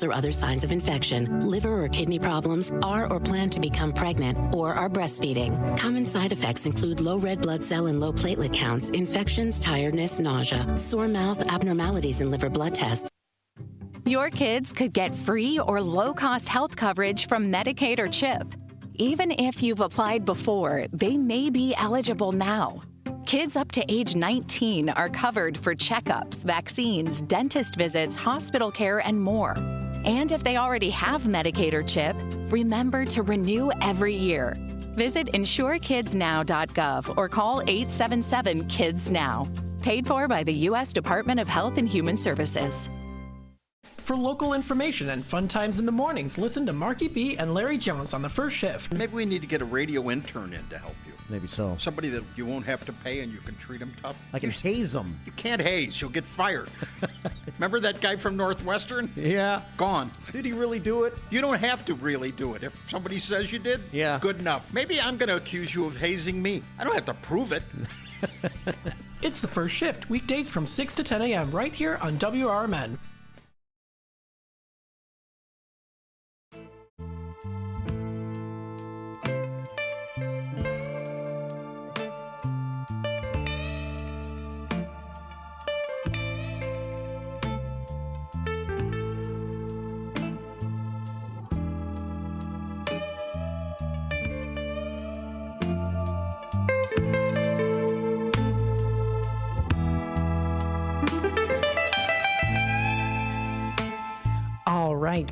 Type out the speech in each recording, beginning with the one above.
or other signs of infection, liver or kidney problems, are or plan to become pregnant, or are breastfeeding. Common side effects include low red blood cell and low platelet counts, infections, tiredness, nausea, sore mouth, abnormalities in liver blood tests. Your kids could get free or low-cost health coverage from Medicaid or CHIP. Even if you've applied before, they may be eligible now. Kids up to age 19 are covered for checkups, vaccines, dentist visits, hospital care, and more. And if they already have Medicaid or CHIP, remember to renew every year. Visit insurekidsnow.gov or call 877-KIDS-NOW. Paid for by the U.S. Department of Health and Human Services. For local information and fun times in the mornings, listen to Marky B and Larry Jones on The First Shift. Maybe we need to get a radio intern in to help you. Maybe so. Somebody that you won't have to pay and you can treat them tough. I can haze them. You can't haze. You'll get fired. Remember that guy from Northwestern? Yeah. Gone. Did he really do it? You don't have to really do it. If somebody says you did, yeah, good enough. Maybe I'm going to accuse you of hazing me. I don't have to prove it. It's The First Shift, weekdays from 6 to 10 a.m. right here on WRMN.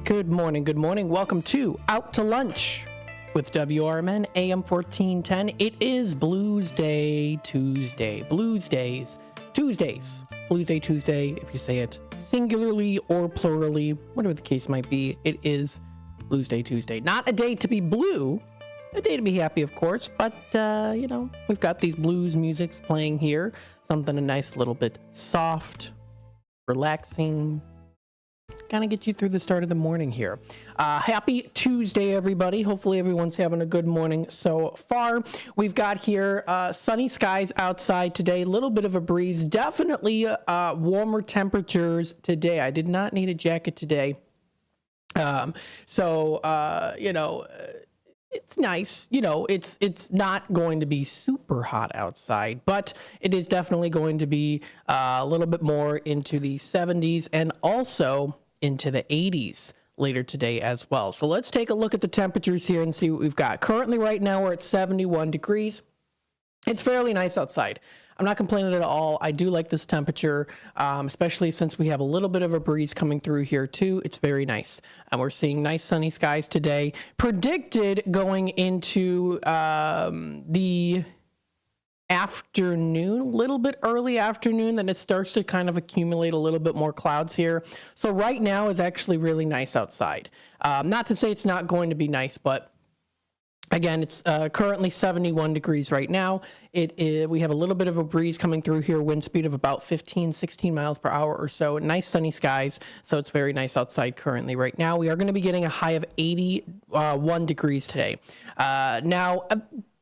Good morning, good morning. Welcome to Out to Lunch with WRMN AM 1410. It is Blues Day Tuesday. Blues Day Tuesday, if you say it singularly or plurally, whatever the case might be, it is Blues Day Tuesday. Not a day to be blue, a day to be happy, of course, but, we've got these blues musics playing here. Something a nice little bit soft, relaxing, kind of get you through the start of the morning here. Happy Tuesday, everybody. Hopefully everyone's having a good morning so far. We've got here sunny skies outside today, a little bit of a breeze, definitely warmer temperatures today. I did not need a jacket today. It's nice, it's not going to be super hot outside, but it is definitely going to be a little bit more into the 70s and also into the 80s later today as well. So let's take a look at the temperatures here and see what we've got. Currently right now we're at 71 degrees. It's fairly nice outside. I'm not complaining at all. I do like this temperature, especially since we have a little bit of a breeze coming through here too. It's very nice. And we're seeing nice sunny skies today. Predicted going into the afternoon, a little bit early afternoon, then it starts to kind of accumulate a little bit more clouds here. So right now is actually really nice outside. Not to say it's not going to be nice, but again, it's currently 71 degrees right now. We have a little bit of a breeze coming through here, wind speed of about 15, 16 miles per hour or so. Nice sunny skies, so it's very nice outside currently right now. We are going to be getting a high of 81 degrees today.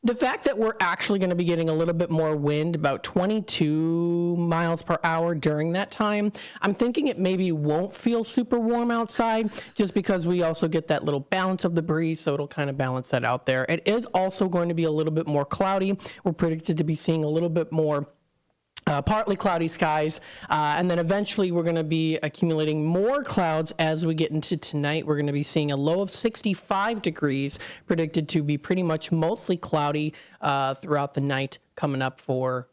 The fact that we're actually going to be getting a little bit more wind, about 22 miles per hour during that time, I'm thinking it maybe won't feel super warm outside just because we also get that little balance of the breeze, so it'll kind of balance that out there. It is also going to be a little bit more cloudy. We're predicted to be seeing a little bit more partly cloudy skies, and then eventually we're going to be accumulating more clouds as we get into tonight. We're going to be seeing a low of 65 degrees, predicted to be pretty much mostly cloudy throughout the night coming up for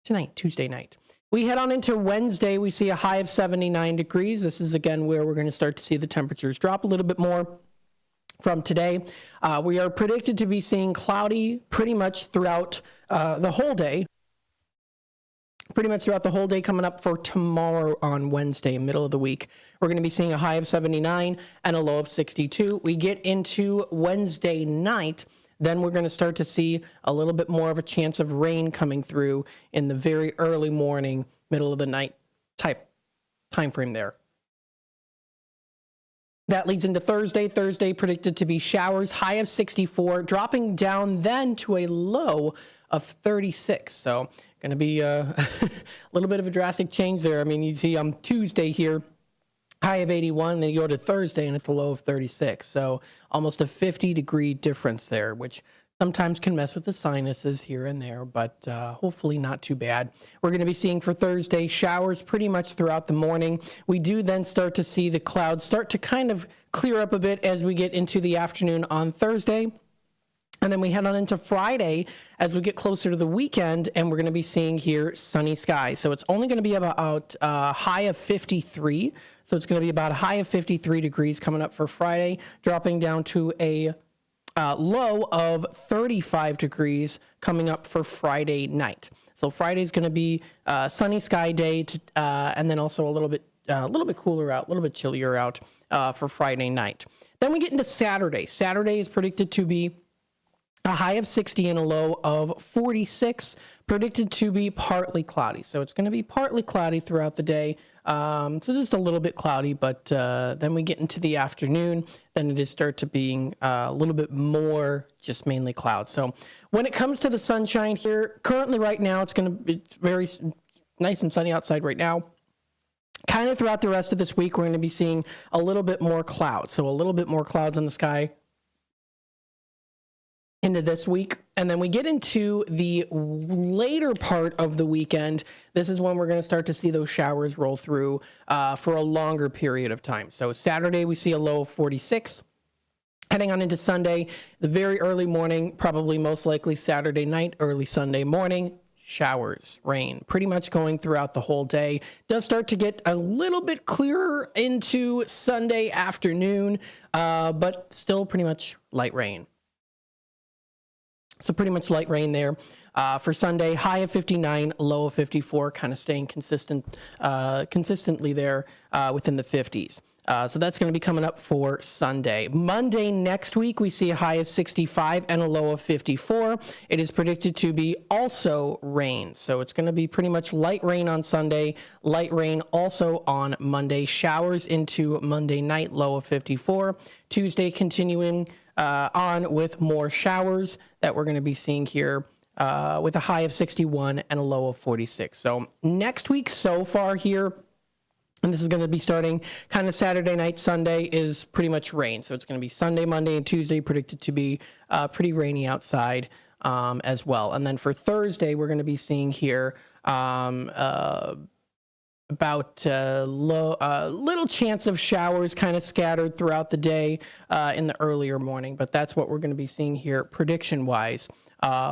tonight, Tuesday night. We head on into Wednesday. We see a high of 79 degrees. This is, again, where we're going to start to see the temperatures drop a little bit more from today. We are predicted to be seeing cloudy pretty much throughout the whole day. Pretty much throughout the whole day coming up for tomorrow on Wednesday, middle of the week. We're going to be seeing a high of 79 and a low of 62. We get into Wednesday night, then we're going to start to see a little bit more of a chance of rain coming through in the very early morning, middle of the night type time frame there. That leads into Thursday. Thursday predicted to be showers, high of 64, dropping down then to a low of 36. So going to be a little bit of a drastic change there. I mean, you see on Tuesday here, high of 81, then you go to Thursday and it's a low of 36. So almost a 50-degree difference there, which sometimes can mess with the sinuses here and there, but hopefully not too bad. We're going to be seeing for Thursday showers pretty much throughout the morning. We do then start to see the clouds start to kind of clear up a bit as we get into the afternoon on Thursday. And then we head on into Friday as we get closer to the weekend, and we're going to be seeing here sunny skies. So it's only going to be about a high of 53. So it's going to be about a high of 53 degrees coming up for Friday, dropping down to a low of 35 degrees coming up for Friday night. So Friday's going to be sunny sky day, and then also a little bit cooler out, a little bit chillier out for Friday night. Then we get into Saturday. Saturday is predicted to be a high of 60 and a low of 46, predicted to be partly cloudy. So it's going to be partly cloudy throughout the day. So just a little bit cloudy, but then we get into the afternoon, then it is start to being a little bit more just mainly clouds. So when it comes to the sunshine here, currently right now, it's very nice and sunny outside right now. Kind of throughout the rest of this week, we're going to be seeing a little bit more clouds. So a little bit more clouds in the sky into this week. And then we get into the later part of the weekend. This is when we're going to start to see those showers roll through for a longer period of time. So Saturday, we see a low of 46. Heading on into Sunday, the very early morning, probably most likely Saturday night, early Sunday morning, showers, rain, pretty much going throughout the whole day. Does start to get a little bit clearer into Sunday afternoon, but still pretty much light rain. So pretty much light rain there. For Sunday, high of 59, low of 54, kind of staying consistently there within the 50s. So that's going to be coming up for Sunday. Monday next week, we see a high of 65 and a low of 54. It is predicted to be also rain. So it's going to be pretty much light rain on Sunday, light rain also on Monday. Showers into Monday night, low of 54. Tuesday continuing on with more showers that we're going to be seeing here with a high of 61 and a low of 46. So next week so far here, and this is going to be starting kind of Saturday night, Sunday is pretty much rain. So it's going to be Sunday, Monday, and Tuesday predicted to be pretty rainy outside as well. And then for Thursday, we're going to be seeing here about little chance of showers kind of scattered throughout the day in the earlier morning. But that's what we're going to be seeing here prediction-wise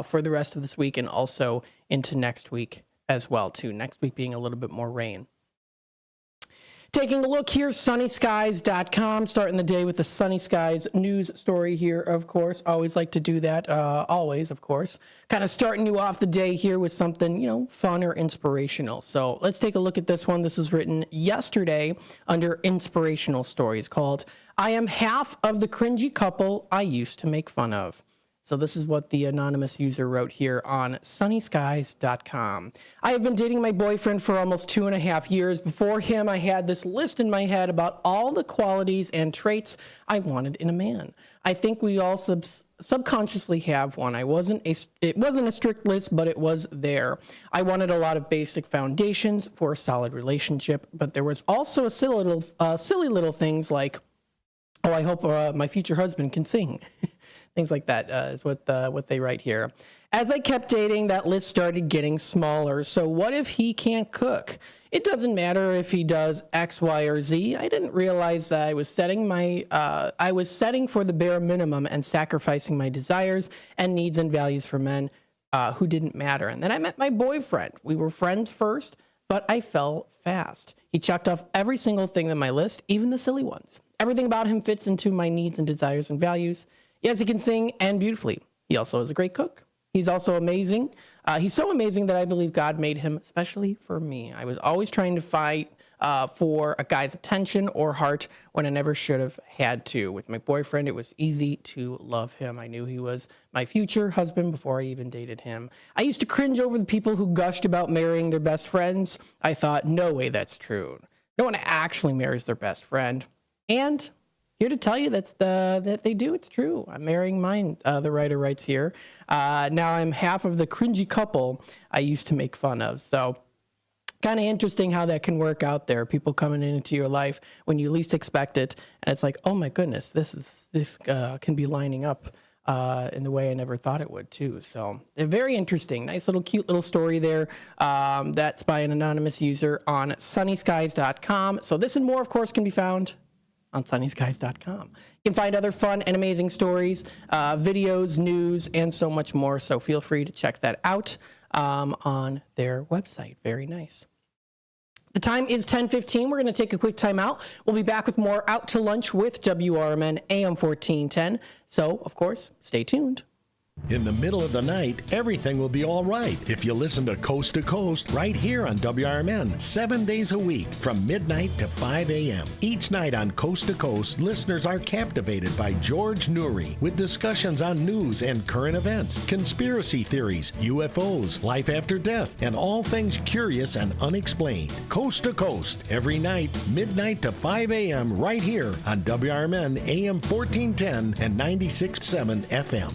for the rest of this week and also into next week as well, too. Next week being a little bit more rain. Taking a look here, sunnyskies.com, starting the day with the Sunny Skies news story here, of course. Always like to do that, always, of course. Kind of starting you off the day here with something, fun or inspirational. So let's take a look at this one. This was written yesterday under inspirational stories called, I Am Half of the Cringy Couple I Used to Make Fun of. So this is what the anonymous user wrote here on sunnyskies.com. I have been dating my boyfriend for almost 2.5 years. Before him, I had this list in my head about all the qualities and traits I wanted in a man. I think we all subconsciously have one. It wasn't a strict list, but it was there. I wanted a lot of basic foundations for a solid relationship, but there was also silly little things like, oh, I hope my future husband can sing. Things like that is what they write here. As I kept dating, that list started getting smaller. So what if he can't cook? It doesn't matter if he does X, Y, or Z. I didn't realize that I was setting for the bare minimum and sacrificing my desires and needs and values for men who didn't matter. And then I met my boyfriend. We were friends first, but I fell fast. He checked off every single thing on my list, even the silly ones. Everything about him fits into my needs and desires and values. Yes, he can sing and beautifully. He also is a great cook. He's also amazing. He's so amazing that I believe God made him especially for me. I was always trying to fight for a guy's attention or heart when I never should have had to. With my boyfriend, it was easy to love him. I knew he was my future husband before I even dated him. I used to cringe over the people who gushed about marrying their best friends. I thought, no way that's true. No one actually marries their best friend. And here to tell you that they do. It's true. I'm marrying mine, the writer writes here. Now I'm half of the cringy couple I used to make fun of. So kind of interesting how that can work out there. People coming into your life when you least expect it, and it's like, oh my goodness, this can be lining up in the way I never thought it would too. So very interesting. Nice little cute little story there. That's by an anonymous user on sunnyskies.com. So this and more, of course, can be found on sunnyskies.com. You can find other fun and amazing stories, videos, news, and so much more. So feel free to check that out on their website. Very nice. The time is 10:15. We're going to take a quick time out. We'll be back with more Out to Lunch with WRMN AM 1410. So, of course, stay tuned. In the middle of the night, everything will be all right if you listen to Coast right here on WRMN, 7 days a week from midnight to 5 a.m. Each night on Coast to Coast, listeners are captivated by George Noory with discussions on news and current events, conspiracy theories, UFOs, life after death, and all things curious and unexplained. Coast to Coast, every night, midnight to 5 a.m. right here on WRMN AM 1410 and 96.7 FM.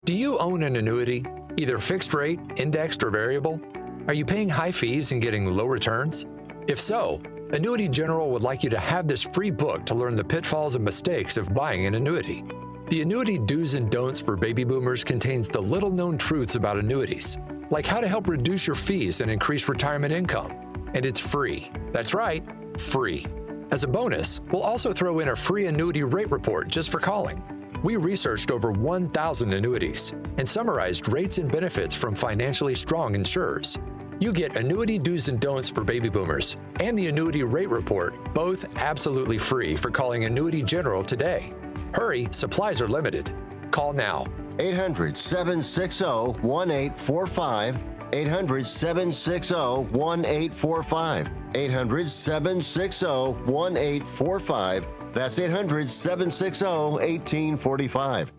Do you own an annuity, either fixed rate, indexed, or variable? Are you paying high fees and getting low returns? If so, Annuity General would like you to have this free book to learn the pitfalls and mistakes of buying an annuity. The Annuity Do's and Don'ts for Baby Boomers contains the little-known truths about annuities, like how to help reduce your fees and increase retirement income. And it's free. That's right, free. As a bonus, we'll also throw in a free annuity rate report just for calling. We researched over 1,000 annuities and summarized rates and benefits from financially strong insurers. You get Annuity Do's and Don'ts for Baby Boomers and the Annuity Rate Report, both absolutely free for calling Annuity General today. Hurry, supplies are limited. Call now. 800-760-1845. 800-760-1845. 800-760-1845. That's 800-760-1845.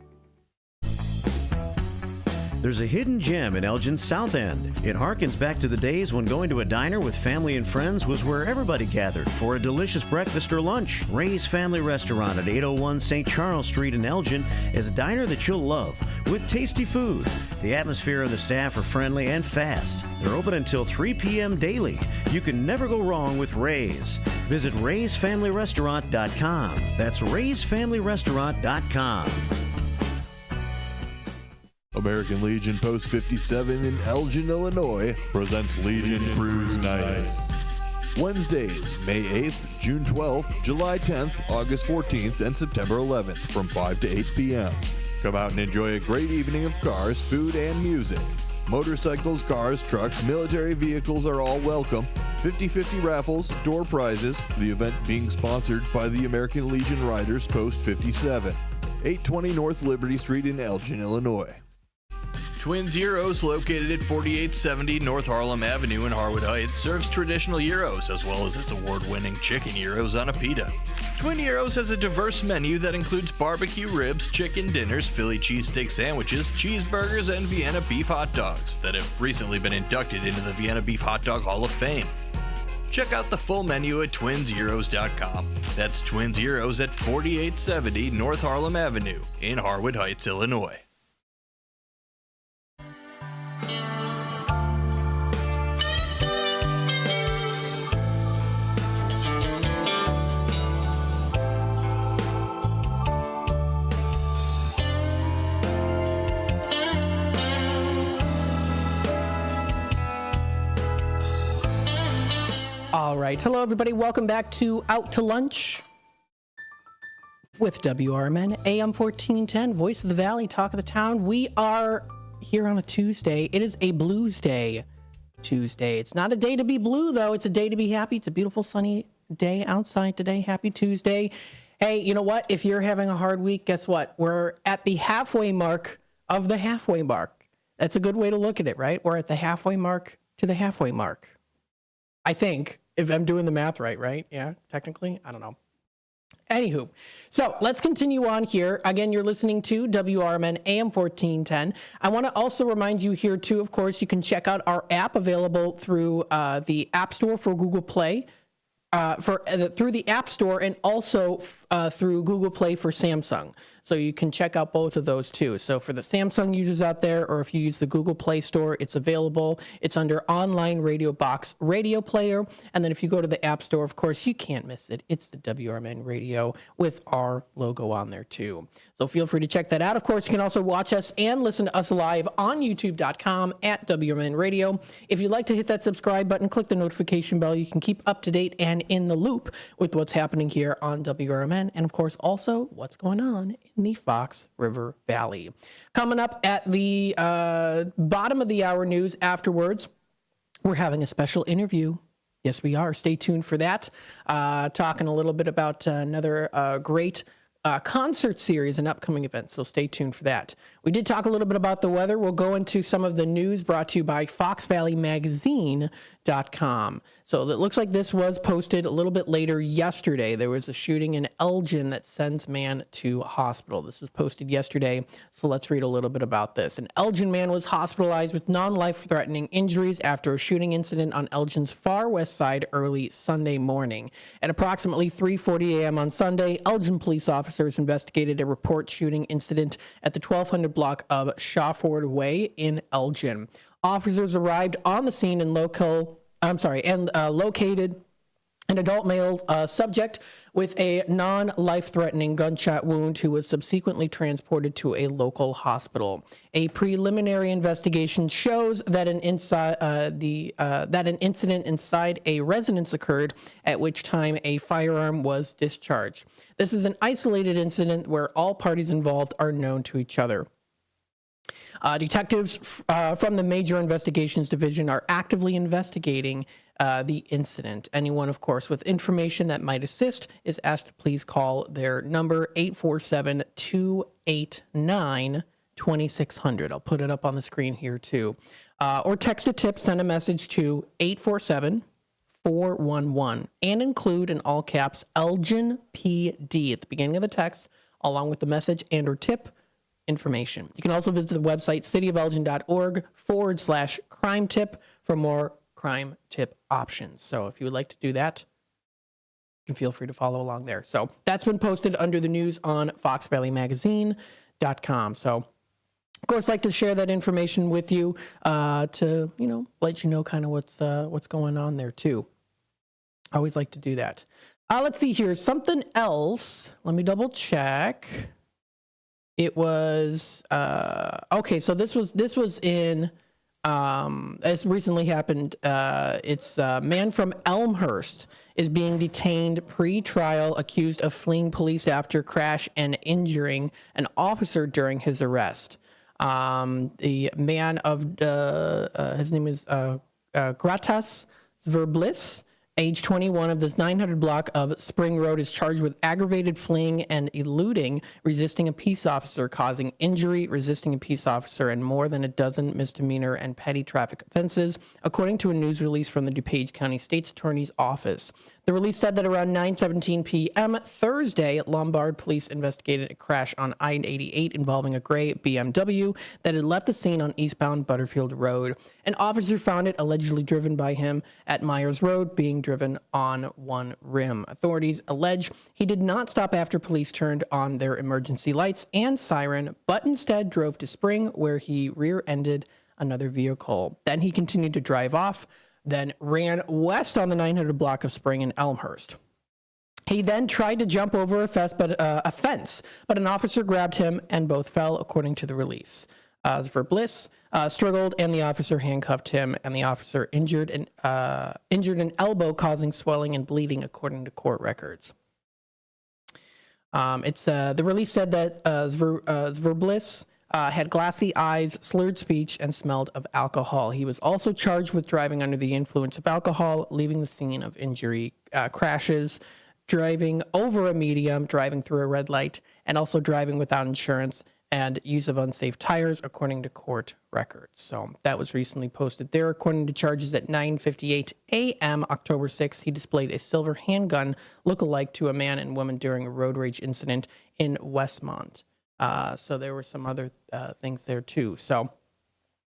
There's a hidden gem in Elgin's South End. It harkens back to the days when going to a diner with family and friends was where everybody gathered for a delicious breakfast or lunch. Ray's Family Restaurant at 801 St. Charles Street in Elgin is a diner that you'll love with tasty food. The atmosphere of the staff are friendly and fast. They're open until 3 p.m. daily. You can never go wrong with Ray's. Visit raysfamilyrestaurant.com. That's raysfamilyrestaurant.com. American Legion Post 57 in Elgin, Illinois presents Legion Cruise Nights. Wednesdays, May 8th, June 12th, July 10th, August 14th, and September 11th from 5 to 8 p.m. Come out and enjoy a great evening of cars, food, and music. Motorcycles, cars, trucks, military vehicles are all welcome. 50-50 raffles, door prizes. The event being sponsored by the American Legion Riders Post 57. 820 North Liberty Street in Elgin, Illinois. Twins Gyros, located at 4870 North Harlem Avenue in Harwood Heights, serves traditional gyros as well as its award-winning chicken gyros on a pita. Twin Gyros has a diverse menu that includes barbecue ribs, chicken dinners, Philly cheesesteak sandwiches, cheeseburgers, and Vienna beef hot dogs that have recently been inducted into the Vienna Beef Hot Dog Hall of Fame. Check out the full menu at twinsgyros.com. That's Twins Gyros at 4870 North Harlem Avenue in Harwood Heights, Illinois. All right. Hello, everybody. Welcome back to Out to Lunch with WRMN, AM 1410, Voice of the Valley, Talk of the Town. We are here on a Tuesday. It is a Blues Day Tuesday. It's not a day to be blue, though. It's a day to be happy. It's a beautiful, sunny day outside today. Happy Tuesday. Hey, you know what? If you're having a hard week, guess what? We're at the halfway mark of the halfway mark. That's a good way to look at it, right? We're at the halfway mark to the halfway mark. I think, if I'm doing the math right? Yeah, technically, I don't know. Anywho, so let's continue on here. Again, you're listening to WRMN AM 1410. I want to also remind you here too, of course, you can check out our app available through the App Store for Google Play, through the App Store, and also through Google Play for Samsung. So you can check out both of those too. So for the Samsung users out there, or if you use the Google Play Store, it's available. It's under Online Radio Box Radio Player. And then if you go to the App Store, of course, you can't miss it. It's the WRMN Radio with our logo on there too. So feel free to check that out. Of course, you can also watch us and listen to us live on youtube.com at WRMN Radio. If you'd like to hit that subscribe button, click the notification bell. You can keep up to date and in the loop with what's happening here on WRMN, and of course also what's going on in the Fox River Valley. Coming up at the bottom of the hour news afterwards, we're having a special interview. Yes, we are. Stay tuned for that. Talking a little bit about another great concert series and upcoming events, so stay tuned for that. We did talk a little bit about the weather. We'll go into some of the news brought to you by FoxValleyMagazine.com. So it looks like this was posted a little bit later yesterday. There was a shooting in Elgin that sends man to hospital. This was posted yesterday, so let's read a little bit about this. An Elgin man was hospitalized with non-life-threatening injuries after a shooting incident on Elgin's far west side early Sunday morning. At approximately 3:40 a.m. on Sunday, Elgin police officers investigated a report shooting incident at the 1200 block of Shawford Way in Elgin. Officers arrived on the scene and located an adult male subject with a non-life-threatening gunshot wound who was subsequently transported to a local hospital. A preliminary investigation shows that an incident inside a residence occurred, at which time a firearm was discharged. This is an isolated incident where all parties involved are known to each other. Detectives from the Major Investigations Division are actively investigating the incident. Anyone, of course, with information that might assist is asked to please call their number 847-289-2600. I'll put it up on the screen here too. Or text a tip, send a message to 847-411 and include in all caps Elgin PD at the beginning of the text, along with the message and or tip information. You can also visit the website cityofelgin.org/crime tip for more crime tip options. So if you would like to do that, you can feel free to follow along there. So that's been posted under the news on FoxValleyMagazine.com. So of course, like to share that information with you to, let you know kind of what's going on there too. I always like to do that. Let's see here. Something else. Let me double check. It was okay. So this was in it's recently happened. It's a man from Elmhurst is being detained pre-trial, accused of fleeing police after crash and injuring an officer during his arrest. The man of his name is Gratas Verblis, age 21, of this 900 block of Spring Road, is charged with aggravated fleeing and eluding, resisting a peace officer, causing injury, resisting a peace officer, and more than a dozen misdemeanor and petty traffic offenses, according to a news release from the DuPage County State's Attorney's Office. The release said that around 9:17 p.m. Thursday, Lombard police investigated a crash on I-88 involving a gray BMW that had left the scene on eastbound Butterfield Road. An officer found it allegedly driven by him at Myers Road, being driven on one rim. Authorities allege he did not stop after police turned on their emergency lights and siren, but instead drove to Spring, where he rear-ended another vehicle. Then he continued to drive off, then ran west on the 900 block of Spring in Elmhurst. He then tried to jump over a fence, but an officer grabbed him and both fell, according to the release. Verblis struggled and the officer handcuffed him, and the officer injured an elbow, causing swelling and bleeding, according to court records. The release said that Verblis had glassy eyes, slurred speech, and smelled of alcohol. He was also charged with driving under the influence of alcohol, leaving the scene of injury, crashes, driving over a medium, driving through a red light, and also driving without insurance and use of unsafe tires, according to court records. So that was recently posted there. According to charges at 9:58 a.m. October 6th, he displayed a silver handgun look-alike to a man and woman during a road rage incident in Westmont. So there were some other things there too. So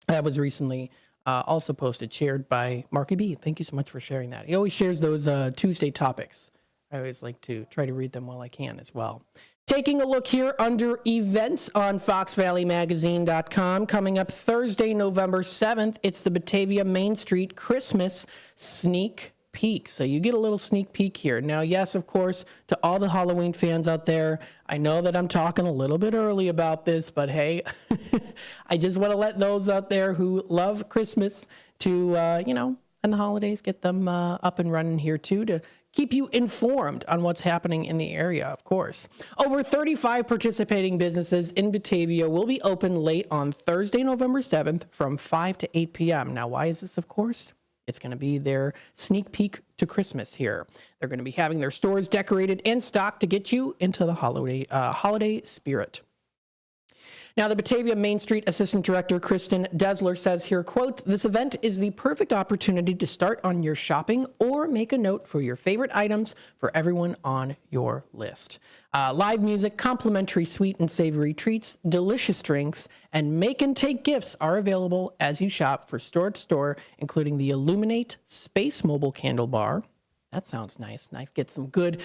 that was recently also posted, shared by Marky B. Thank you so much for sharing that. He always shares those Tuesday topics. I always like to try to read them while I can as well. Taking a look here under events on FoxValleyMagazine.com. Coming up Thursday, November 7th, it's the Batavia Main Street Christmas Sneak Peek. So you get a little sneak peek here. Now, yes, of course, to all the Halloween fans out there, I know that I'm talking a little bit early about this, but hey, I just want to let those out there who love Christmas to, and the holidays, get them up and running here too, to keep you informed on what's happening in the area, of course. Over 35 participating businesses in Batavia will be open late on Thursday, November 7th from 5 to 8 p.m. Now, why is this, of course? It's going to be their sneak peek to Christmas here. They're going to be having their stores decorated and stocked to get you into the holiday spirit. Now, the Batavia Main Street Assistant Director, Kristen Desler, says here, quote, "This event is the perfect opportunity to start on your shopping or make a note for your favorite items for everyone on your list. Live music, complimentary sweet and savory treats, delicious drinks, and make and take gifts are available as you shop for store to store, including the Illuminate Space Mobile Candle Bar." That sounds nice. Nice. Get some good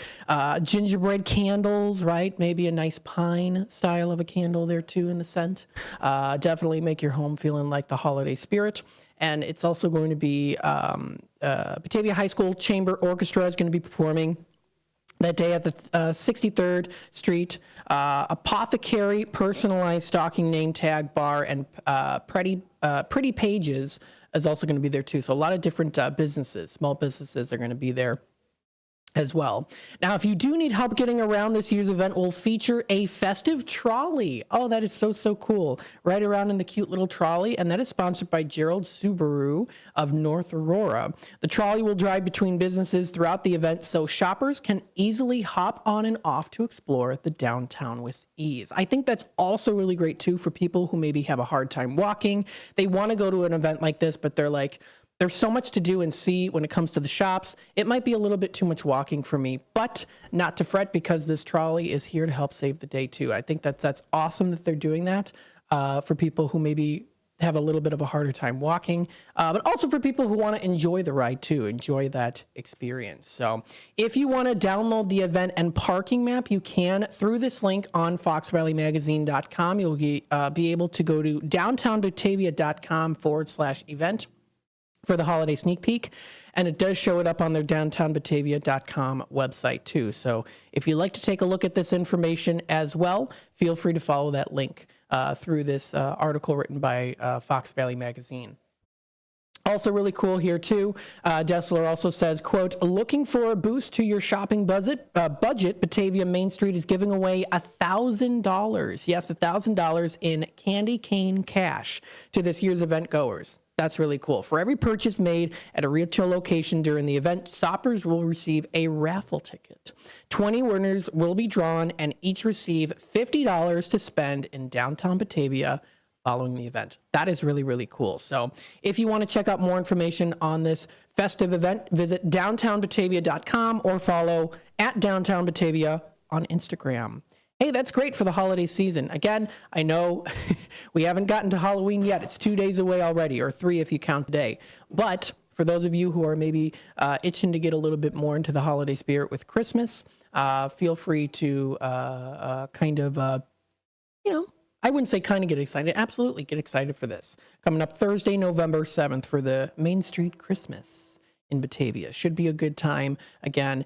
gingerbread candles, right? Maybe a nice pine style of a candle there too in the scent. Definitely make your home feeling like the holiday spirit. And it's also going to be Batavia High School Chamber Orchestra is going to be performing that day at the 63rd Street. Apothecary Personalized Stocking Name Tag Bar and Pretty Pages is also going to be there too. So a lot of different businesses, small businesses are going to be there as well. Now, if you do need help getting around, this year's event will feature a festive trolley. Oh, that is so cool. Right around in the cute little trolley, and that is sponsored by Gerald Subaru of North Aurora. The trolley will drive between businesses throughout the event so shoppers can easily hop on and off to explore the downtown with ease. I think that's also really great too for people who maybe have a hard time walking. They want to go to an event like this, but they're like, there's so much to do and see when it comes to the shops. It might be a little bit too much walking for me, but not to fret because this trolley is here to help save the day too. I think that's awesome that they're doing that for people who maybe have a little bit of a harder time walking, but also for people who want to enjoy the ride too, enjoy that experience. So if you want to download the event and parking map, you can through this link on FoxValleyMagazine.com. You'll be able to go to downtownbatavia.com/event. for the holiday sneak peek, and it does show it up on their downtownbatavia.com website too. So if you'd like to take a look at this information as well, feel free to follow that link through this article written by Fox Valley Magazine. Also really cool here too, Dessler also says, quote, "Looking for a boost to your shopping budget, Batavia Main Street is giving away $1,000. Yes, $1,000 in candy cane cash to this year's event goers. That's really cool. For every purchase made at a retail location during the event, shoppers will receive a raffle ticket. 20 winners will be drawn and each receive $50 to spend in downtown Batavia following the event." That is really cool. So if you want to check out more information on this festive event, visit downtownbatavia.com or follow @downtownbatavia on Instagram. Hey, that's great for the holiday season. Again, I know we haven't gotten to Halloween yet. It's 2 days away already, or 3 if you count today. But for those of you who are maybe itching to get a little bit more into the holiday spirit with Christmas, feel free to I wouldn't say kind of get excited. Absolutely get excited for this. Coming up Thursday, November 7th for the Main Street Christmas in Batavia. Should be a good time. Again,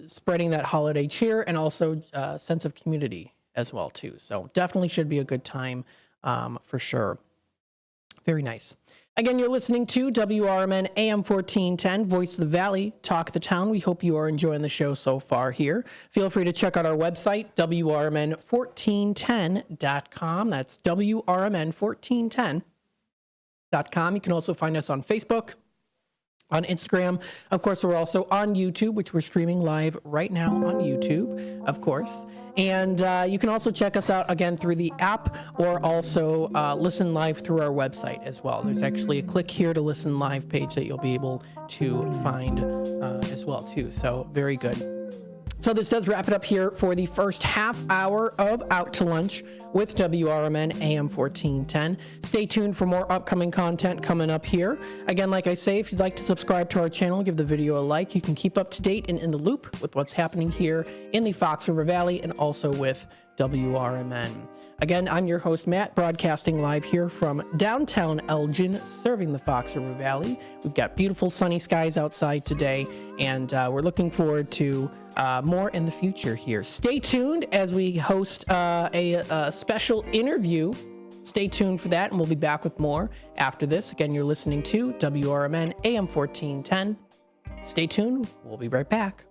spreading that holiday cheer and also sense of community as well too. So definitely should be a good time for sure. Very nice. Again, you're listening to WRMN AM 1410, Voice of the Valley, Talk the Town. We hope you are enjoying the show so far here. Feel free to check out our website, WRMN1410.com. That's WRMN1410.com. You can also find us on Facebook, on Instagram. Of course, we're also on YouTube, which we're streaming live right now on YouTube, of course. And you can also check us out again through the app or also listen live through our website as well. There's actually a click here to listen live page that you'll be able to find as well too. So very good. So this does wrap it up here for the first half hour of Out to Lunch with WRMN AM 1410. Stay tuned for more upcoming content coming up here. Again, like I say, if you'd like to subscribe to our channel, give the video a like. You can keep up to date and in the loop with what's happening here in the Fox River Valley and also with WRMN. Again, I'm your host, Matt, broadcasting live here from downtown Elgin, serving the Fox River Valley. We've got beautiful sunny skies outside today, and we're looking forward to more in the future here. Stay tuned as we host a special interview. Stay tuned for that, and we'll be back with more after this. Again, you're listening to WRMN AM 1410. Stay tuned. We'll be right back.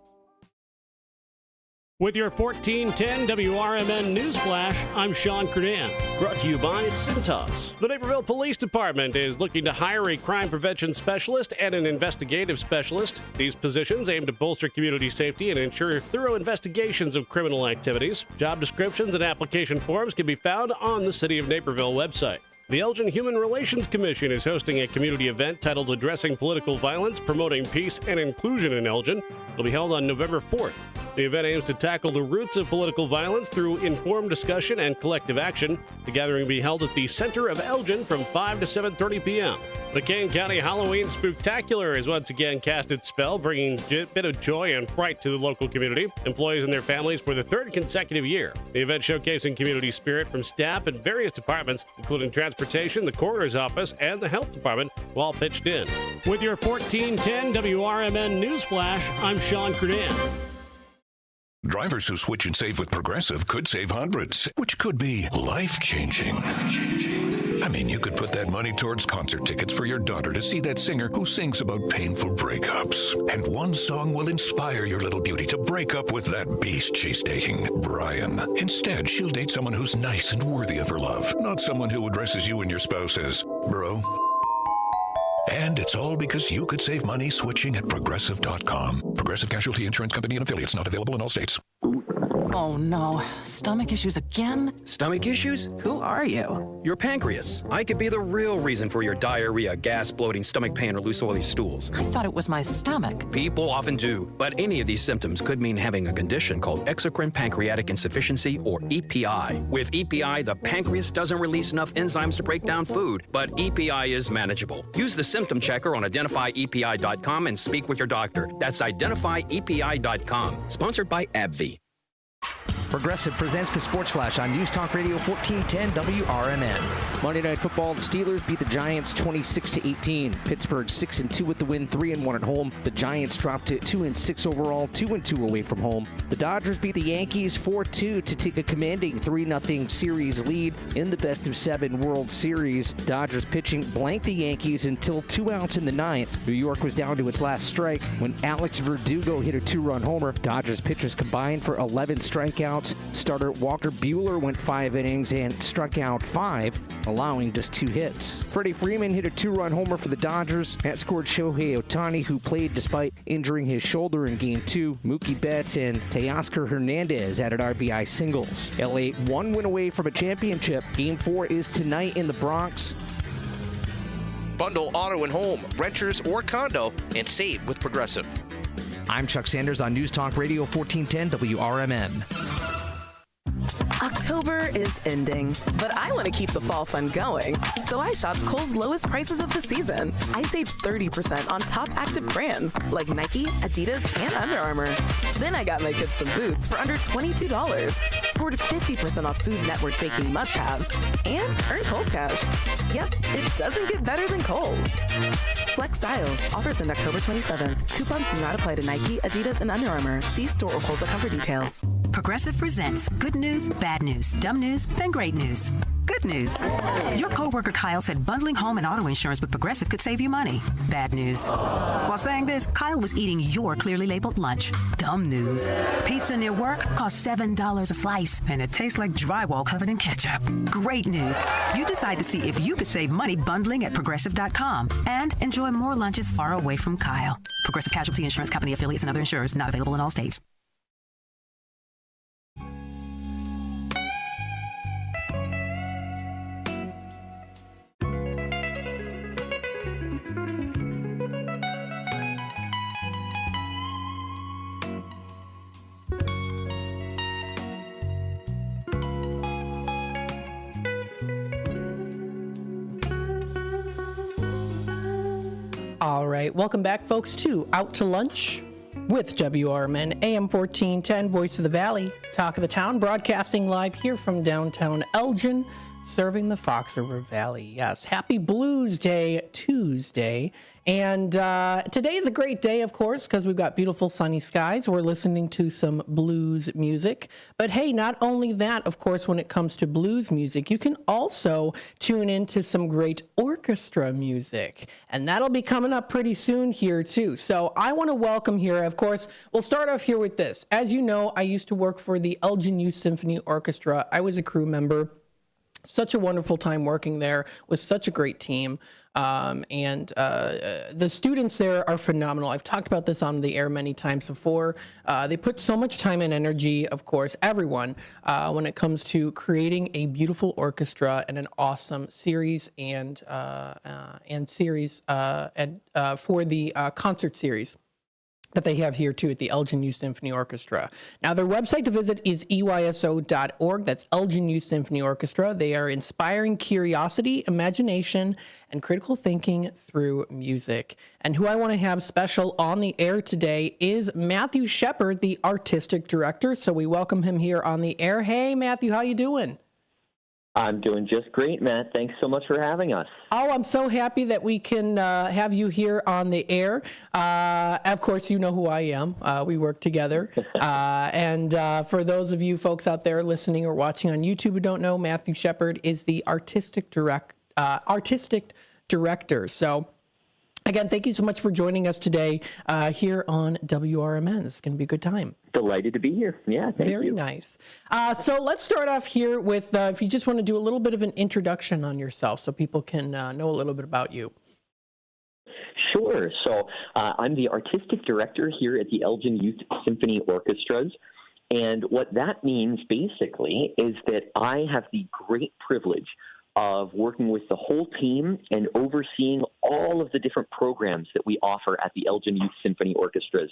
With your 1410 WRMN Newsflash, I'm Sean Kernan. Brought to you by Cintas. The Naperville Police Department is looking to hire a crime prevention specialist and an investigative specialist. These positions aim to bolster community safety and ensure thorough investigations of criminal activities. Job descriptions and application forms can be found on the City of Naperville website. The Elgin Human Relations Commission is hosting a community event titled Addressing Political Violence, Promoting Peace and Inclusion in Elgin. It'll be held on November 4th. The event aims to tackle the roots of political violence through informed discussion and collective action. The gathering will be held at the center of Elgin from 5 to 7:30 p.m. The Kane County Halloween Spooktacular is once again cast its spell, bringing a bit of joy and fright to the local community, employees and their families for the third consecutive year. The event showcasing community spirit from staff in various departments, including transportation, the coroner's office, and the health department, all pitched in. With your 1410 WRMN Newsflash, I'm Sean Kernan. Drivers who switch and save with Progressive could save hundreds, which could be life-changing. I mean, you could put that money towards concert tickets for your daughter to see that singer who sings about painful breakups. And one song will inspire your little beauty to break up with that beast she's dating, Brian. Instead, she'll date someone who's nice and worthy of her love, not someone who addresses you and your spouse as bro. And it's all because you could save money switching at Progressive.com. Progressive Casualty Insurance Company and Affiliates, not available in all states. Oh no, stomach issues again? Stomach issues? Who are you? Your pancreas. I could be the real reason for your diarrhea, gas, bloating, stomach pain, or loose oily stools. I thought it was my stomach. People often do, but any of these symptoms could mean having a condition called exocrine pancreatic insufficiency, or EPI. With EPI, the pancreas doesn't release enough enzymes to break down food, but EPI is manageable. Use the symptom checker on identifyepi.com and speak with your doctor. That's identifyepi.com. Sponsored by AbbVie. Progressive presents the Sports Flash on News Talk Radio 1410 WRMN. Monday Night Football, the Steelers beat the Giants 26-18. Pittsburgh 6-2 with the win, 3-1 at home. The Giants dropped to 2-6 overall, 2-2 away from home. The Dodgers beat the Yankees 4-2 to take a commanding 3-0 series lead in the best-of-7 World Series. Dodgers pitching blanked the Yankees until 2 outs in the ninth. New York was down to its last strike when Alex Verdugo hit a 2-run homer. Dodgers pitchers combined for 11 strikeouts. Starter Walker Buehler went 5 innings and struck out 5, allowing just 2 hits. Freddie Freeman hit a 2-run homer for the Dodgers. That scored Shohei Ohtani, who played despite injuring his shoulder in Game 2. Mookie Betts and Teoscar Hernandez added RBI singles. LA 1 win away from a championship. Game 4 is tonight in the Bronx. Bundle auto and home, renters or condo, and save with Progressive. I'm Chuck Sanders on News Talk Radio 1410 WRMN. October is ending, but I want to keep the fall fun going. So I shopped Kohl's lowest prices of the season. I saved 30% on top active brands like Nike, Adidas, and Under Armour. Then I got my kids some boots for under $22. Scored 50% off Food Network baking must-haves. And earned Kohl's cash. Yep, it doesn't get better than Kohl's. Flex Styles. Offers end October 27th. Coupons do not apply to Nike, Adidas, and Under Armour. See store or Kohl's.com for details. Progressive presents good news, bad news, dumb news, then great news. Good news. Your coworker Kyle said bundling home and auto insurance with Progressive could save you money. Bad news. While saying this, Kyle was eating your clearly labeled lunch. Dumb news. Pizza near work costs $7 a slice, and it tastes like drywall covered in ketchup. Great news. You decide to see if you could save money bundling at Progressive.com and enjoy more lunches far away from Kyle. Progressive Casualty Insurance Company affiliates and other insurers not available in all states. All right, welcome back, folks, to Out to Lunch with WRMN, AM 1410, Voice of the Valley, Talk of the Town, broadcasting live here from downtown Elgin, serving the Fox River Valley. Yes, happy Blues Day Tuesday. And today is a great day, of course, because we've got beautiful sunny skies. We're listening to some blues music. But hey, not only that, of course, when it comes to blues music, you can also tune into some great orchestra music. And that'll be coming up pretty soon here, too. So I want to welcome here, of course, we'll start off here with this. As you know, I used to work for the Elgin Youth Symphony Orchestra. I was a crew member. Such a wonderful time working there with such a great team. The students there are phenomenal. I've talked about this on the air many times before. They put so much time and energy, of course, everyone, when it comes to creating a beautiful orchestra and an awesome series and for the concert series that they have here too at the Elgin Youth Symphony Orchestra. Now their website to visit is eyso.org. That's Elgin Youth Symphony Orchestra. They are inspiring curiosity, imagination, and critical thinking through music. And who I want to have special on the air today is Matthew Shepard, the artistic director. So we welcome him here on the air. Hey Matthew, how you doing? I'm doing just great, Matt. Thanks so much for having us. Oh, I'm so happy that we can have you here on the air. Of course, you know who I am. We work together. And for those of you folks out there listening or watching on YouTube who don't know, Matthew Shepard is the artistic director. So again, thank you so much for joining us today here on WRMN. It's going to be a good time. Delighted to be here. Yeah, thank you. Very nice. So let's start off here with, if you just want to do a little bit of an introduction on yourself so people can know a little bit about you. Sure. So I'm the artistic director here at the Elgin Youth Symphony Orchestras. And what that means basically is that I have the great privilege of working with the whole team and overseeing all of the different programs that we offer at the Elgin Youth Symphony Orchestras,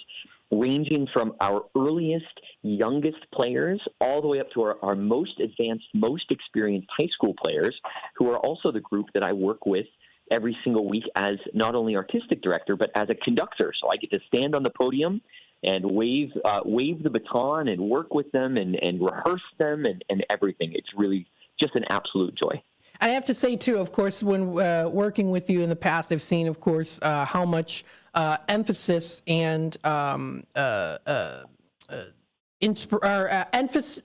ranging from our earliest, youngest players all the way up to our most advanced, most experienced high school players, who are also the group that I work with every single week as not only artistic director, but as a conductor. So I get to stand on the podium and wave the baton and work with them and rehearse them and everything. It's really just an absolute joy. I have to say, too, of course, when working with you in the past, I've seen, of course, how much emphasis and emphasis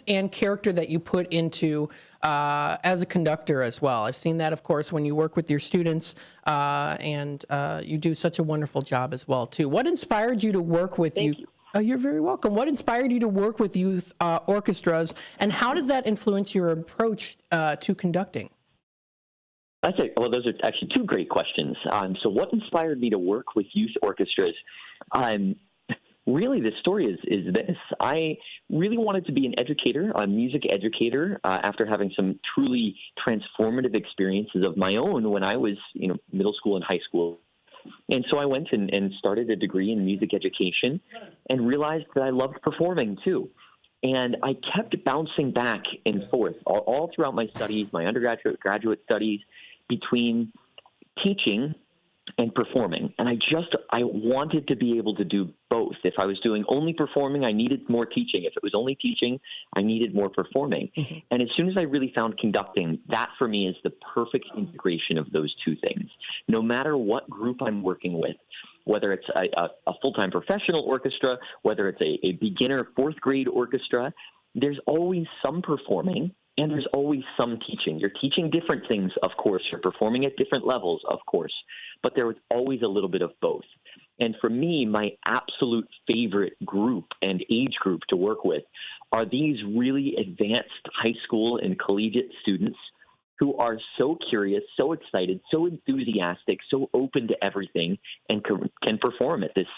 and character that you put into as a conductor as well. I've seen that, of course, when you work with your students, and you do such a wonderful job as well, too. What inspired you to work with you? Oh, you're very welcome. What inspired you to work with youth orchestras, and how does that influence your approach to conducting? Well, those are actually two great questions. So what inspired me to work with youth orchestras? Really, the story is this. I really wanted to be an educator, a music educator, after having some truly transformative experiences of my own when I was, middle school and high school. And so I went and started a degree in music education and realized that I loved performing too. And I kept bouncing back and forth all throughout my studies, my undergraduate, graduate studies, between teaching and performing. And I wanted to be able to do both. If I was doing only performing, I needed more teaching. If it was only teaching, I needed more performing. Mm-hmm. And as soon as I really found conducting, that for me is the perfect integration of those two things. No matter what group I'm working with, whether it's a full-time professional orchestra, whether it's a beginner fourth grade orchestra, there's always some performing and there's always some teaching. You're teaching different things, of course. You're performing at different levels, of course. But there was always a little bit of both. And for me, my absolute favorite group and age group to work with are these really advanced high school and collegiate students who are so curious, so excited, so enthusiastic, so open to everything, and can perform at this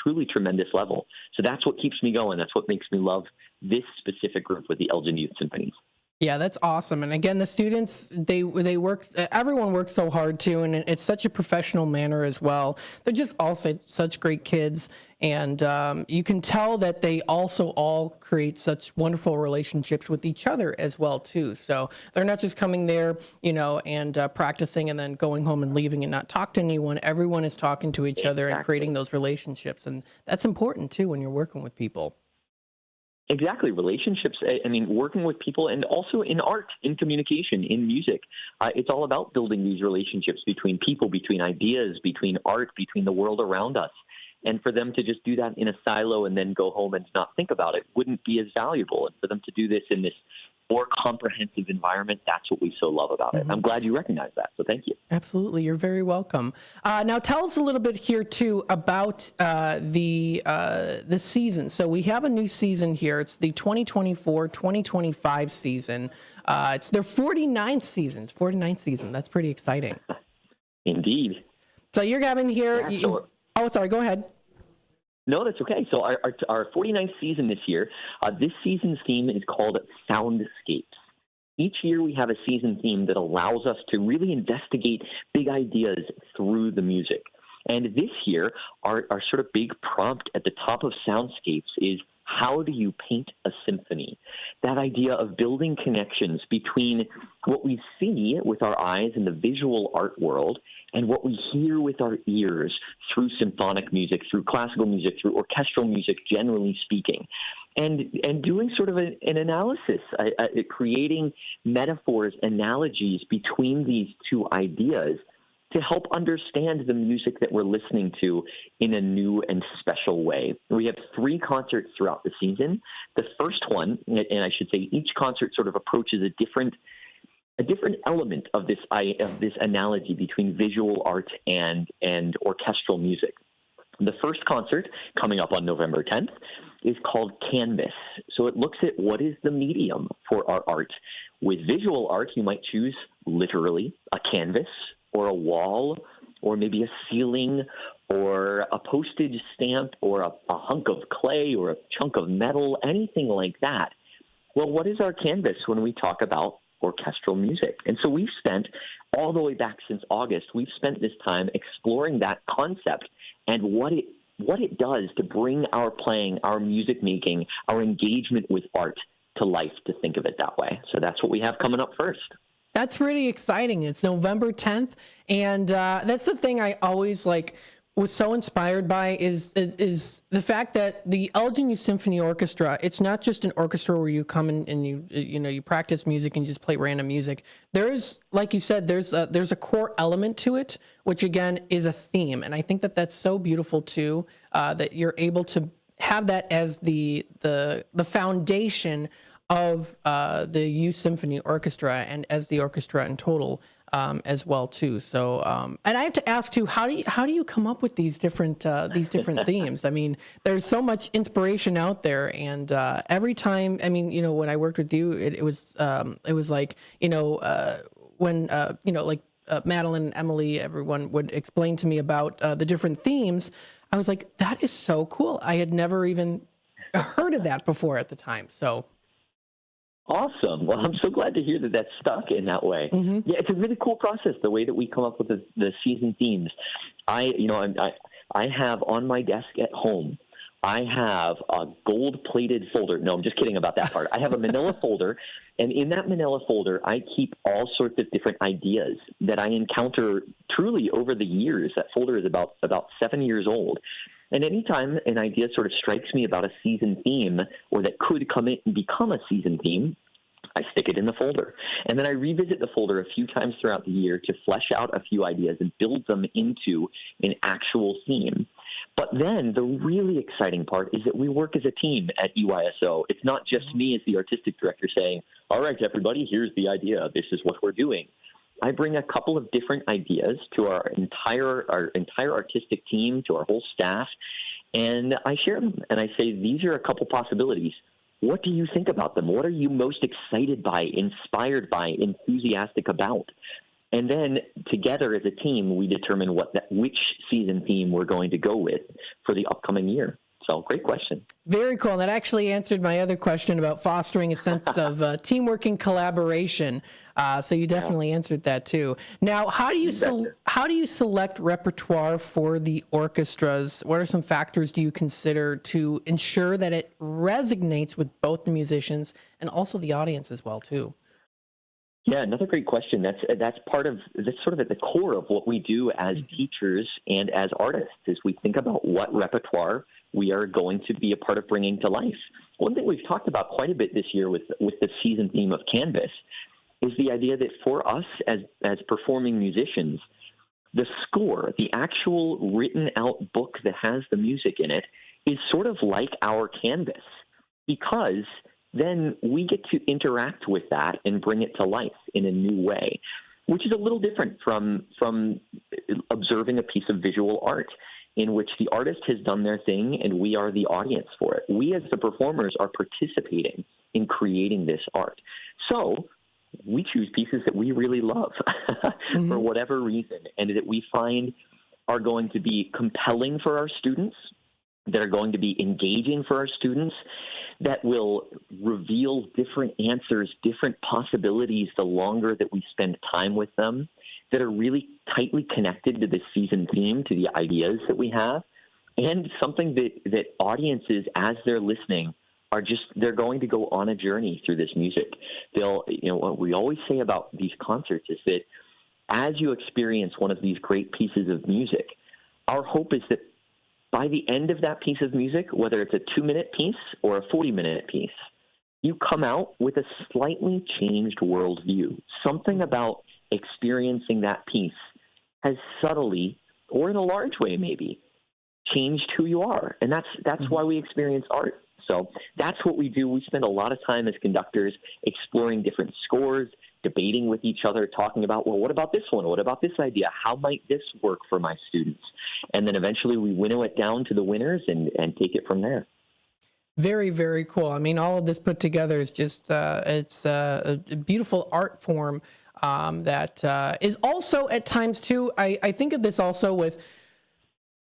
truly tremendous level. So that's what keeps me going. That's what makes me love this specific group with the Elgin Youth Symphonies. Yeah, that's awesome. And again, the students, they work, everyone works so hard too, and it's such a professional manner as well. They're just all such great kids, and you can tell that they also all create such wonderful relationships with each other as well too. So they're not just coming there, and practicing and then going home and leaving and not talk to anyone. Everyone is talking to each other and creating those relationships, and that's important too when you're working with people. Exactly. Relationships, I mean, working with people, and also in art, in communication, in music. It's all about building these relationships between people, between ideas, between art, between the world around us. And for them to just do that in a silo and then go home and not think about it wouldn't be as valuable. And for them to do this in this more comprehensive environment, that's what we so love about it. I'm glad you recognize that, so thank you. Absolutely, you're very welcome. Now tell us a little bit here too about the season. So we have a new season here. It's the 2024-2025 season. It's their 49th season. 49th season. That's pretty exciting. Indeed. So you're having here. Yeah, oh, sorry. Go ahead. No, that's okay. So our 49th season this year, this season's theme is called Soundscapes. Each year we have a season theme that allows us to really investigate big ideas through the music. And this year, our sort of big prompt at the top of Soundscapes is, how do you paint a symphony? That idea of building connections between what we see with our eyes in the visual art world and what we hear with our ears through symphonic music, through classical music, through orchestral music, generally speaking. And doing sort of an analysis, creating metaphors, analogies between these two ideas to help understand the music that we're listening to in a new and special way. We have 3 concerts throughout the season. The first one, and I should say each concert sort of approaches a different element of this analogy between visual art and orchestral music. The first concert, coming up on November 10th, is called Canvas. So it looks at what is the medium for our art. With visual art, you might choose literally a canvas, or a wall, or maybe a ceiling, or a postage stamp, or a hunk of clay, or a chunk of metal, anything like that. Well, what is our canvas when we talk about orchestral music? And so we've spent, all the way back since August, we've spent this time exploring that concept and what it does to bring our playing, our music making, our engagement with art to life, to think of it that way. So that's what we have coming up first. That's really exciting. It's November 10th, and that's the thing I always was so inspired by is the fact that the Elgin Youth Symphony Orchestra, it's not just an orchestra where you come in and you practice music and just play random music. There's, like you said, there's a core element to it, which again is a theme, and I think that that's so beautiful too, that you're able to have that as the foundation of the Youth Symphony Orchestra and as the orchestra in total as well too. So and I have to ask too, how do you come up with these different themes? I mean, there's so much inspiration out there, and every time, I mean, when I worked with you, it was like when Madeline and Emily, everyone would explain to me about the different themes. I was like, that is so cool. I had never even heard of that before at the time. So. Awesome. Well, I'm so glad to hear that that's stuck in that way. Mm-hmm. Yeah, it's a really cool process, the way that we come up with the season themes. I have on my desk at home, I have a gold-plated folder. No, I'm just kidding about that part. I have a manila folder, and in that manila folder, I keep all sorts of different ideas that I encounter truly over the years. That folder is about 7 years old. And anytime an idea sort of strikes me about a season theme, or that could come in and become a season theme, I stick it in the folder. And then I revisit the folder a few times throughout the year to flesh out a few ideas and build them into an actual theme. But then the really exciting part is that we work as a team at EYSO. It's not just me as the artistic director saying, all right, everybody, here's the idea. This is what we're doing. I bring a couple of different ideas to our entire artistic team, to our whole staff, and I share them. And I say, these are a couple possibilities. What do you think about them? What are you most excited by, inspired by, enthusiastic about? And then together as a team, we determine which season theme we're going to go with for the upcoming year. So great question. Very cool. And that actually answered my other question about fostering a sense of teamwork and collaboration. So you definitely answered that too. Now, how do you select repertoire for the orchestras? What are some factors do you consider to ensure that it resonates with both the musicians and also the audience as well too? Yeah, another great question. That's sort of at the core of what we do as teachers and as artists, is we think about what repertoire we are going to be a part of bringing to life. One thing we've talked about quite a bit this year with the season theme of Canvas is the idea that for us as performing musicians, the score, the actual written out book that has the music in it, is sort of like our canvas, because then we get to interact with that and bring it to life in a new way, which is a little different from observing a piece of visual art in which the artist has done their thing and we are the audience for it. We as the performers are participating in creating this art. So we choose pieces that we really love for whatever reason, and that we find are going to be compelling for our students, that are going to be engaging for our students, that will reveal different answers, different possibilities the longer that we spend time with them, that are really tightly connected to the season theme, to the ideas that we have, and something that audiences, as they're listening, they're going to go on a journey through this music. What we always say about these concerts is that as you experience one of these great pieces of music, our hope is that by the end of that piece of music, whether it's a 2-minute piece or a 40-minute piece, you come out with a slightly changed worldview. Something about experiencing that piece has subtly, or in a large way maybe, changed who you are. And that's why we experience art. So that's what we do. We spend a lot of time as conductors exploring different scores, debating with each other, talking about, well, what about this one? What about this idea? How might this work for my students? And then eventually we winnow it down to the winners and take it from there. Very, very cool. I mean, all of this put together is just, it's a beautiful art form that is also at times too, I think of this also with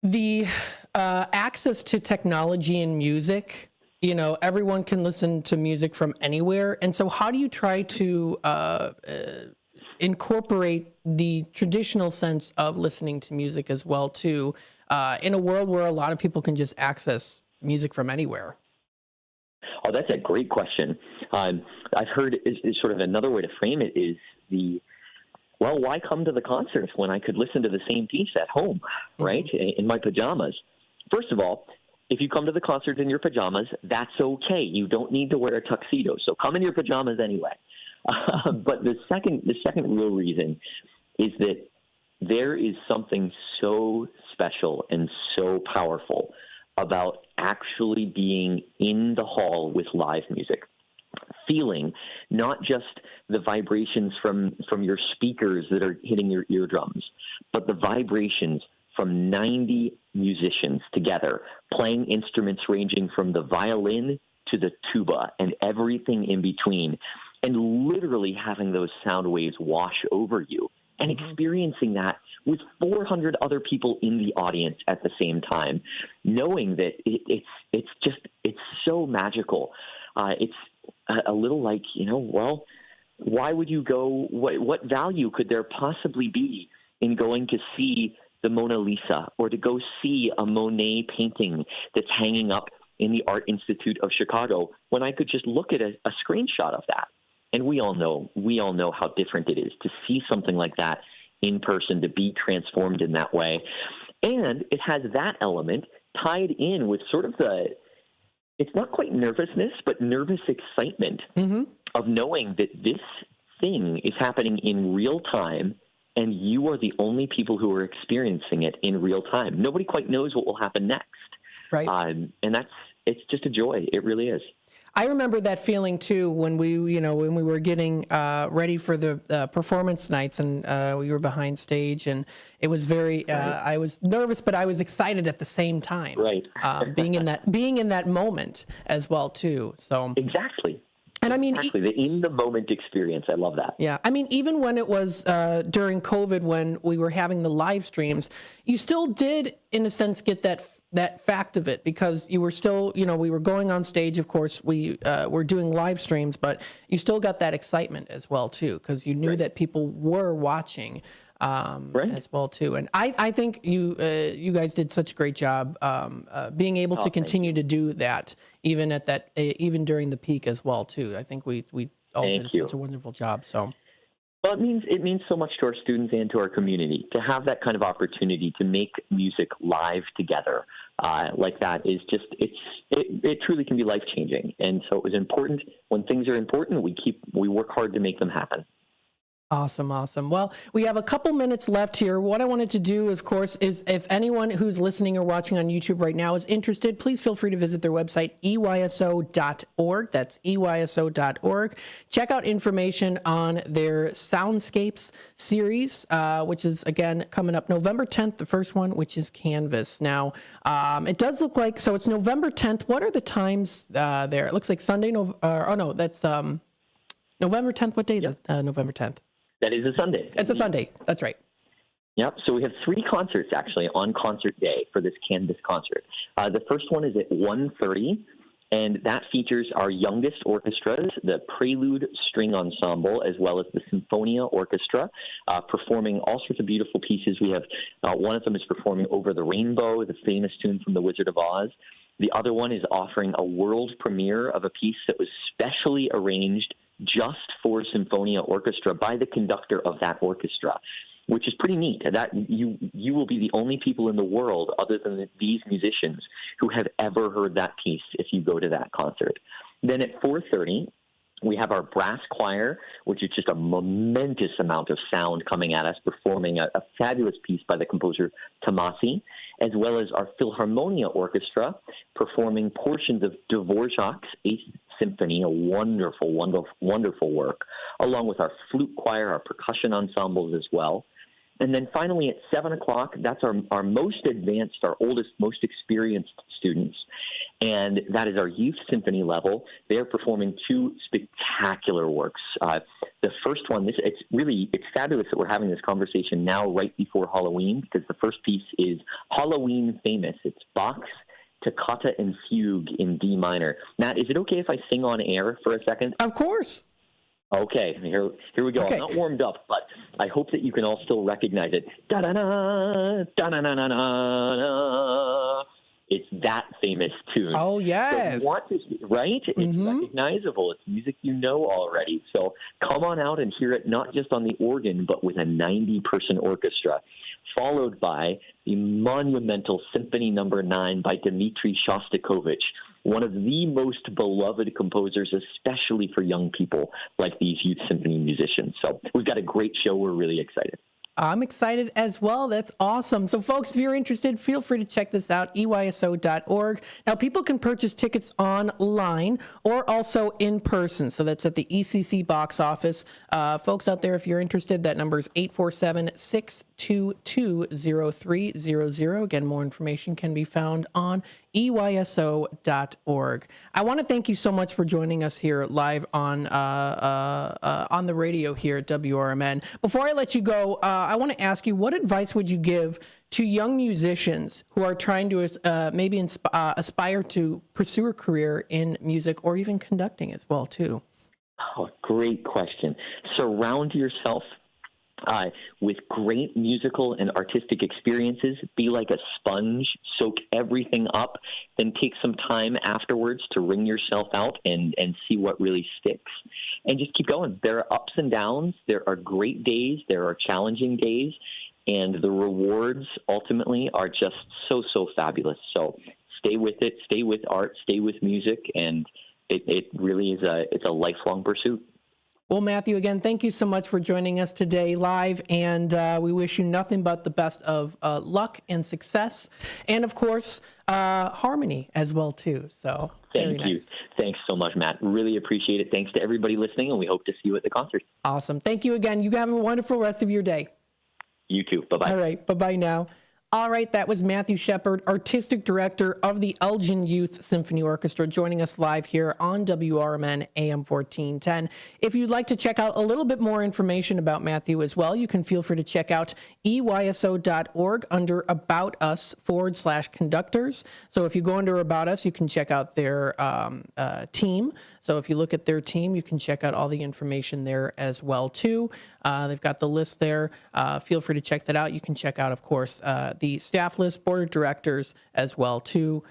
the access to technology and music. You know, everyone can listen to music from anywhere. And so how do you try to incorporate the traditional sense of listening to music as well, too, in a world where a lot of people can just access music from anywhere? Oh, that's a great question. I've heard is sort of another way to frame it is why come to the concerts when I could listen to the same piece at home, right, in my pajamas? First of all, if you come to the concert in your pajamas, that's okay. You don't need to wear a tuxedo, so come in your pajamas anyway. But the second real reason is that there is something so special and so powerful about actually being in the hall with live music, feeling not just the vibrations from your speakers that are hitting your eardrums, but the vibrations from 90 musicians together, playing instruments ranging from the violin to the tuba and everything in between, and literally having those sound waves wash over you and experiencing that with 400 other people in the audience at the same time, knowing that it's so magical. It's a little like, why would you go? What value could there possibly be in going to see the Mona Lisa or to go see a Monet painting that's hanging up in the Art Institute of Chicago when I could just look at a screenshot of that? And we all know how different it is to see something like that in person, to be transformed in that way. And it has that element tied in with sort of it's not quite nervousness, but nervous excitement of knowing that this thing is happening in real time and you are the only people who are experiencing it in real time. Nobody quite knows what will happen next. Right. And it's just a joy. It really is. I remember that feeling too when we were getting ready for the performance nights and we were behind stage, and it was very. I was nervous, but I was excited at the same time. Right. being in that moment as well too. So exactly. And I mean, exactly, the in the moment experience. I love that. Yeah, I mean, even when it was during COVID, when we were having the live streams, you still did, in a sense, get that that fact of it, because you were still, we were going on stage, of course, we were doing live streams, but you still got that excitement as well too, because you knew that people were watching as well too. And I think you guys did such a great job being able to continue to do that even at that even during the peak as well too. I think we all did such a wonderful job. So. Well, it means so much to our students and to our community to have that kind of opportunity to make music live together like that is just it truly can be life changing. And so it was important. When things are important, we work hard to make them happen. Awesome. Well, we have a couple minutes left here. What I wanted to do, of course, is if anyone who's listening or watching on YouTube right now is interested, please feel free to visit their website, eyso.org. That's eyso.org. Check out information on their Soundscapes series, which is, again, coming up November 10th, the first one, which is Canvas. Now, it does look like, so it's November 10th. What are the times there? It looks like Sunday, that's November 10th. What day is it? November 10th? That is a Sunday. It's a Sunday. That's right. Yep. So we have 3 concerts actually on concert day for this Canvas concert. The first one is at 1:30, and that features our youngest orchestras, the Prelude String Ensemble, as well as the Symphonia Orchestra, performing all sorts of beautiful pieces. We have one of them is performing Over the Rainbow, the famous tune from The Wizard of Oz. The other one is offering a world premiere of a piece that was specially arranged just for Symphonia Orchestra by the conductor of that orchestra, which is pretty neat. That you will be the only people in the world other than these musicians who have ever heard that piece if you go to that concert. Then at 4:30, we have our brass choir, which is just a momentous amount of sound coming at us, performing a fabulous piece by the composer Tomasi, as well as our Philharmonia Orchestra, performing portions of Dvorak's Eighth Symphony, a wonderful, wonderful, wonderful work, along with our flute choir, our percussion ensembles as well. And then finally at 7 o'clock, that's our most advanced, our oldest, most experienced students. And that is our youth symphony level. They're performing 2 spectacular works. The first one, it's fabulous that we're having this conversation now right before Halloween, because the first piece is Halloween famous. It's Bach's Toccata and Fugue in D minor. Matt, is it okay if I sing on air for a second? Of course. Okay, here we go. Okay. I'm not warmed up, but I hope that you can all still recognize it. Da-da-da, da-na-na-na-na-na. It's that famous tune. Oh, yes. So right? It's recognizable. It's music you know already. So come on out and hear it, not just on the organ, but with a 90-person orchestra, followed by the monumental Symphony No. 9 by Dmitri Shostakovich, one of the most beloved composers, especially for young people like these youth symphony musicians. So we've got a great show. We're really excited. I'm excited as well. That's awesome. So, folks, if you're interested, feel free to check this out, eyso.org. Now, people can purchase tickets online or also in person. So that's at the ECC box office. Folks out there, if you're interested, that number is 847-622-0300. Again, more information can be found on eyso.org. I want to thank you so much for joining us here live on the radio here at WRMN. Before I let you go, I want to ask you, what advice would you give to young musicians who are trying to maybe aspire to pursue a career in music or even conducting as well, too? Oh, great question. Surround yourself with great musical and artistic experiences. Be like a sponge, soak everything up, then take some time afterwards to wring yourself out and see what really sticks. And just keep going. There are ups and downs. There are great days. There are challenging days. And the rewards ultimately are just so fabulous. So stay with it. Stay with art. Stay with music. And it really is it's a lifelong pursuit. Well, Matthew, again, thank you so much for joining us today live, and we wish you nothing but the best of luck and success, and of course, harmony as well, too. So thank you. Nice. Thanks so much, Matt. Really appreciate it. Thanks to everybody listening, and we hope to see you at the concert. Awesome. Thank you again. You have a wonderful rest of your day. You too. Bye-bye. All right. Bye-bye now. All right, that was Matthew Shepard, Artistic Director of the Elgin Youth Symphony Orchestra, joining us live here on WRMN AM 1410. If you'd like to check out a little bit more information about Matthew as well, you can feel free to check out EYSO.org under About Us /conductors. So if you go under About Us, you can check out their team. So if you look at their team, you can check out all the information there as well, too. They've got the list there. Feel free to check that out. You can check out, of course, the staff list, board of directors as well, too.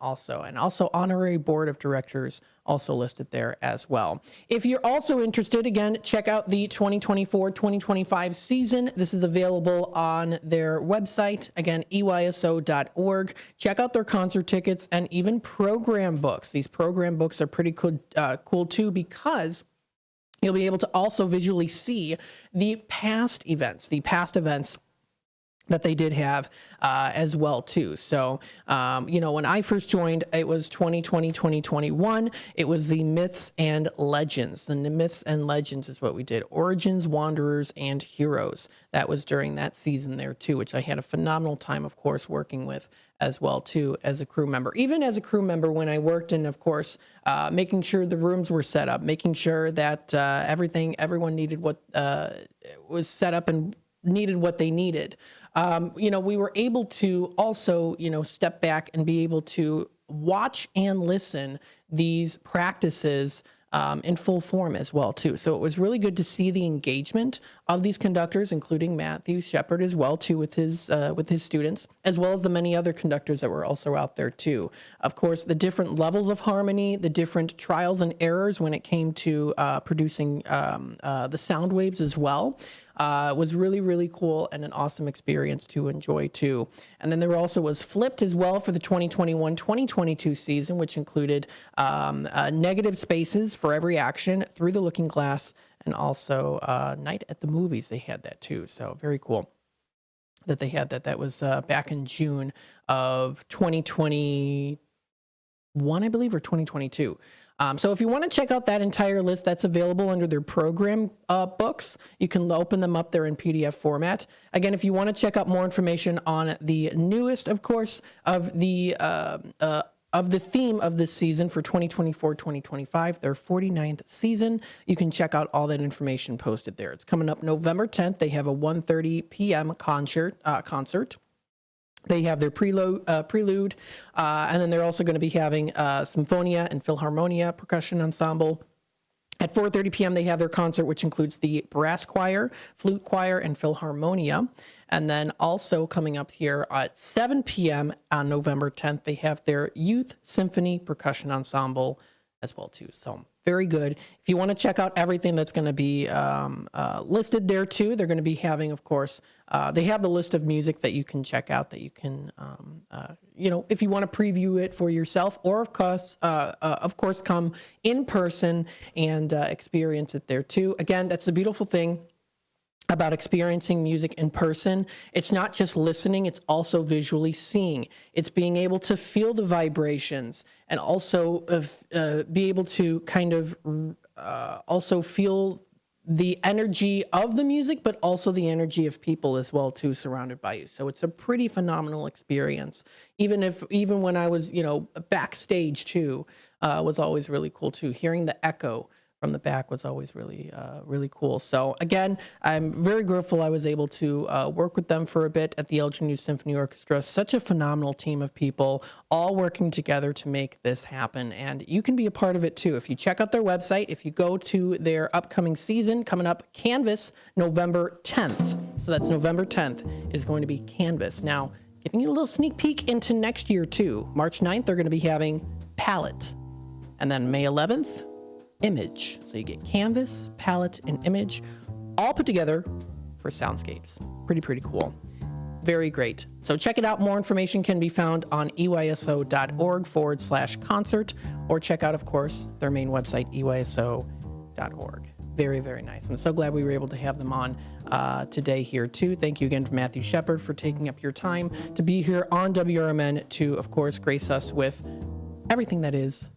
Also honorary board of directors also listed there as well. If you're also interested, again, check out the 2024-2025 season. This is available on their website, again, EYSO.org. Check out their concert tickets and even program books. These program books are pretty cool too, because you'll be able to also visually see the past events that they did have as well, too. So, when I first joined, it was 2020, 2021. It was the Myths and Legends. And the Myths and Legends is what we did. Origins, Wanderers, and Heroes. That was during that season there, too, which I had a phenomenal time, of course, working with as well, too, as a crew member. Even as a crew member when I worked in, of course, making sure the rooms were set up, making sure that everyone needed what was set up and needed what they needed. We were able to also, step back and be able to watch and listen these practices in full form as well, too. So it was really good to see the engagement of these conductors, including Matthew Shepard as well, too, with his students, as well as the many other conductors that were also out there, too. Of course, the different levels of harmony, the different trials and errors when it came to producing the sound waves as well. Was really, really cool and an awesome experience to enjoy, too. And then there also was Flipped as well for the 2021-2022 season, which included negative spaces for every action, Through the Looking Glass, and also Night at the Movies. They had that, too. So very cool that they had that. That was back in June of 2021, I believe, or 2022. So if you want to check out that entire list, that's available under their program books. You can open them up there in PDF format. Again, if you want to check out more information on the newest, of course, of the theme of this season for 2024-2025, their 49th season, you can check out all that information posted there. It's coming up November 10th. They have a 1:30 p.m. concert. They have their prelude, and then they're also going to be having Symphonia and Philharmonia Percussion Ensemble. At 4:30 p.m., they have their concert, which includes the Brass Choir, Flute Choir, and Philharmonia. And then also coming up here at 7 p.m. on November 10th, they have their Youth Symphony Percussion Ensemble as well, too. So very good. If you want to check out everything that's going to be listed there, too, they're going to be having, of course, they have the list of music that you can check out that you can, if you want to preview it for yourself, or of course, come in person and experience it there, too. Again, that's the beautiful thing about experiencing music in person. It's not just listening, it's also visually seeing. It's being able to feel the vibrations and also be able to kind of also feel the energy of the music, but also the energy of people as well, too, surrounded by you. So it's a pretty phenomenal experience. Even when I was, backstage too, was always really cool too. Hearing the echo from the back was always really, really cool. So again, I'm very grateful I was able to work with them for a bit at the Elgin Youth Symphony Orchestra. Such a phenomenal team of people, all working together to make this happen. And you can be a part of it too. If you check out their website, if you go to their upcoming season, coming up, Canvas, November 10th. So that's November 10th is going to be Canvas. Now, giving you a little sneak peek into next year too. March 9th, they're going to be having Palette. And then May 11th, Image. So you get Canvas, Palette, and Image all put together for Soundscapes. Pretty cool. Very great. So check it out. More information can be found on EYSO.org/concert, or check out, of course, their main website, EYSO.org. Very, very nice. I'm so glad we were able to have them on today here too. Thank you again for Matthew Shepard for taking up your time to be here on WRMN to, of course, grace us with everything that is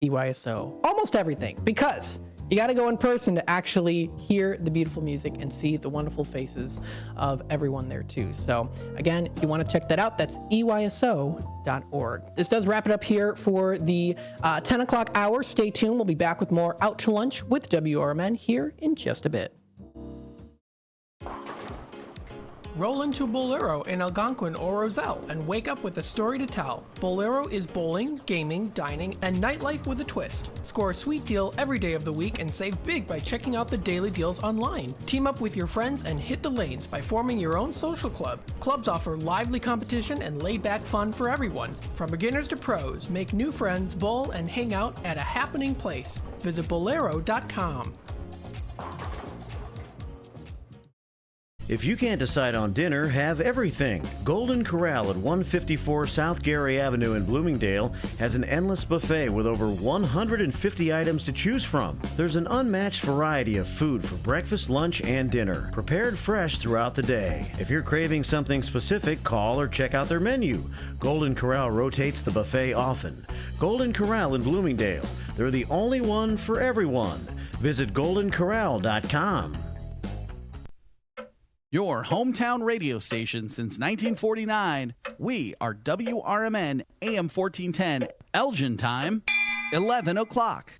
EYSO. Almost everything, because You got to go in person to actually hear the beautiful music and see the wonderful faces of everyone there too. So again, if you want to check that out, that's EYSO.org. This does wrap it up here for the 10 o'clock hour. Stay tuned. We'll be back with more Out to Lunch with WRMN here in just a bit. Roll into Bolero in Algonquin or Roselle and wake up with a story to tell. Bolero is bowling, gaming, dining, and nightlife with a twist. Score a sweet deal every day of the week and save big by checking out the daily deals online. Team up with your friends and hit the lanes by forming your own social club. Clubs offer lively competition and laid-back fun for everyone. From beginners to pros, make new friends, bowl, and hang out at a happening place. Visit Bolero.com. If you can't decide on dinner, have everything. Golden Corral at 154 South Gary Avenue in Bloomingdale has an endless buffet with over 150 items to choose from. There's an unmatched variety of food for breakfast, lunch, and dinner, prepared fresh throughout the day. If you're craving something specific, call or check out their menu. Golden Corral rotates the buffet often. Golden Corral in Bloomingdale. They're the only one for everyone. Visit goldencorral.com. Your hometown radio station since 1949. We are WRMN AM 1410. Elgin time, 11 o'clock.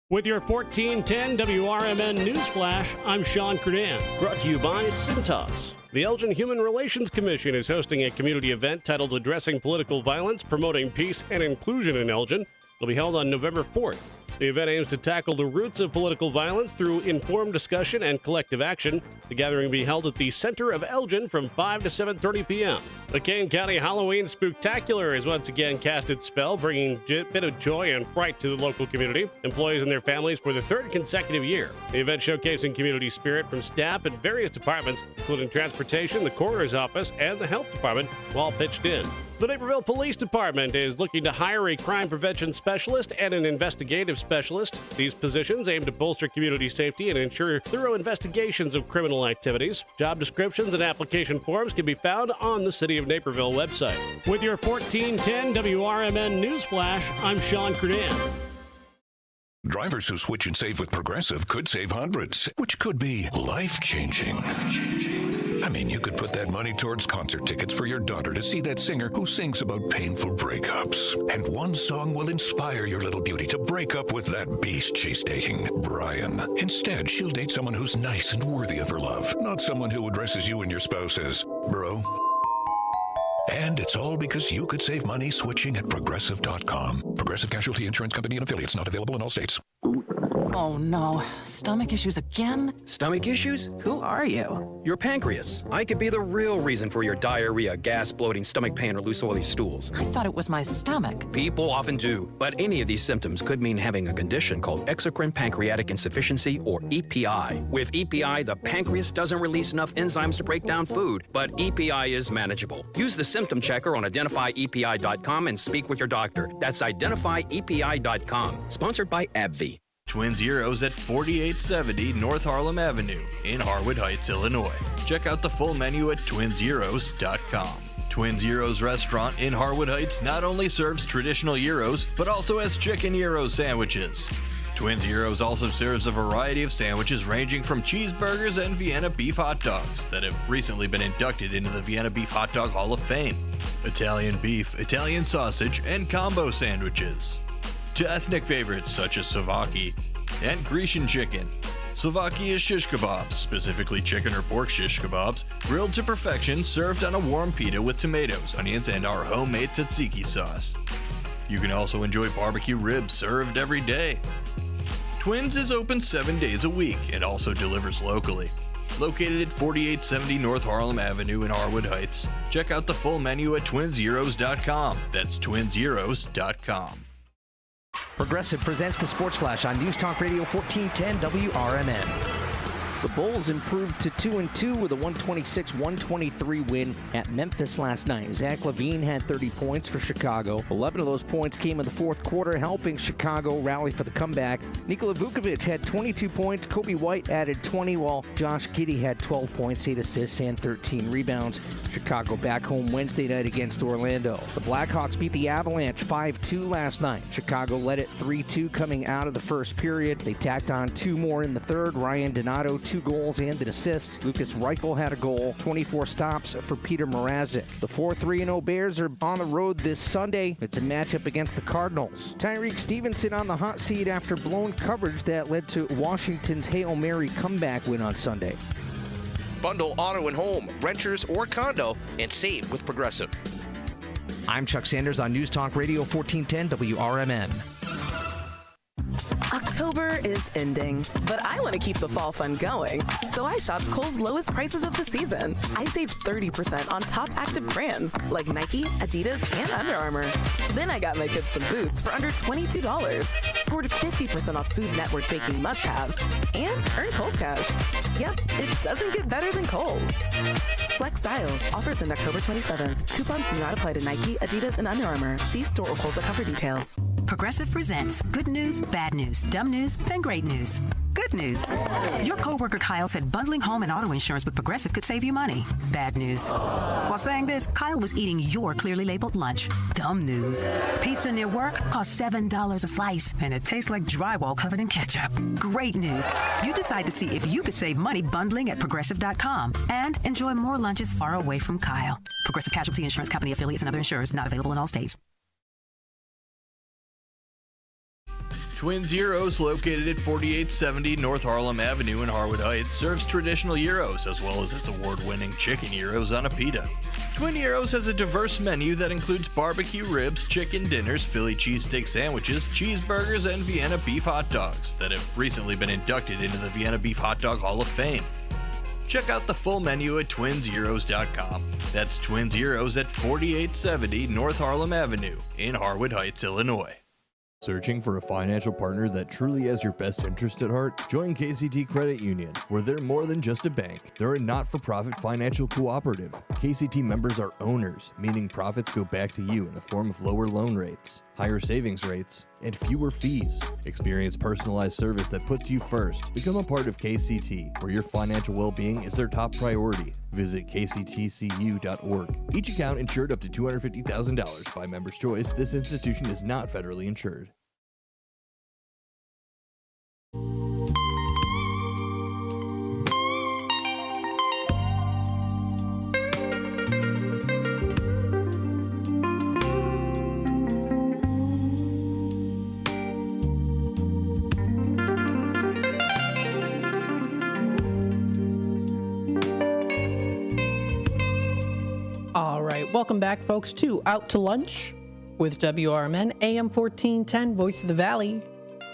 With your 1410 WRMN News Flash, I'm Sean Kernan. Brought to you by Cintas. The Elgin Human Relations Commission is hosting a community event titled Addressing Political Violence, Promoting Peace and Inclusion in Elgin. It'll be held on November 4th. The event aims to tackle the roots of political violence through informed discussion and collective action. The gathering will be held at the center of Elgin from 5 to 7:30 p.m. The Kane County Halloween Spooktacular has once again cast its spell, bringing a bit of joy and fright to the local community, employees and their families for the third consecutive year. The event showcasing community spirit from staff at various departments, including transportation, the coroner's office, and the health department, all pitched in. The Naperville Police Department is looking to hire a crime prevention specialist and an investigative specialist. These positions aim to bolster community safety and ensure thorough investigations of criminal activities. Job descriptions and application forms can be found on the City of Naperville website. With your 1410 WRMN News Flash, I'm Sean Kernan. Drivers who switch and save with Progressive could save hundreds, which could be life-changing. I mean, you could put that money towards concert tickets for your daughter to see that singer who sings about painful breakups. And one song will inspire your little beauty to break up with that beast she's dating, Brian. Instead, she'll date someone who's nice and worthy of her love, not someone who addresses you and your spouse as bro. And it's all because you could save money switching at Progressive.com. Progressive Casualty Insurance Company and affiliates, not available in all states. Oh no, stomach issues again? Stomach issues? Who are you? Your pancreas. I could be the real reason for your diarrhea, gas, bloating, stomach pain, or loose oily stools. I thought it was my stomach. People often do, but any of these symptoms could mean having a condition called exocrine pancreatic insufficiency, or EPI. With EPI, the pancreas doesn't release enough enzymes to break down food, but EPI is manageable. Use the symptom checker on identifyepi.com and speak with your doctor. That's identifyepi.com. Sponsored by AbbVie. Twin Zeros at 4870 North Harlem Avenue in Harwood Heights, Illinois. Check out the full menu at twinzeros.com. Twin Zeros Restaurant in Harwood Heights not only serves traditional gyros, but also has chicken gyro sandwiches. Twin Zeros also serves a variety of sandwiches ranging from cheeseburgers and Vienna beef hot dogs that have recently been inducted into the Vienna Beef Hot Dog Hall of Fame, Italian beef, Italian sausage, and combo sandwiches, to ethnic favorites such as Slovakia and Grecian chicken. Slovakia is shish kebabs, specifically chicken or pork shish kebabs, grilled to perfection, served on a warm pita with tomatoes, onions, and our homemade tzatziki sauce. You can also enjoy barbecue ribs served every day. Twins is open 7 days a week and also delivers locally. Located at 4870 North Harlem Avenue in Harwood Heights. Check out the full menu at twinzeros.com. That's twinzeros.com. Progressive presents the Sports Flash on News Talk Radio 1410 WRMN. The Bulls improved to 2-2 with a 126-123 win at Memphis last night. Zach LaVine had 30 points for Chicago. 11 of those points came in the fourth quarter, helping Chicago rally for the comeback. Nikola Vukovic had 22 points. Kobe White added 20, while Josh Giddey had 12 points, 8 assists, and 13 rebounds. Chicago back home Wednesday night against Orlando. The Blackhawks beat the Avalanche 5-2 last night. Chicago led it 3-2 coming out of the first period. They tacked on 2 more in the third. Ryan Donato, 2 goals and an assist. Lucas Reichel had a goal. 24 stops for Peter Mrazek. The 4-3-0 Bears are on the road this Sunday. It's a matchup against the Cardinals. Tyreek Stevenson on the hot seat after blown coverage that led to Washington's Hail Mary comeback win on Sunday. Bundle auto and home, renters, or condo, and save with Progressive. I'm Chuck Sanders on News Talk Radio 1410 WRMN. October is ending, but I want to keep the fall fun going. So I shopped Kohl's lowest prices of the season. I saved 30% on top active brands like Nike, Adidas, and Under Armour. Then I got my kids some boots for under $22. Scored 50% off Food Network baking must-haves. And earned Kohl's Cash. Yep, it doesn't get better than Kohl's. Select styles. Offers in October 27th. Coupons do not apply to Nike, Adidas, and Under Armour. See store or Kohl's.com for details. Progressive presents Good News, Bad News, Dumb News, then Great News. Good news. Your coworker Kyle said bundling home and auto insurance with Progressive could save you money. Bad news. While saying this, Kyle was eating your clearly labeled lunch. Dumb news. Pizza near work costs $7 a slice, and it tastes like drywall covered in ketchup. Great news. You decide to see if you could save money bundling at Progressive.com and enjoy more lunches far away from Kyle. Progressive Casualty Insurance Company affiliates and other insurers not available in all states. Twin Zeros, located at 4870 North Harlem Avenue in Harwood Heights, serves traditional gyros as well as its award-winning chicken gyros on a pita. Twin Gyros has a diverse menu that includes barbecue ribs, chicken dinners, Philly cheesesteak sandwiches, cheeseburgers, and Vienna beef hot dogs that have recently been inducted into the Vienna Beef Hot Dog Hall of Fame. Check out the full menu at twinzeros.com. That's Twin Zeros at 4870 North Harlem Avenue in Harwood Heights, Illinois. Searching for a financial partner that truly has your best interest at heart? Join KCT Credit Union, where they're more than just a bank. They're a not-for-profit financial cooperative. KCT members are owners, meaning profits go back to you in the form of lower loan rates, higher savings rates, and fewer fees. Experience personalized service that puts you first. Become a part of KCT, where your financial well-being is their top priority. Visit kctcu.org. Each account insured up to $250,000 by member's choice. This institution is not federally insured. All right, welcome back, folks, to Out to Lunch with WRMN, AM 1410, Voice of the Valley,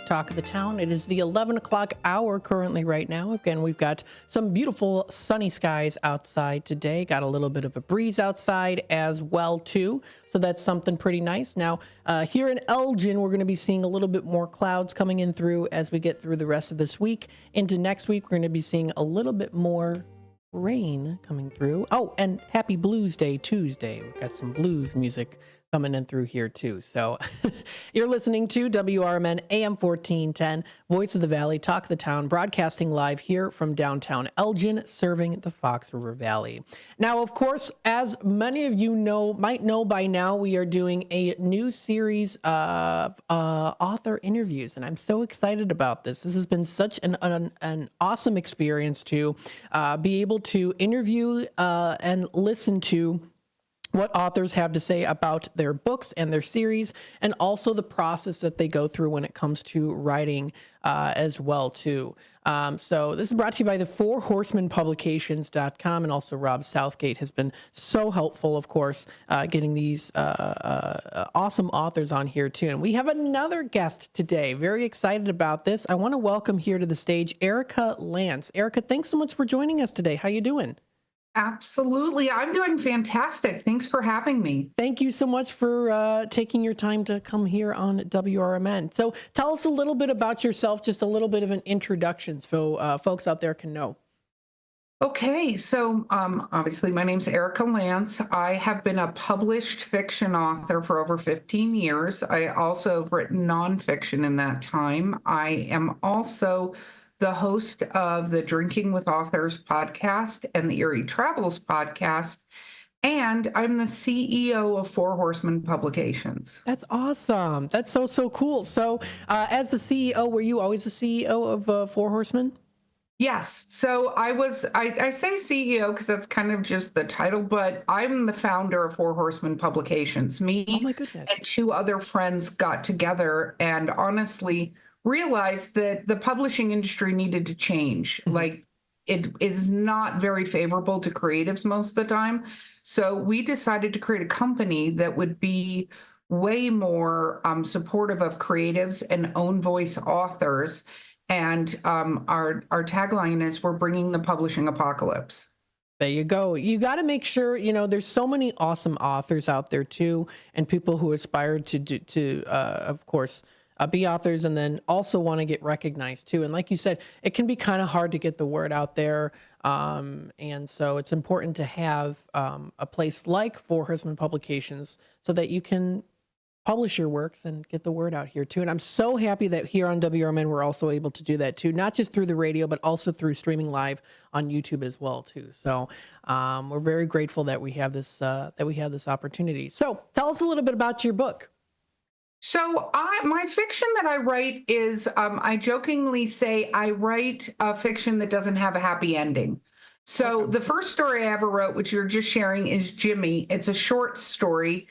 Talk of the Town. It is the 11 o'clock hour currently right now. Again, we've got some beautiful sunny skies outside today. Got a little bit of a breeze outside as well, too. So that's something pretty nice. Now, here in Elgin, we're going to be seeing a little bit more clouds coming in through as we get through the rest of this week. Into next week, we're going to be seeing a little bit more rain coming through. Oh, and happy Blues Day Tuesday. We've got some blues music coming in through here too. So you're listening to WRMN AM 1410, Voice of the Valley, Talk of the Town, broadcasting live here from downtown Elgin, serving the Fox River Valley. Now, of course, as many of you might know by now, we are doing a new series of author interviews, and I'm so excited about this. This has been such an awesome experience to be able to interview and listen to what authors have to say about their books and their series, and also the process that they go through when it comes to writing as well, too. So this is brought to you by the FourHorsemenPublications.com, and also Rob Southgate has been so helpful, of course, getting these awesome authors on here, too. And we have another guest today. Very excited about this. I want to welcome here to the stage Erica Lance. Erica, thanks so much for joining us today. How you doing? Absolutely. I'm doing fantastic. Thanks for having me. Thank you so much for taking your time to come here on WRMN. So tell us a little bit about yourself, just a little bit of an introduction so folks out there can know. Okay, so obviously my name's Erica Lance. I have been a published fiction author for over 15 years. I also have written nonfiction in that time. I am also the host of the Drinking with Authors podcast and the Erie Travels podcast. And I'm the CEO of Four Horsemen Publications. That's awesome. That's so cool. So as the CEO, were you always the CEO of Four Horsemen? Yes. So I say CEO because that's kind of just the title, but I'm the founder of Four Horsemen Publications. Me and two other friends got together and honestly realized that the publishing industry needed to change. Like it is not very favorable to creatives most of the time. So we decided to create a company that would be way more supportive of creatives and own voice authors. And our tagline is we're bringing the publishing apocalypse. There you go. You got to make sure, there's so many awesome authors out there too, and people who aspire to of course, be authors and then also want to get recognized too. And like you said, it can be kind of hard to get the word out there. And so it's important to have a place like Four Horsemen Publications so that you can publish your works and get the word out here too. And I'm so happy that here on WRMN, we're also able to do that too, not just through the radio, but also through streaming live on YouTube as well too. So we're very grateful that we have this opportunity. So tell us a little bit about your book. So my fiction that I write is, I jokingly say I write a fiction that doesn't have a happy ending. So the first story I ever wrote, which you're just sharing, is Jimmy. It's a short story.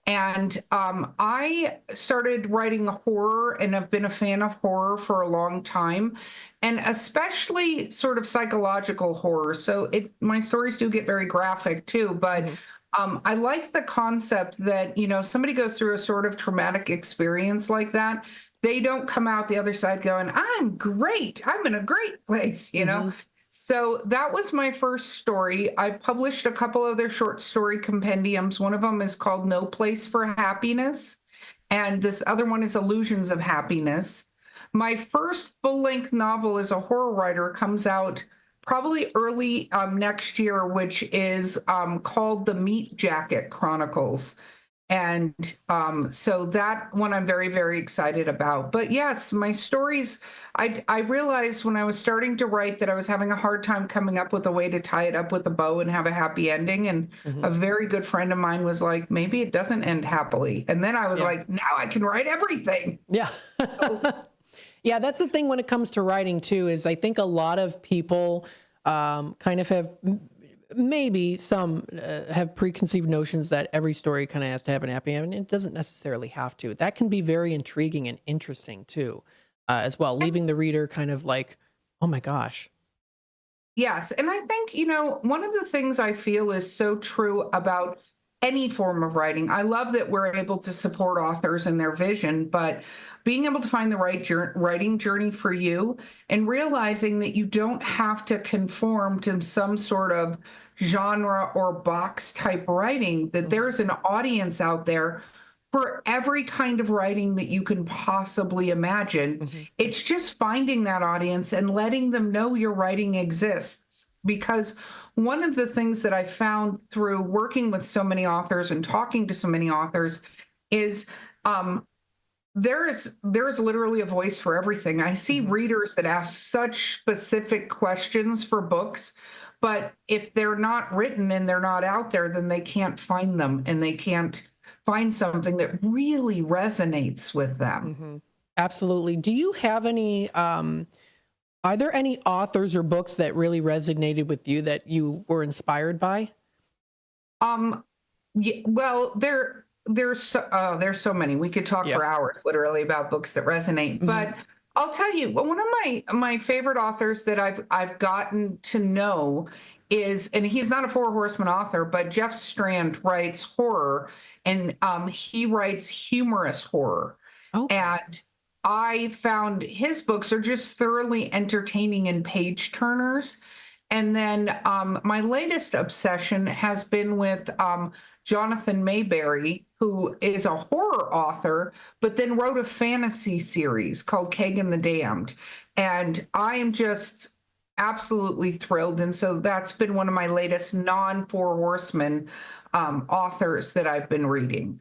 And I started writing horror and have been a fan of horror for a long time, and especially sort of psychological horror. So my stories do get very graphic too, but I like the concept that, somebody goes through a sort of traumatic experience like that. They don't come out the other side going, I'm great. I'm in a great place, you know? So that was my first story. I published a couple of their short story compendiums. One of them is called No Place for Happiness, and this other one is Illusions of Happiness. My first full-length novel as a horror writer comes out probably early next year, which is called The Meat Jacket Chronicles. And so that one I'm very, very excited about. But yes, my stories, I realized when I was starting to write that I was having a hard time coming up with a way to tie it up with a bow and have a happy ending. And a very good friend of mine was like, maybe it doesn't end happily. And then I was like, now I can write everything. Yeah. Yeah, that's the thing when it comes to writing too, is I think a lot of people kind of have, maybe some have preconceived notions that every story kind of has to have an happy ending. It doesn't necessarily have to. That can be very intriguing and interesting too, as well, leaving the reader kind of like, oh my gosh. Yes. And I think, one of the things I feel is so true about any form of writing. I love that we're able to support authors and their vision, but being able to find the right writing journey for you and realizing that you don't have to conform to some sort of genre or box type writing, that there's an audience out there for every kind of writing that you can possibly imagine. It's just finding that audience and letting them know your writing exists. Because one of the things that I found through working with so many authors and talking to so many authors is there is literally a voice for everything. I see readers that ask such specific questions for books, but if they're not written and they're not out there, then they can't find them and they can't find something that really resonates with them. Absolutely. Do you have any are there any authors or books that really resonated with you that you were inspired by? Yeah, well, there's so many. We could talk for hours, literally, about books that resonate. But I'll tell you, one of my favorite authors that I've gotten to know is, and he's not a Four Horsemen author, but Jeff Strand writes horror, and he writes humorous horror. And I found his books are just thoroughly entertaining and page turners. And then my latest obsession has been with Jonathan Mayberry, who is a horror author, but then wrote a fantasy series called Kagan the Damned. And I am just absolutely thrilled. And so that's been one of my latest non-Four Horsemen authors that I've been reading.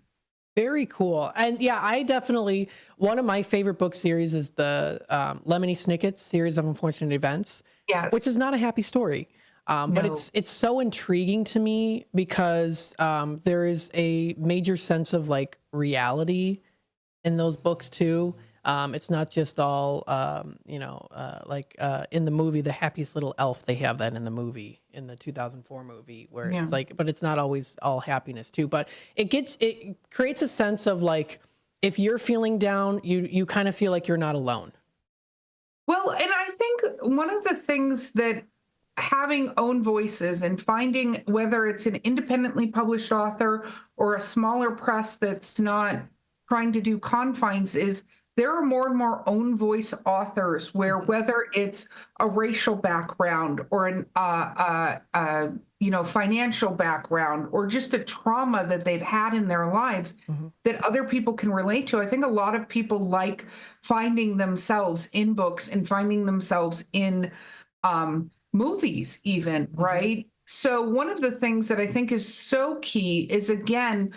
Very cool. And yeah, I definitely, one of my favorite book series is the Lemony Snicket's Series of Unfortunate Events, yes, which is not a happy story. But it's so intriguing to me because there is a major sense of like reality in those books too. It's not just all, like in the movie, The Happiest Little Elf, they have that in the movie, in the 2004 movie, where it's like, but it's not always all happiness too. But it creates a sense of like, if you're feeling down, you kind of feel like you're not alone. Well, and I think one of the things that having own voices and finding whether it's an independently published author or a smaller press that's not trying to do confines is there are more and more own voice authors where whether it's a racial background or an financial background or just a trauma that they've had in their lives that other people can relate to. I think a lot of people like finding themselves in books and finding themselves in movies even, right? So one of the things that I think is so key is, again,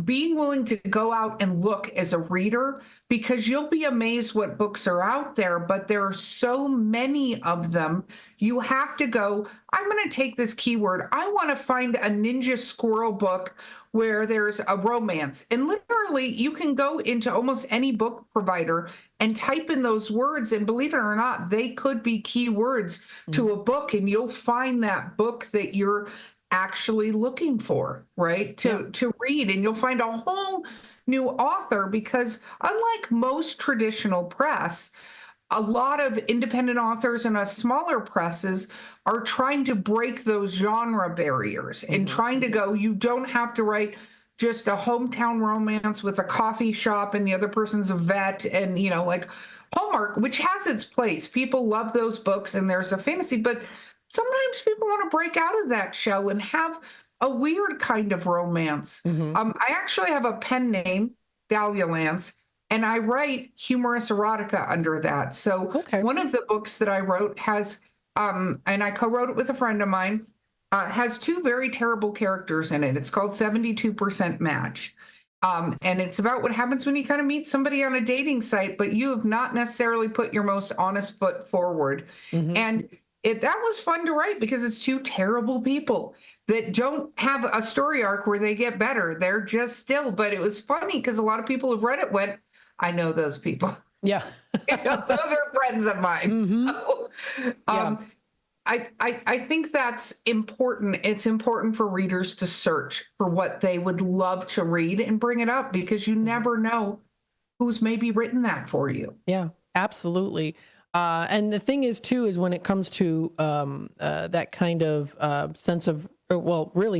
being willing to go out and look as a reader, because you'll be amazed what books are out there, but there are so many of them. You have to go, I'm going to take this keyword. I want to find a Ninja Squirrel book where there's a romance. And literally, you can go into almost any book provider and type in those words, and believe it or not, they could be keywords to a book, and you'll find that book that you're actually looking for, right? To read, and you'll find a whole new author, because unlike most traditional press, a lot of independent authors and smaller presses are trying to break those genre barriers and trying to go, you don't have to write just a hometown romance with a coffee shop and the other person's a vet, and like Hallmark, which has its place. People love those books and there's a fantasy, but sometimes people want to break out of that shell and have a weird kind of romance. I actually have a pen name, Dahlia Lance, and I write humorous erotica under that. So one of the books that I wrote has, and I co-wrote it with a friend of mine, has two very terrible characters in it. It's called 72% Match. And it's about what happens when you kind of meet somebody on a dating site, but you have not necessarily put your most honest foot forward. And that was fun to write because it's two terrible people that don't have a story arc where they get better. They're just still, but it was funny because a lot of people who've read it went, I know those people. Yeah. Those are friends of mine. So, I think that's important. It's important for readers to search for what they would love to read and bring it up, because you never know who's maybe written that for you. Yeah, absolutely. And the thing is, too, is when it comes to that kind of sense of,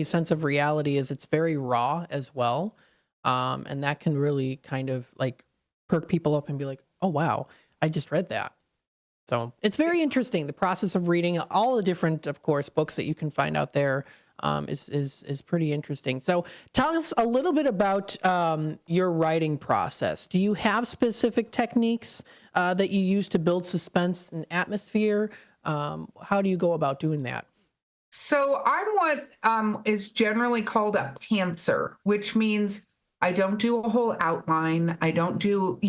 sense of reality, is it's very raw as well. And that can really kind of like perk people up and be like, oh, wow, I just read that. So it's very interesting. The process of reading all the different, of course, books that you can find out there is pretty interesting. So tell us a little bit about your writing process. Do you have specific techniques that you use to build suspense and atmosphere? How do you go about doing that? So I'm what is generally called a pantser, which means I don't do a whole outline. I don't do,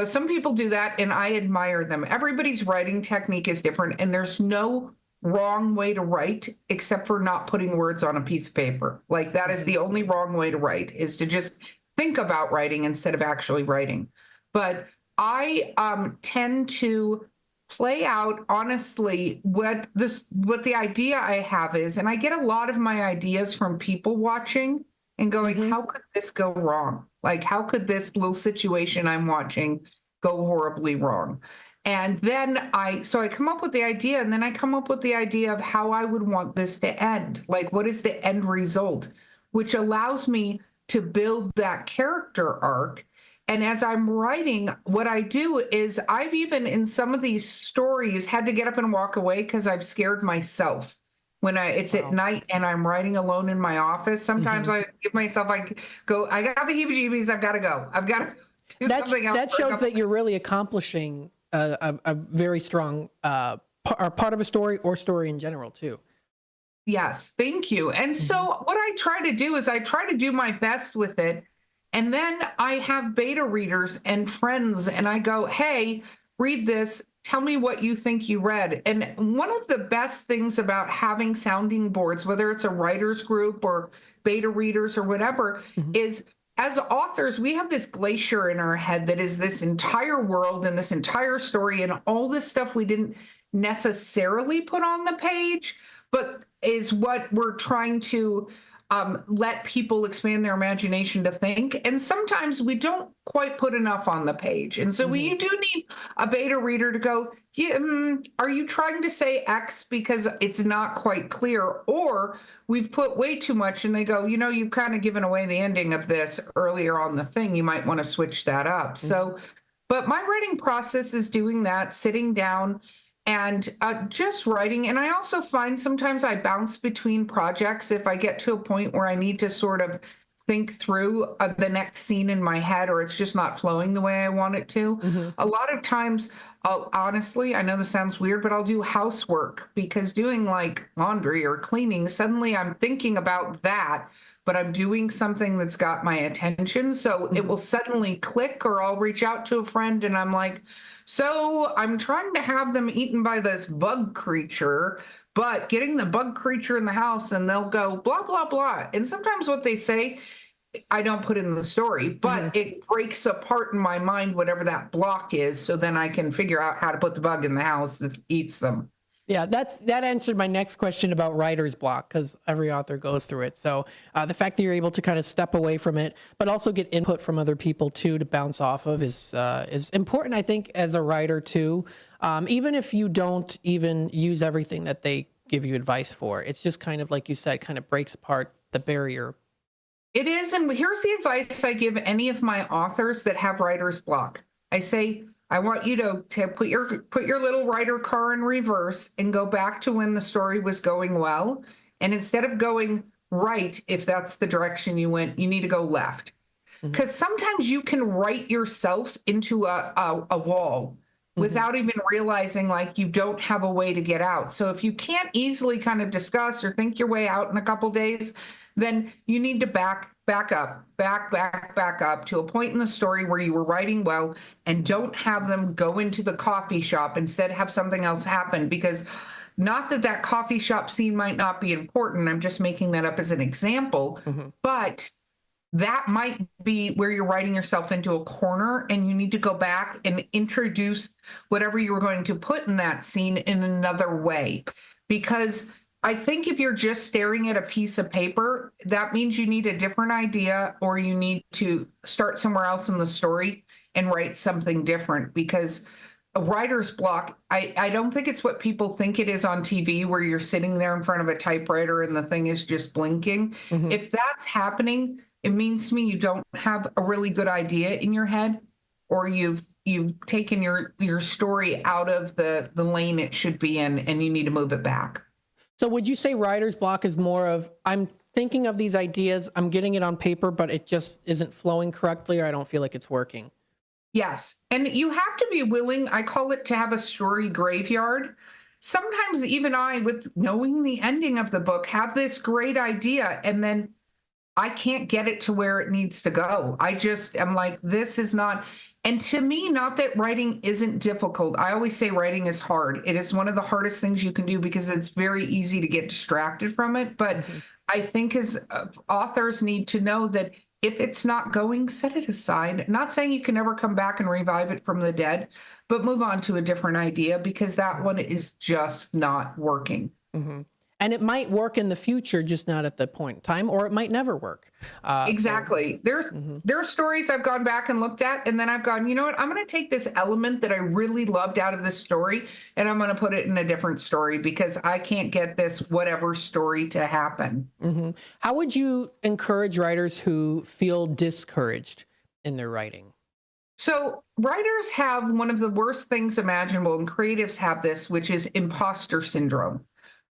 some people do that and I admire them. Everybody's writing technique is different, and there's no wrong way to write except for not putting words on a piece of paper. Like that is the only wrong way to write, is to just think about writing instead of actually writing. But I tend to play out honestly what the idea I have is, and I get a lot of my ideas from people watching and going, how could this go wrong? Like, how could this little situation I'm watching go horribly wrong? And then I come up with the idea, and then I come up with the idea of how I would want this to end. Like, what is the end result? Which allows me to build that character arc. And as I'm writing, what I do is I've even in some of these stories had to get up and walk away because I've scared myself. When it's at night and I'm writing alone in my office, sometimes I give myself, I got the heebie-jeebies, I've got to go. I've got to do something else. That shows that you're really accomplishing a very strong part of a story or story in general, too. Yes, thank you. And so what I try to do is I try to do my best with it. And then I have beta readers and friends, and I go, hey, read this. Tell me what you think you read. And one of the best things about having sounding boards, whether it's a writer's group or beta readers or whatever, is as authors, we have this glacier in our head that is this entire world and this entire story and all this stuff we didn't necessarily put on the page, but is what we're trying to let people expand their imagination to think. And sometimes we don't quite put enough on the page. And so you do need a beta reader to go, are you trying to say X because it's not quite clear? Or we've put way too much and they go, you've kind of given away the ending of this earlier on the thing. You might want to switch that up. So, but my writing process is doing that, sitting down and just writing. And I also find sometimes I bounce between projects if I get to a point where I need to sort of think through the next scene in my head, or it's just not flowing the way I want it to. A lot of times, honestly, I know this sounds weird, but I'll do housework because doing like laundry or cleaning, suddenly I'm thinking about that, but I'm doing something that's got my attention. So it will suddenly click, or I'll reach out to a friend and I'm like, so I'm trying to have them eaten by this bug creature, but getting the bug creature in the house, and they'll go blah, blah, blah. And sometimes what they say, I don't put in the story, but it breaks apart in my mind, whatever that block is. So then I can figure out how to put the bug in the house that eats them. Yeah, that answered my next question about writer's block, because every author goes through it. So the fact that you're able to kind of step away from it, but also get input from other people too to bounce off of is important, I think, as a writer too. Even if you don't even use everything that they give you advice for, it's just kind of like you said, kind of breaks apart the barrier. It is, and here's the advice I give any of my authors that have writer's block. I say, I want you to put your little writer car in reverse and go back to when the story was going well. And instead of going right, if that's the direction you went, you need to go left. Because sometimes you can write yourself into a wall without even realizing like you don't have a way to get out. So if you can't easily kind of discuss or think your way out in a couple days, then you need to back up to a point in the story where you were writing well, and don't have them go into the coffee shop. Instead, have something else happen, because not that coffee shop scene might not be important. I'm just making that up as an example, but that might be where you're writing yourself into a corner, and you need to go back and introduce whatever you were going to put in that scene in another way. Because I think if you're just staring at a piece of paper, that means you need a different idea, or you need to start somewhere else in the story and write something different. Because a writer's block, I don't think it's what people think it is on TV, where you're sitting there in front of a typewriter and the thing is just blinking. If that's happening, it means to me you don't have a really good idea in your head, or you've taken your story out of the lane it should be in, and you need to move it back. So would you say writer's block is more of, I'm thinking of these ideas, I'm getting it on paper, but it just isn't flowing correctly, or I don't feel like it's working? Yes. And you have to be willing, I call it, to have a story graveyard. Sometimes even I, with knowing the ending of the book, have this great idea, and then I can't get it to where it needs to go. I just am like, this is not. And to me, not that writing isn't difficult. I always say writing is hard. It is one of the hardest things you can do because it's very easy to get distracted from it. But I think as authors need to know that if it's not going, set it aside. Not saying you can never come back and revive it from the dead, but move on to a different idea, because that one is just not working. And it might work in the future, just not at the point in time, or it might never work. Exactly. There are stories I've gone back and looked at, and then I've gone, you know what, I'm going to take this element that I really loved out of this story, and I'm going to put it in a different story because I can't get this whatever story to happen. How would you encourage writers who feel discouraged in their writing? So writers have one of the worst things imaginable, and creatives have this, which is imposter syndrome.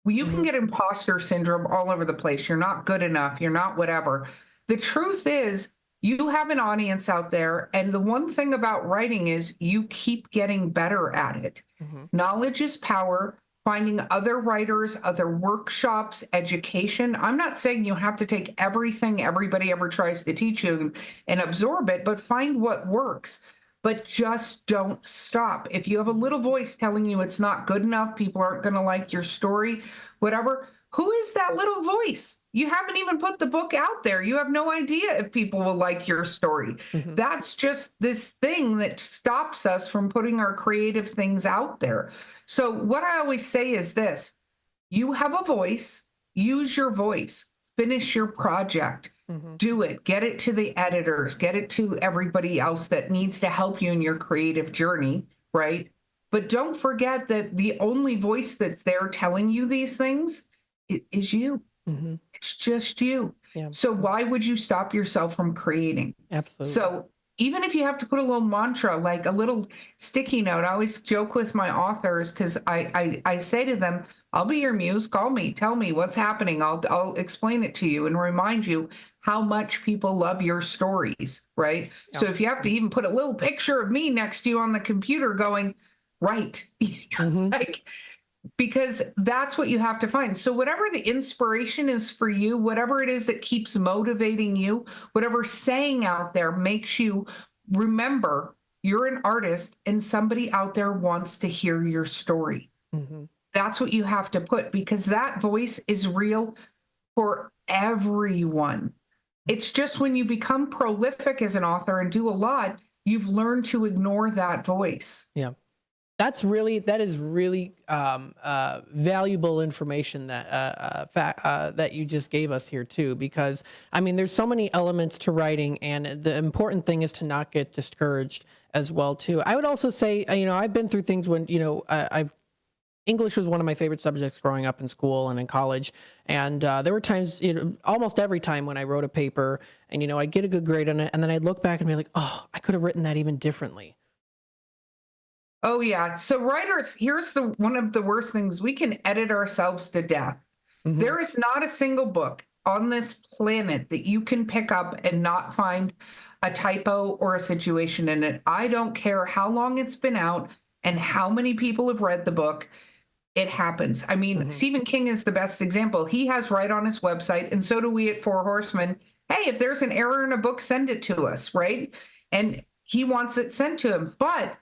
Well, you can get imposter syndrome all over the place. You're not good enough. You're not whatever. The truth is, you have an audience out there, and the one thing about writing is you keep getting better at it. Knowledge is power. Finding other writers, other workshops, education. I'm not saying you have to take everything everybody ever tries to teach you and absorb it, but find what works. But just don't stop. If you have a little voice telling you it's not good enough, people aren't going to like your story, whatever, who is that little voice? You haven't even put the book out there. You have no idea if people will like your story. That's just this thing that stops us from putting our creative things out there. So what I always say is this: you have a voice, use your voice, finish your project, do it, get it to the editors, get it to everybody else that needs to help you in your creative journey, right? But don't forget that the only voice that's there telling you these things is you. It's just you. So why would you stop yourself from creating? Absolutely. So even if you have to put a little mantra, like a little sticky note, I always joke with my authors because I say to them, I'll be your muse, call me, tell me what's happening. I'll explain it to you and remind you how much people love your stories, right? So if you have to even put a little picture of me next to you on the computer going, right, like, because that's what you have to find. So whatever the inspiration is for you, whatever it is that keeps motivating you, whatever saying out there makes you remember you're an artist and somebody out there wants to hear your story. That's what you have to put, because that voice is real for everyone. It's just when you become prolific as an author and do a lot, you've learned to ignore that voice. Yeah. That is really valuable information that you just gave us here too, because I mean, there's so many elements to writing, and the important thing is to not get discouraged as well too. I would also say, I've been through things when, English was one of my favorite subjects growing up in school and in college. And there were times, almost every time when I wrote a paper and, I'd get a good grade on it, and then I'd look back and be like, oh, I could have written that even differently. Oh yeah. So writers, here's one of the worst things: we can edit ourselves to death. There is not a single book on this planet that you can pick up and not find a typo or a situation in it. I don't care how long it's been out and how many people have read the book. It happens. I mean, Stephen King is the best example. He has right on his website, and so do we at Four Horsemen. Hey, if there's an error in a book, send it to us, right? And he wants it sent to him. But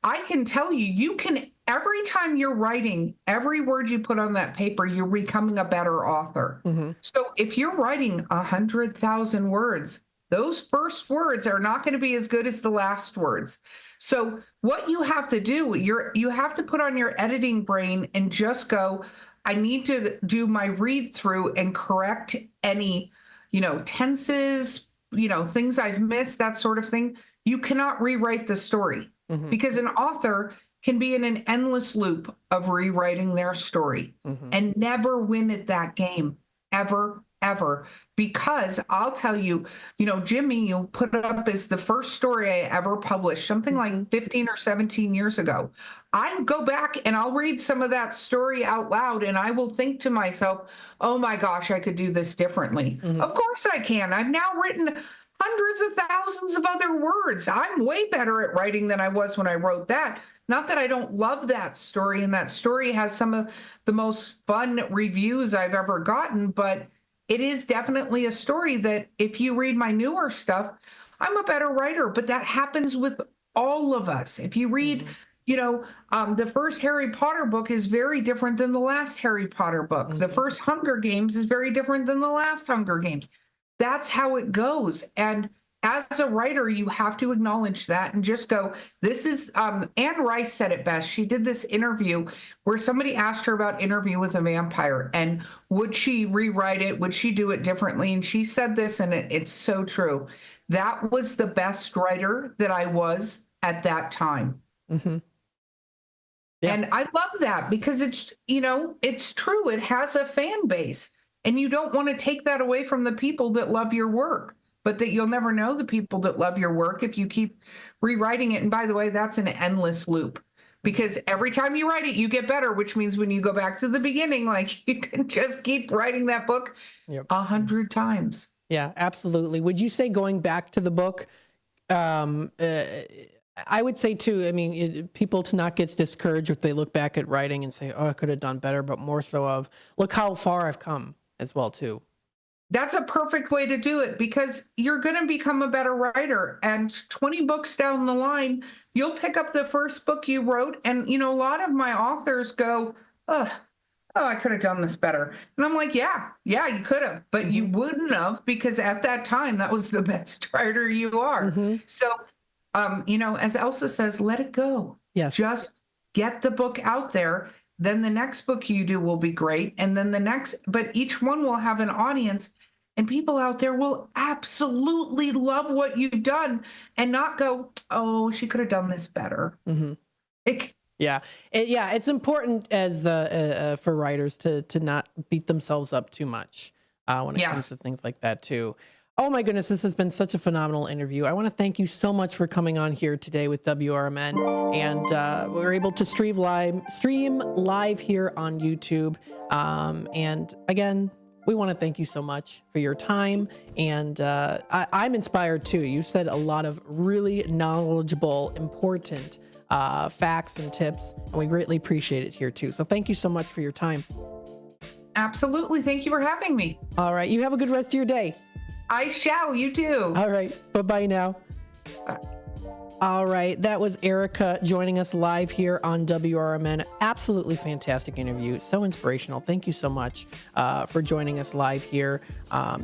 I can tell you, you can, every time you're writing, every word you put on that paper, you're becoming a better author. So if you're writing 100,000 words, those first words are not going to be as good as the last words. So what you have to do, you have to put on your editing brain and just go, I need to do my read through and correct any, tenses, things I've missed, that sort of thing. You cannot rewrite the story. Because an author can be in an endless loop of rewriting their story and never win at that game, ever, ever. Because I'll tell you, Jimmy, you put it up as the first story I ever published, something like 15 or 17 years ago. I go back and I'll read some of that story out loud, and I will think to myself, oh my gosh, I could do this differently. Of course I can. I've now written hundreds of thousands of other words. I'm way better at writing than I was when I wrote that. Not that I don't love that story, and that story has some of the most fun reviews I've ever gotten, but it is definitely a story that if you read my newer stuff, I'm a better writer. But that happens with all of us. If you read, the first Harry Potter book is very different than the last Harry Potter book. The first Hunger Games is very different than the last Hunger Games. That's how it goes. And as a writer, you have to acknowledge that and just go, this is, Anne Rice said it best. She did this interview where somebody asked her about Interview with a Vampire and would she rewrite it? Would she do it differently? And she said this, and it's so true. That was the best writer that I was at that time. And I love that because it's, it's true. It has a fan base. And you don't want to take that away from the people that love your work. but that you'll never know the people that love your work if you keep rewriting it. And by the way, that's an endless loop, because every time you write it, you get better, which means when you go back to the beginning, like, you can just keep writing that book 100 times. Yeah, absolutely. Would you say going back to the book, I would say too, I mean, people to not get discouraged if they look back at writing and say, oh, I could have done better, but more so of, look how far I've come as well too. That's a perfect way to do it, because you're going to become a better writer. And 20 books down the line, you'll pick up the first book you wrote. And, you know, a lot of my authors go, oh, I could have done this better. And I'm like, yeah, you could have, but you wouldn't have, because at that time, that was the best writer you are. So, you know, as Elsa says, let it go. Yes. Just get the book out there. Then the next book you do will be great. And then the next, but each one will have an audience, and people out there will absolutely love what you've done and not go, oh, she could have done this better. It's important as for writers to not beat themselves up too much when it comes to things like that too. Oh my goodness, this has been such a phenomenal interview. I want to thank you so much for coming on here today with WRMN, and we're able to stream live here on YouTube. And again, we want to thank you so much for your time, and I'm inspired too. You said a lot of really knowledgeable, important facts and tips, and we greatly appreciate it here too. So thank you so much for your time. Absolutely. Thank you for having me. All right. You have a good rest of your day. I shall. You too. All right. Bye-bye now. All right. That was Erica joining us live here on WRMN. Absolutely fantastic interview. So inspirational. Thank you so much for joining us live here.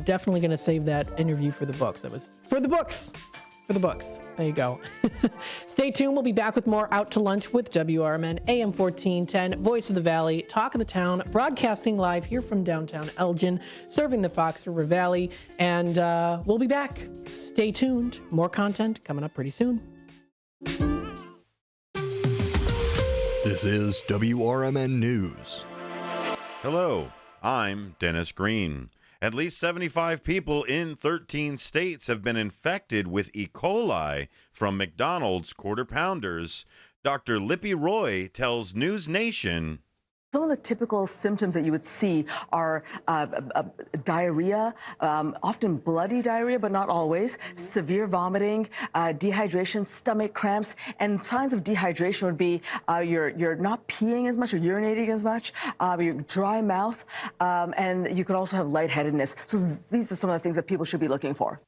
Definitely going to save that interview for the books. That was for the books. For the books. There you go. Stay tuned. We'll be back with more Out to Lunch with WRMN, AM 1410, Voice of the Valley, Talk of the Town, broadcasting live here from downtown Elgin, serving the Fox River Valley. And we'll be back. Stay tuned. More content coming up pretty soon. This is WRMN News. Hello, I'm Dennis Green. At least 75 people in 13 states have been infected with E. coli from McDonald's Quarter Pounders. Dr. Lippy Roy tells News Nation. Some of the typical symptoms that you would see are diarrhea, often bloody diarrhea, but not always, severe vomiting, dehydration, stomach cramps, and signs of dehydration would be you're not peeing as much or urinating as much, your dry mouth, and you could also have lightheadedness. So these are some of the things that people should be looking for.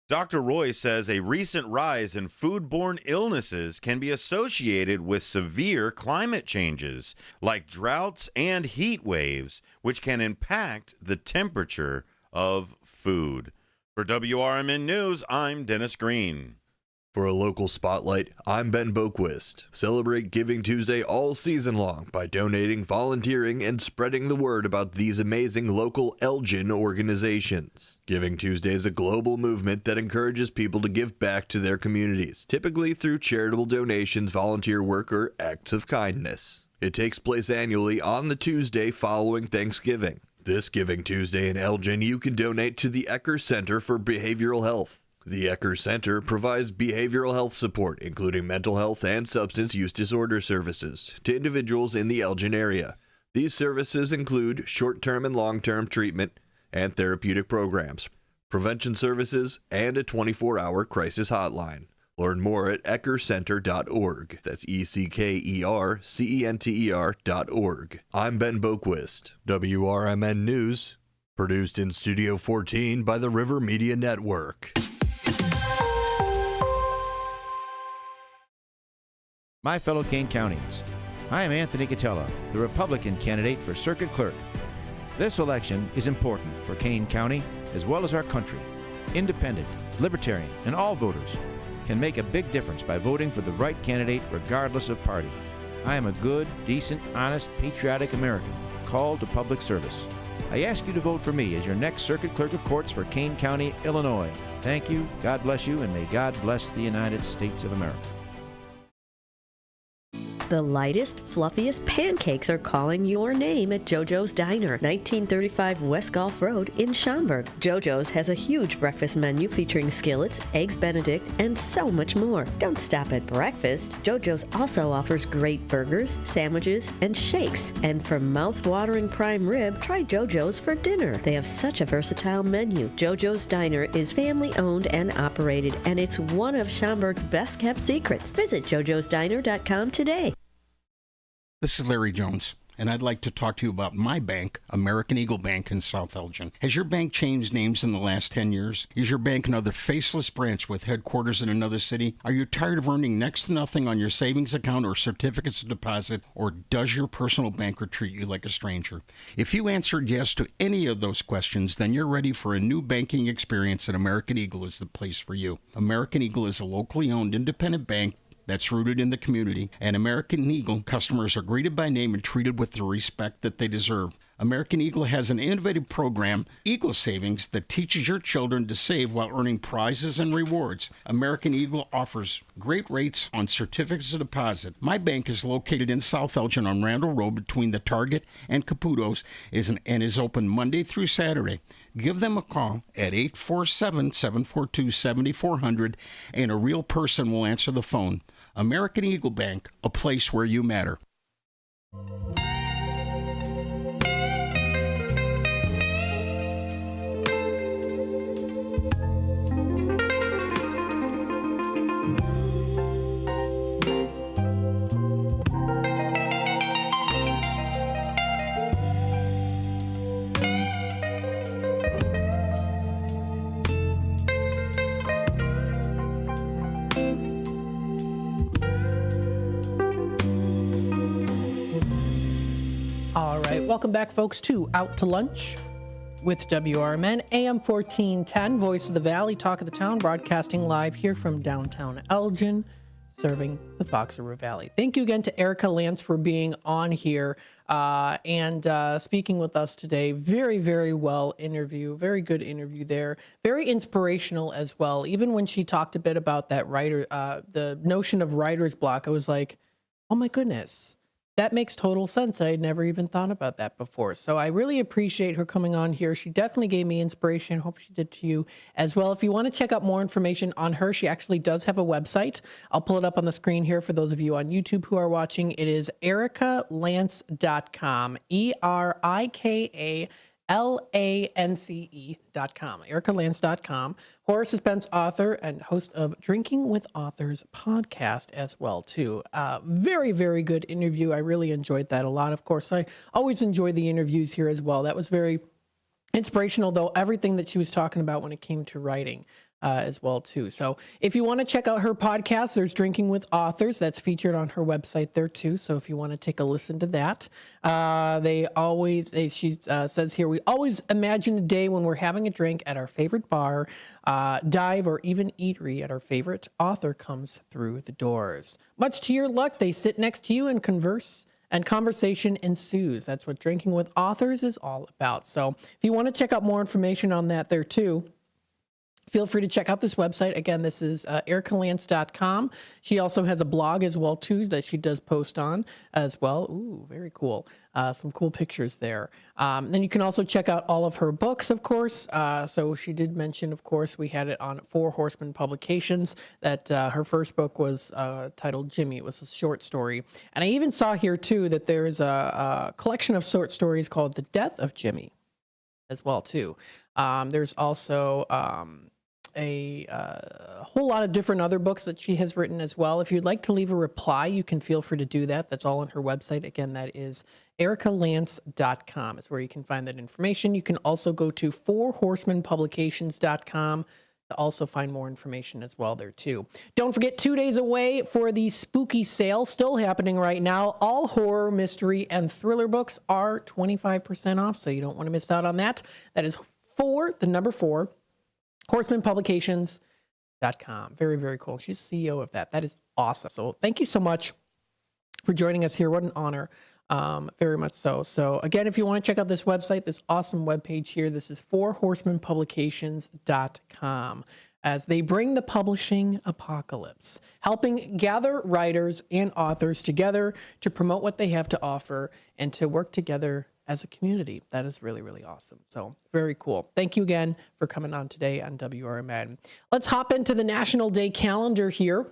Dr. Roy says a recent rise in foodborne illnesses can be associated with severe climate changes, like droughts and heat waves, which can impact the temperature of food. For WRMN News, I'm Dennis Green. For a local spotlight, I'm Ben Boquist. Celebrate Giving Tuesday all season long by donating, volunteering, and spreading the word about these amazing local Elgin organizations. Giving Tuesday is a global movement that encourages people to give back to their communities, typically through charitable donations, volunteer work, or acts of kindness. It takes place annually on the Tuesday following Thanksgiving. This Giving Tuesday in Elgin, you can donate to the Ecker Center for Behavioral Health. The Ecker Center provides behavioral health support, including mental health and substance use disorder services, to individuals in the Elgin area. These services include short-term and long-term treatment and therapeutic programs, prevention services, and a 24-hour crisis hotline. Learn more at eckercenter.org. That's ECKERCENTER.org. I'm Ben Boquist, WRMN News, produced in Studio 14 by the River Media Network. My fellow Kane Countyans, I am Anthony Catella, the Republican candidate for Circuit Clerk. This election is important for Kane County as well as our country. Independent, libertarian, and all voters can make a big difference by voting for the right candidate regardless of party. I am a good, decent, honest, patriotic American called to public service. I ask you to vote for me as your next Circuit Clerk of Courts for Kane County, Illinois. Thank you, God bless you, and may God bless the United States of America. The lightest, fluffiest pancakes are calling your name at JoJo's Diner, 1935 West Gulf Road in Schaumburg. JoJo's has a huge breakfast menu featuring skillets, eggs Benedict, and so much more. Don't stop at breakfast. JoJo's also offers great burgers, sandwiches, and shakes. And for mouth-watering prime rib, try JoJo's for dinner. They have such a versatile menu. JoJo's Diner is family-owned and operated, and it's one of Schaumburg's best-kept secrets. Visit jojosdiner.com today. This is Larry Jones, and I'd like to talk to you about my bank, American Eagle Bank in South Elgin. Has your bank changed names in the last 10 years? Is your bank another faceless branch with headquarters in another city? Are you tired of earning next to nothing on your savings account or certificates of deposit, or does your personal banker treat you like a stranger? If you answered yes to any of those questions, then you're ready for a new banking experience, and American Eagle is the place for you. American Eagle is a locally owned independent bank that's rooted in the community, and American Eagle customers are greeted by name and treated with the respect that they deserve. American Eagle has an innovative program, Eagle Savings, that teaches your children to save while earning prizes and rewards. American Eagle offers great rates on certificates of deposit. My bank is located in South Elgin on Randall Road between the Target and Caputo's and is open Monday through Saturday. Give them a call at 847-742-7400, and a real person will answer the phone. American Eagle Bank, a place where you matter. Welcome back, folks, to Out to Lunch with WRMN, AM 1410, Voice of the Valley, Talk of the Town, broadcasting live here from downtown Elgin, serving the Fox River Valley. Thank you again to Erica Lance for being on here and speaking with us today. Very, very well interview, very good interview there. Very inspirational as well. Even when she talked a bit about that writer, the notion of writer's block, I was like, oh my goodness. That makes total sense. I had never even thought about that before. So I really appreciate her coming on here. She definitely gave me inspiration. Hope she did to you as well. If you want to check out more information on her, she actually does have a website. I'll pull it up on the screen here for those of you on YouTube who are watching. It is ericalance.com, ERIKALANCE.com, ericalance.com. Horror suspense author and host of Drinking with Authors podcast as well, too. Very, very good interview. I really enjoyed that a lot. Of course, I always enjoy the interviews here as well. That was very inspirational, though, everything that she was talking about when it came to writing as well, too. So if you want to check out her podcast, there's Drinking with Authors. That's featured on her website there, too. So if you want to take a listen to that, she says here, we always imagine a day when we're having a drink at our favorite bar, dive, or even eatery at our favorite author comes through the doors. Much to your luck, they sit next to you and converse, and conversation ensues. That's what Drinking with Authors is all about. So if you want to check out more information on that there, too, feel free to check out this website. Again, this is ericalance.com. She also has a blog as well, too, that she does post on as well. Ooh, very cool. Some cool pictures there. Then you can also check out all of her books, of course. So she did mention, of course, we had it on Four Horsemen Publications, that her first book was titled Jimmy. It was a short story. And I even saw here, too, that there's a collection of short stories called The Death of Jimmy as well, too. There's also a whole lot of different other books that she has written as well. If you'd like to leave a reply, you can feel free to do that. That's all on her website. Again, that is ericalance.com. It's where you can find that information. You can also go to fourhorsemenpublications.com to also find more information as well there, too. Don't forget, 2 days away for the spooky sale, still happening right now. All horror, mystery, and thriller books are 25% off, so you don't want to miss out on that. That is 4, horsemenpublications.com. Very, very cool. She's CEO of that. That is awesome. So thank you so much for joining us here. What an honor. Very much so. So again, if you want to check out this website, this awesome webpage here, this is fourhorsemenpublications.com. as they bring the publishing apocalypse, helping gather writers and authors together to promote what they have to offer and to work together as a community. That is really, really awesome. So very cool. Thank you again for coming on today on WRMN. Let's hop into the National Day calendar here,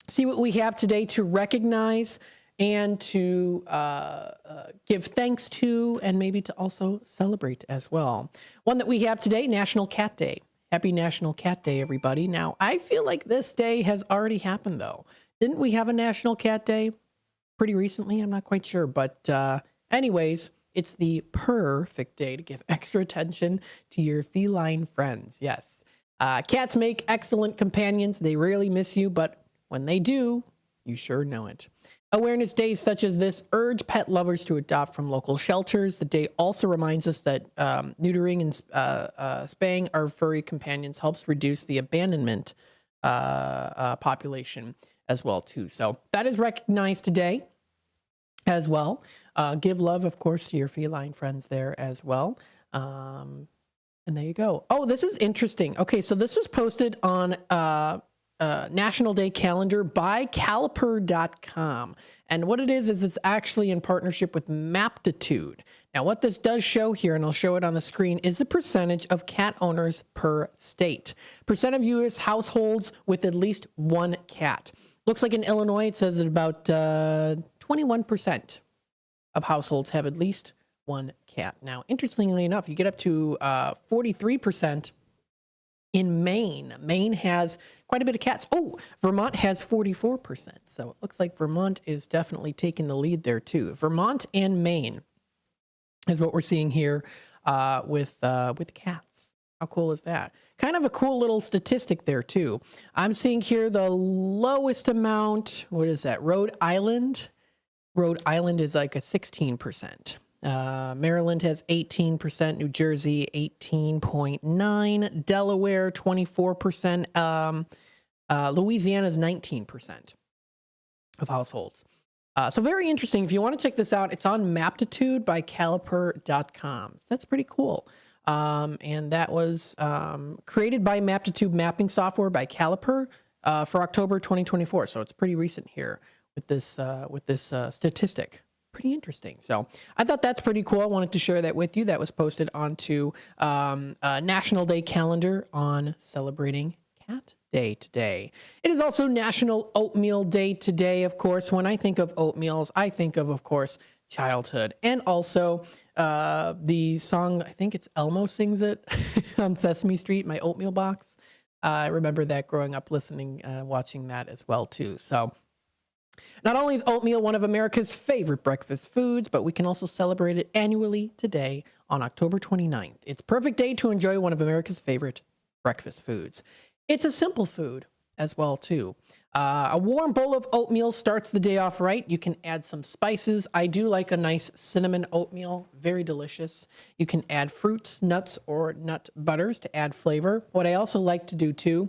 see what we have today to recognize and to give thanks to, and maybe to also celebrate as well. One that we have today, National Cat Day. Happy National Cat Day, everybody. Now, I feel like this day has already happened, though. Didn't we have a National Cat Day pretty recently? I'm not quite sure. But anyways, it's the perfect day to give extra attention to your feline friends. Yes. Cats make excellent companions. They rarely miss you, but when they do, you sure know it. Awareness days such as this urge pet lovers to adopt from local shelters. The day also reminds us that neutering and spaying our furry companions helps reduce the abandonment population as well, too. So that is recognized today as well. Give love, of course, to your feline friends there as well. And there you go. Oh, this is interesting. Okay, so this was posted on National Day calendar by Caliper.com. And what it is it's actually in partnership with Maptitude. Now, what this does show here, and I'll show it on the screen, is the percentage of cat owners per state. Percent of U.S. households with at least one cat. Looks like in Illinois, it says that about 21% of households have at least one cat. Now, interestingly enough, you get up to 43% in Maine. Maine has quite a bit of cats. Oh, Vermont has 44%. So it looks like Vermont is definitely taking the lead there too. Vermont and Maine is what we're seeing here with cats. How cool is that? Kind of a cool little statistic there too. I'm seeing here the lowest amount. What is that? Rhode Island. Rhode Island is like a 16%. Maryland has 18%, New Jersey 18.9%, Delaware 24%, Louisiana is 19% of households. So very interesting. If you want to check this out, it's on Maptitude by Caliper.com. So that's pretty cool. And that was created by Maptitude mapping software by Caliper for October 2024. So it's pretty recent here with this statistic. Pretty interesting. So I thought that's pretty cool. I wanted to share that with you. That was posted onto National Day calendar on celebrating Cat Day today. It is also National Oatmeal Day today, of course. When I think of oatmeals, I think of course, childhood. And also the song, I think it's Elmo sings it on Sesame Street, My Oatmeal Box. I remember that growing up, listening, watching that as well, too. So not only is oatmeal one of America's favorite breakfast foods, but we can also celebrate it annually today on October 29th. It's a perfect day to enjoy one of America's favorite breakfast foods. It's a simple food as well, too. A warm bowl of oatmeal starts the day off right. You can add some spices. I do like a nice cinnamon oatmeal. Very delicious. You can add fruits, nuts, or nut butters to add flavor. What I also like to do, too,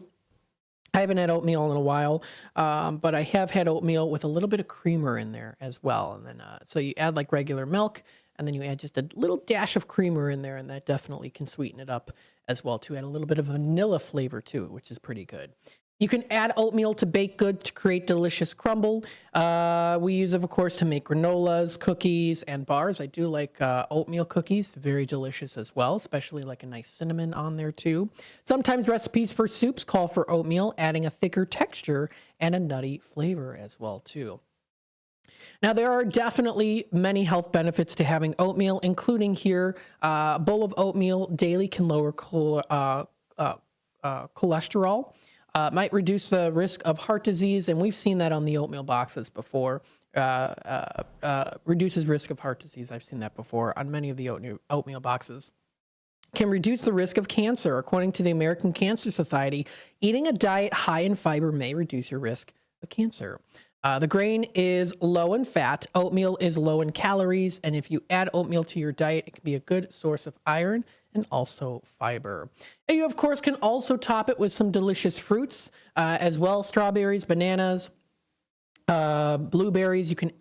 I haven't had oatmeal in a while, but I have had oatmeal with a little bit of creamer in there as well. And then, so you add like regular milk, and then you add just a little dash of creamer in there, and that definitely can sweeten it up as well, to add a little bit of vanilla flavor to it, which is pretty good. You can add oatmeal to baked goods to create delicious crumble. We use it, of course, to make granolas, cookies, and bars. I do like oatmeal cookies. Very delicious as well, especially like a nice cinnamon on there, too. Sometimes recipes for soups call for oatmeal, adding a thicker texture and a nutty flavor as well, too. Now, there are definitely many health benefits to having oatmeal, including here, a bowl of oatmeal daily can lower cholesterol. Might reduce the risk of heart disease, and we've seen that on the oatmeal boxes before. Reduces risk of heart disease. I've seen that before on many of the oatmeal boxes. Can reduce the risk of cancer. According to the American Cancer Society, eating a diet high in fiber may reduce your risk of cancer. The grain is low in fat. Oatmeal is low in calories, and if you add oatmeal to your diet, it can be a good source of iron and also fiber. And you, of course, can also top it with some delicious fruits as well. Strawberries, bananas, blueberries. You can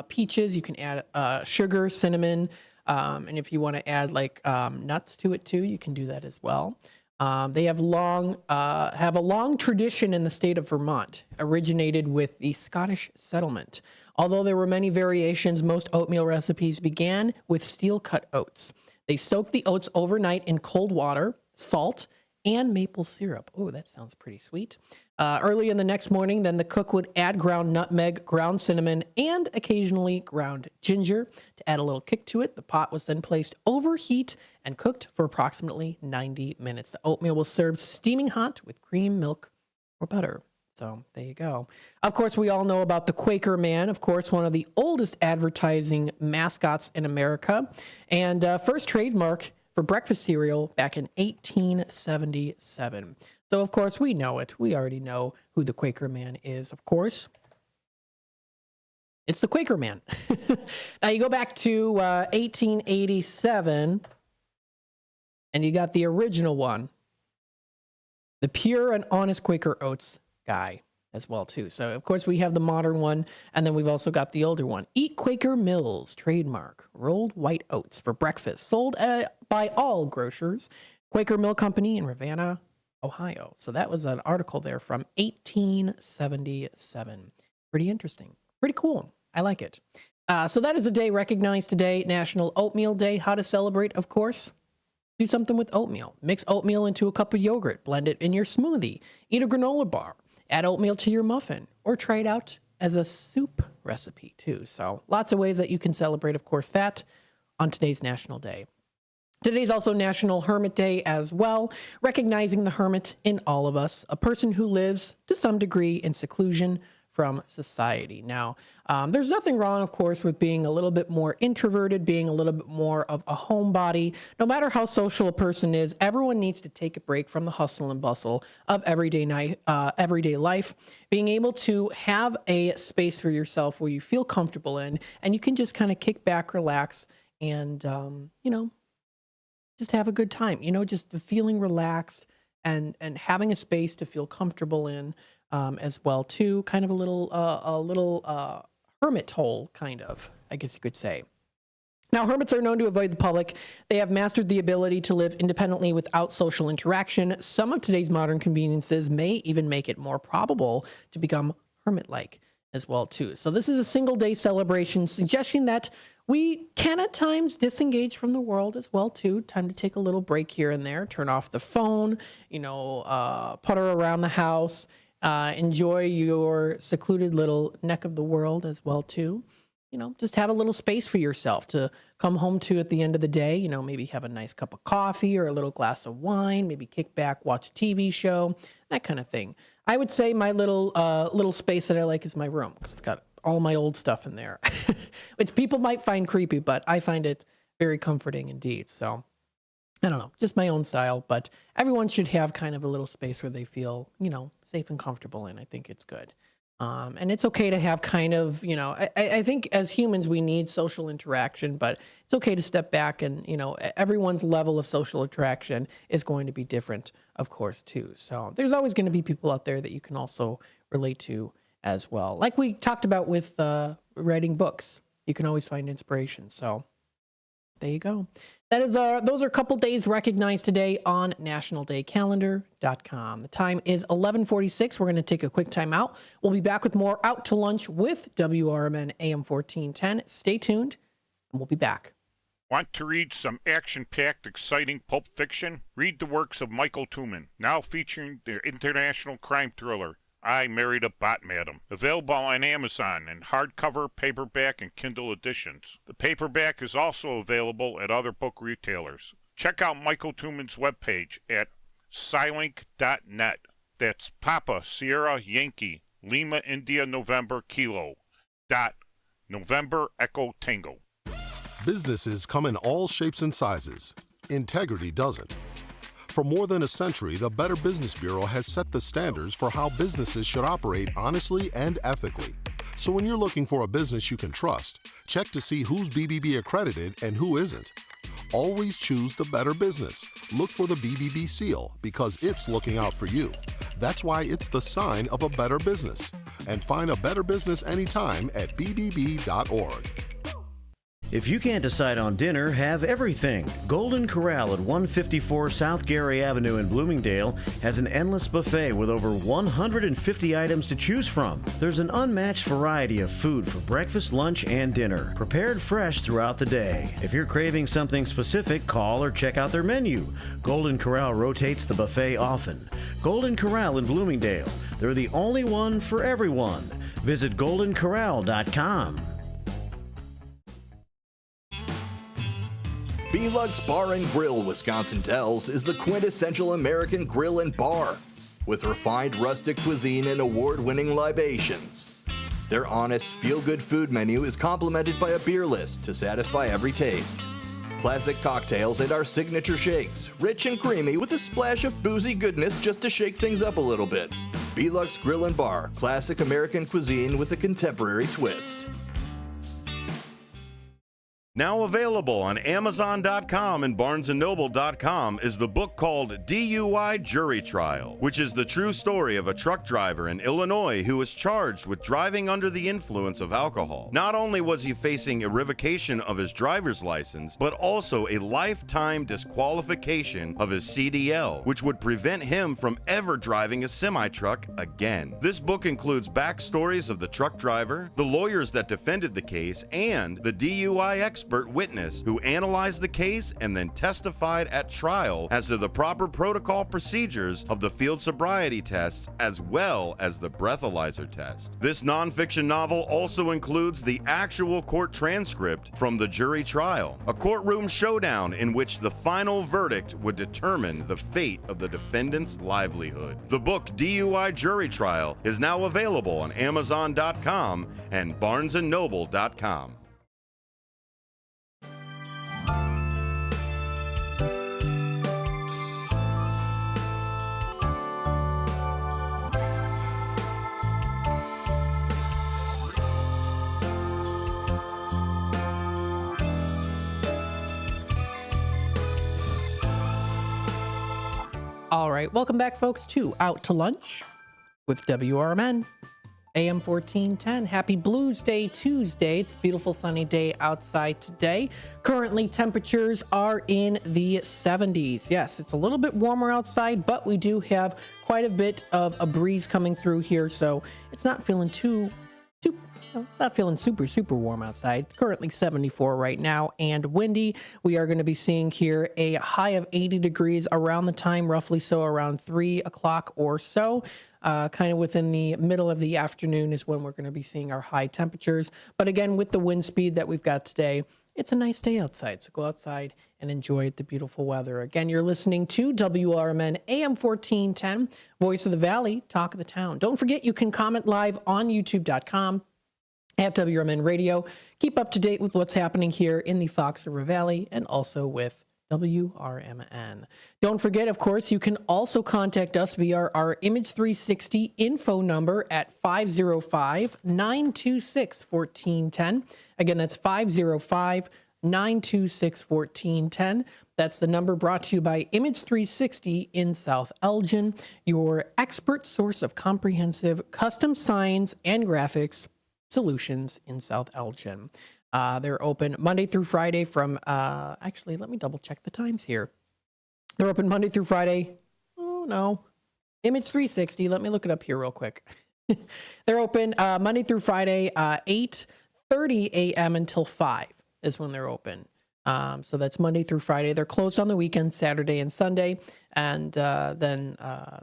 peaches. You can add sugar, cinnamon, and if you want to add like nuts to it too, you can do that as well. They have a long tradition in the state of Vermont, originated with the Scottish settlement. Although there were many variations, most oatmeal recipes began with steel-cut oats. They soak the oats overnight in cold water, salt, and maple syrup. Oh, that sounds pretty sweet. Early in the next morning, then the cook would add ground nutmeg, ground cinnamon, and occasionally ground ginger to add a little kick to it. The pot was then placed over heat and cooked for approximately 90 minutes. The oatmeal was served steaming hot with cream, milk, or butter. So there you go. Of course, we all know about the Quaker Man, of course, one of the oldest advertising mascots in America, and first trademark for breakfast cereal back in 1877. So, of course, we know it. We already know who the Quaker Man is, of course. It's the Quaker Man. Now, you go back to 1887, and you got the original one, the pure and honest Quaker Oats guy as well, too. So, of course, we have the modern one, and then we've also got the older one. Eat Quaker Mills, trademark, rolled white oats for breakfast, sold by all grocers. Quaker Mill Company in Ravenna, Ohio. So that was an article there from 1877. Pretty interesting. Pretty cool. I like it. So that is a day recognized today, National Oatmeal Day. How to celebrate, of course. Do something with oatmeal. Mix oatmeal into a cup of yogurt. Blend it in your smoothie. Eat a granola bar. Add oatmeal to your muffin. Or try it out as a soup recipe, too. So lots of ways that you can celebrate, of course, that on today's National Day. Today's also National Hermit Day as well, recognizing the hermit in all of us, a person who lives to some degree in seclusion from society. Now, there's nothing wrong, of course, with being a little bit more introverted, being a little bit more of a homebody. No matter how social a person is, everyone needs to take a break from the hustle and bustle of everyday life. Being able to have a space for yourself where you feel comfortable in, and you can just kind of kick back, relax, and, just have a good time, just feeling relaxed and having a space to feel comfortable in as well too. Kind of a little hermit hole, kind of, I guess you could say. Now, hermits are known to avoid the public. They have mastered the ability to live independently without social interaction. Some of today's modern conveniences may even make it more probable to become hermit-like as well too. So this is a single day celebration suggesting that we can at times disengage from the world as well too. Time to take a little break here and there, turn off the phone, putter around the house, enjoy your secluded little neck of the world as well too. Just have a little space for yourself to come home to at the end of the day. Maybe have a nice cup of coffee or a little glass of wine, maybe kick back, watch a TV show, that kind of thing. I would say my little space that I like is my room, because I've got all my old stuff in there, which people might find creepy, but I find it very comforting indeed. So I don't know, just my own style, but everyone should have kind of a little space where they feel, safe and comfortable in. I think it's good. And it's okay to have kind of, I think as humans, we need social interaction, but it's okay to step back and, everyone's level of social interaction is going to be different, of course, too. So there's always going to be people out there that you can also relate to as well. Like we talked about with writing books, you can always find inspiration. So there you go. That is those are a couple days recognized today on nationaldaycalendar.com. The time is 11:46. We're going to take a quick time out. We'll be back with more Out to Lunch with WRMN AM 1410. Stay tuned, and we'll be back. Want to read some action-packed, exciting pulp fiction? Read the works of Michael Tooman, now featuring their international crime thriller, I Married a Bot Madam. Available on Amazon in hardcover, paperback, and Kindle editions. The paperback is also available at other book retailers. Check out Michael Tooman's webpage at Scilink.net. That's Papa Sierra Yankee Lima India November Kilo November Echo Tango. Businesses come in all shapes and sizes. Integrity doesn't. For more than a century, the Better Business Bureau has set the standards for how businesses should operate honestly and ethically. So when you're looking for a business you can trust, check to see who's BBB accredited and who isn't. Always choose the better business. Look for the BBB seal because it's looking out for you. That's why it's the sign of a better business. And find a better business anytime at bbb.org. If you can't decide on dinner, have everything. Golden Corral at 154 South Gary Avenue in Bloomingdale has an endless buffet with over 150 items to choose from. There's an unmatched variety of food for breakfast, lunch, and dinner, prepared fresh throughout the day. If you're craving something specific, call or check out their menu. Golden Corral rotates the buffet often. Golden Corral in Bloomingdale. They're the only one for everyone. Visit goldencorral.com. Belux Bar and Grill, Wisconsin Dells, is the quintessential American grill and bar, with refined rustic cuisine and award-winning libations. Their honest, feel-good food menu is complemented by a beer list to satisfy every taste. Classic cocktails and our signature shakes, rich and creamy with a splash of boozy goodness just to shake things up a little bit. Belux Grill and Bar, classic American cuisine with a contemporary twist. Now available on Amazon.com and BarnesandNoble.com is the book called DUI Jury Trial, which is the true story of a truck driver in Illinois who was charged with driving under the influence of alcohol. Not only was he facing a revocation of his driver's license, but also a lifetime disqualification of his CDL, which would prevent him from ever driving a semi-truck again. This book includes backstories of the truck driver, the lawyers that defended the case, and the DUI expert witness who analyzed the case and then testified at trial as to the proper protocol procedures of the field sobriety tests as well as the breathalyzer test. This nonfiction novel also includes the actual court transcript from the jury trial, a courtroom showdown in which the final verdict would determine the fate of the defendant's livelihood. The book DUI Jury Trial is now available on Amazon.com and BarnesandNoble.com. All right, welcome back, folks, to Out to Lunch with WRMN, AM 1410. Happy Blues Day Tuesday. It's a beautiful sunny day outside today. Currently, temperatures are in the 70s. Yes, it's a little bit warmer outside, but we do have quite a bit of a breeze coming through here, so it's not feeling it's not feeling super warm outside. It's currently 74 right now and windy. We are going to be seeing here a high of 80 degrees around the time, roughly so around 3 o'clock or so. Kind of within the middle of the afternoon is when we're going to be seeing our high temperatures. But again, with the wind speed that we've got today, it's a nice day outside. So go outside and enjoy the beautiful weather. Again, you're listening to WRMN AM 1410, Voice of the Valley, Talk of the Town. Don't forget, you can comment live on YouTube.com. at WRMN Radio. Keep up to date with what's happening here in the Fox River Valley and also with WRMN. Don't forget, of course, you can also contact us via our Image 360 info number at 505-926-1410. Again, that's 505-926-1410. That's the number brought to you by Image 360 in South Elgin, your expert source of comprehensive custom signs and graphics solutions in South Elgin. They're open Monday through Friday from, actually, let me double check the times here. They're open Monday through Friday. Oh, no. Image 360. Let me look it up here real quick. They're open Monday through Friday, 8:30 a.m. until 5 is when they're open. So that's Monday through Friday. They're closed on the weekend, Saturday and Sunday. And then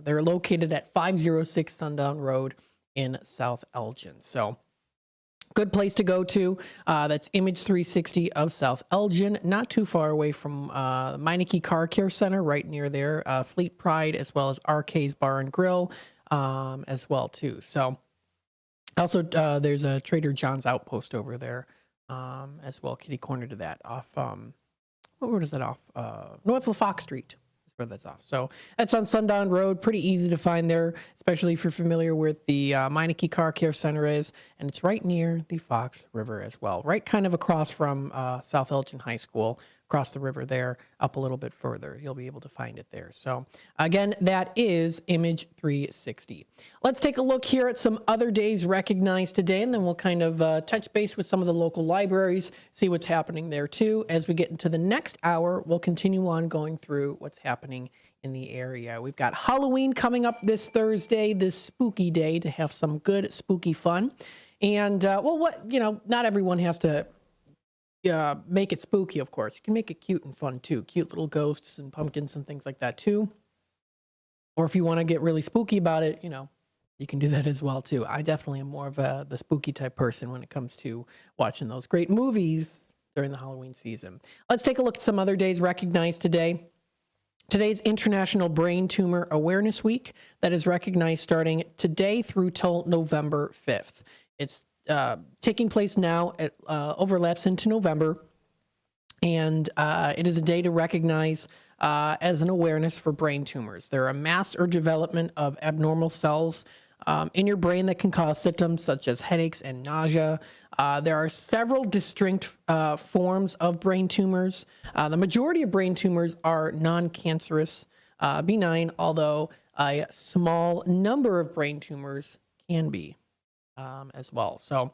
they're located at 506 Sundown Road in South Elgin. So good place to go to. That's Image 360 of South Elgin, not too far away from Meineke Car Care Center, right near there. Fleet Pride, as well as RK's Bar and Grill, as well too. So also there's a Trader John's Outpost over there, as well, kitty corner to that, off what road is that off? North of Fox Street. Where that's off. So that's on Sundown Road. Pretty easy to find there, especially if you're familiar with the Meineke Car Care Center is, and it's right near the Fox River as well. Right kind of across from South Elgin High School, across the river there, up a little bit further. You'll be able to find it there. So again, that is Image 360. Let's take a look here at some other days recognized today, and then we'll kind of touch base with some of the local libraries, see what's happening there too. As we get into the next hour, we'll continue on going through what's happening in the area. We've got Halloween coming up this Thursday, this spooky day, to have some good spooky fun. And not everyone has to make it spooky, of course. You can make it cute and fun too. Cute little ghosts and pumpkins and things like that too. Or if you want to get really spooky about it, you can do that as well too. I definitely am more of the spooky type person when it comes to watching those great movies during the Halloween season. Let's take a look at some other days recognized today. Today's International Brain Tumor Awareness Week that is recognized starting today through till November 5th. It's taking place now. It overlaps into November, and it is a day to recognize as an awareness for brain tumors. They're a mass or development of abnormal cells in your brain that can cause symptoms such as headaches and nausea. There are several distinct forms of brain tumors. The majority of brain tumors are non-cancerous, benign, although a small number of brain tumors can be as well. So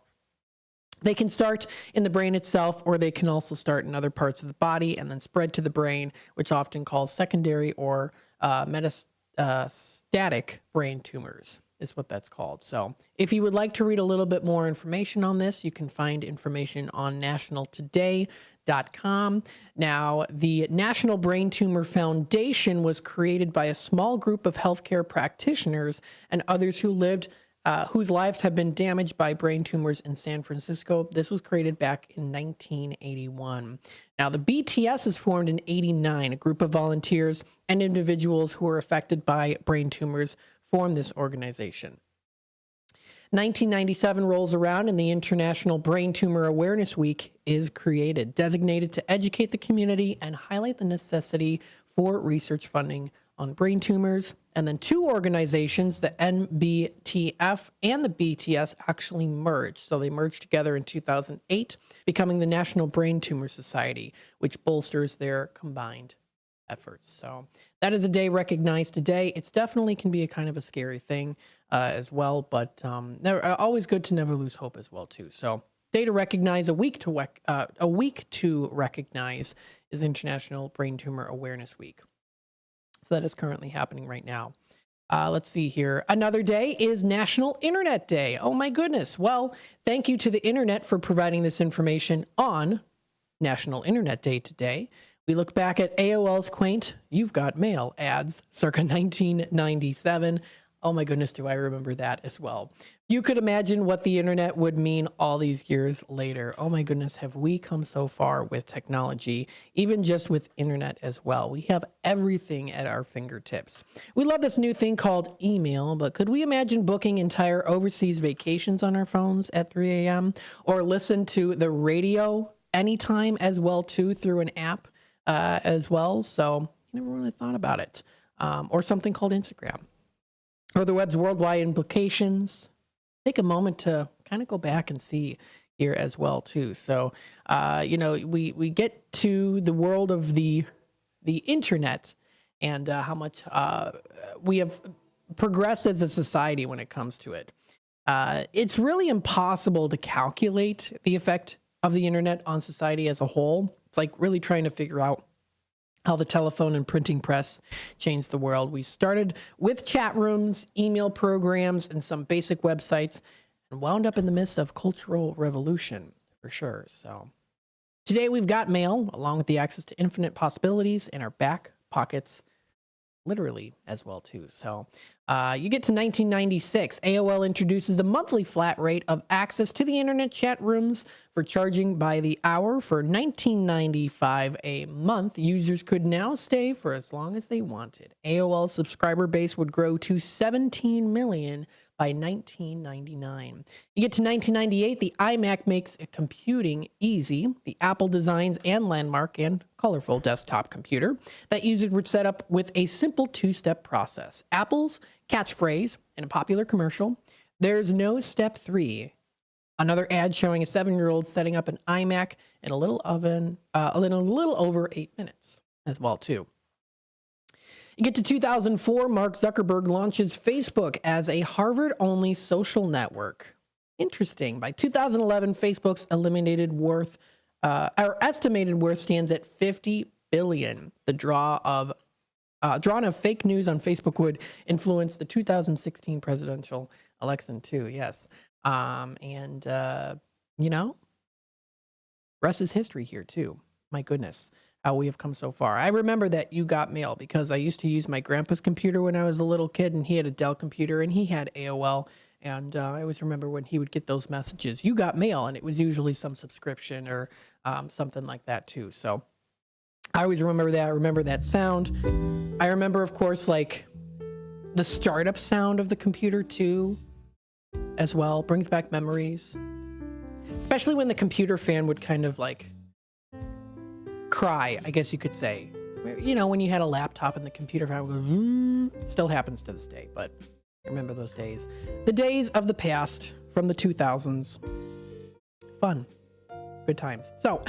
they can start in the brain itself, or they can also start in other parts of the body and then spread to the brain, which often called secondary or metastatic brain tumors is what that's called. So if you would like to read a little bit more information on this, you can find information on nationaltoday.com. Now, the National Brain Tumor Foundation was created by a small group of healthcare practitioners and others who lived whose lives have been damaged by brain tumors in San Francisco. This was created back in 1981. Now, the BTS is formed in 89. A group of volunteers and individuals who were affected by brain tumors formed this organization. 1997 rolls around and the International Brain Tumor Awareness Week is created, designated to educate the community and highlight the necessity for research funding on brain tumors. And then two organizations, the NBTF and the BTS, actually merged. So they merged together in 2008, becoming the National Brain Tumor Society, which bolsters their combined efforts. So that is a day recognized today. It's definitely can be a kind of a scary thing as well, but always good to never lose hope as well too. So day to recognize, a week to recognize is International Brain Tumor Awareness Week. So that is currently happening right now. Let's see here. Another day is National Internet Day. Oh my goodness. Well, thank you to the internet for providing this information on National Internet Day today. We look back at AOL's quaint "You've Got Mail" ads circa 1997. Oh my goodness, do I remember that as well. You could imagine what the internet would mean all these years later. Oh my goodness, have we come so far with technology, even just with internet as well. We have everything at our fingertips. We love this new thing called email, but could we imagine booking entire overseas vacations on our phones at 3 a.m. or listen to the radio anytime as well too through an app as well? So you never really thought about it. Or something called Instagram. Or the web's worldwide implications. Take a moment to kind of go back and see here as well too. So, we get to the world of the internet and how much we have progressed as a society when it comes to it. It's really impossible to calculate the effect of the internet on society as a whole. It's like really trying to figure out how the telephone and printing press changed the world. We started with chat rooms, email programs, and some basic websites, and wound up in the midst of cultural revolution, for sure. So today we've got mail, along with the access to infinite possibilities in our back pockets, literally as well too. So you get to 1996, AOL introduces a monthly flat rate of access to the internet chat rooms for charging by the hour. For $19.95 a month, users could now stay for as long as they wanted. AOL's subscriber base would grow to 17 million by 1999. You get to 1998, the iMac makes computing easy. The Apple designs and landmark and colorful desktop computer that users would set up with a simple two-step process. Apple's catchphrase in a popular commercial, "There's no step 3 Another ad showing a 7-year-old setting up an iMac in a little oven in a little over 8 minutes as well, too. You get to 2004, Mark Zuckerberg launches Facebook as a Harvard-only social network. Interesting. By 2011, Facebook's estimated worth stands at $50 billion. The drawn of fake news on Facebook would influence the 2016 presidential election too. Yes. Rest is history here too. My goodness, how we have come so far. I remember that You Got Mail because I used to use my grandpa's computer when I was a little kid, and he had a Dell computer and he had AOL. And I always remember when he would get those messages, you got mail, and it was usually some subscription or something like that too. So I always remember that. I remember that sound. I remember, of course, like the startup sound of the computer too, as well. Brings back memories. Especially when the computer fan would kind of like cry, I guess you could say. You know, when you had a laptop and the computer fan would go, still happens to this day, but I remember those days. The days of the past from the 2000s. Fun. Good times. So,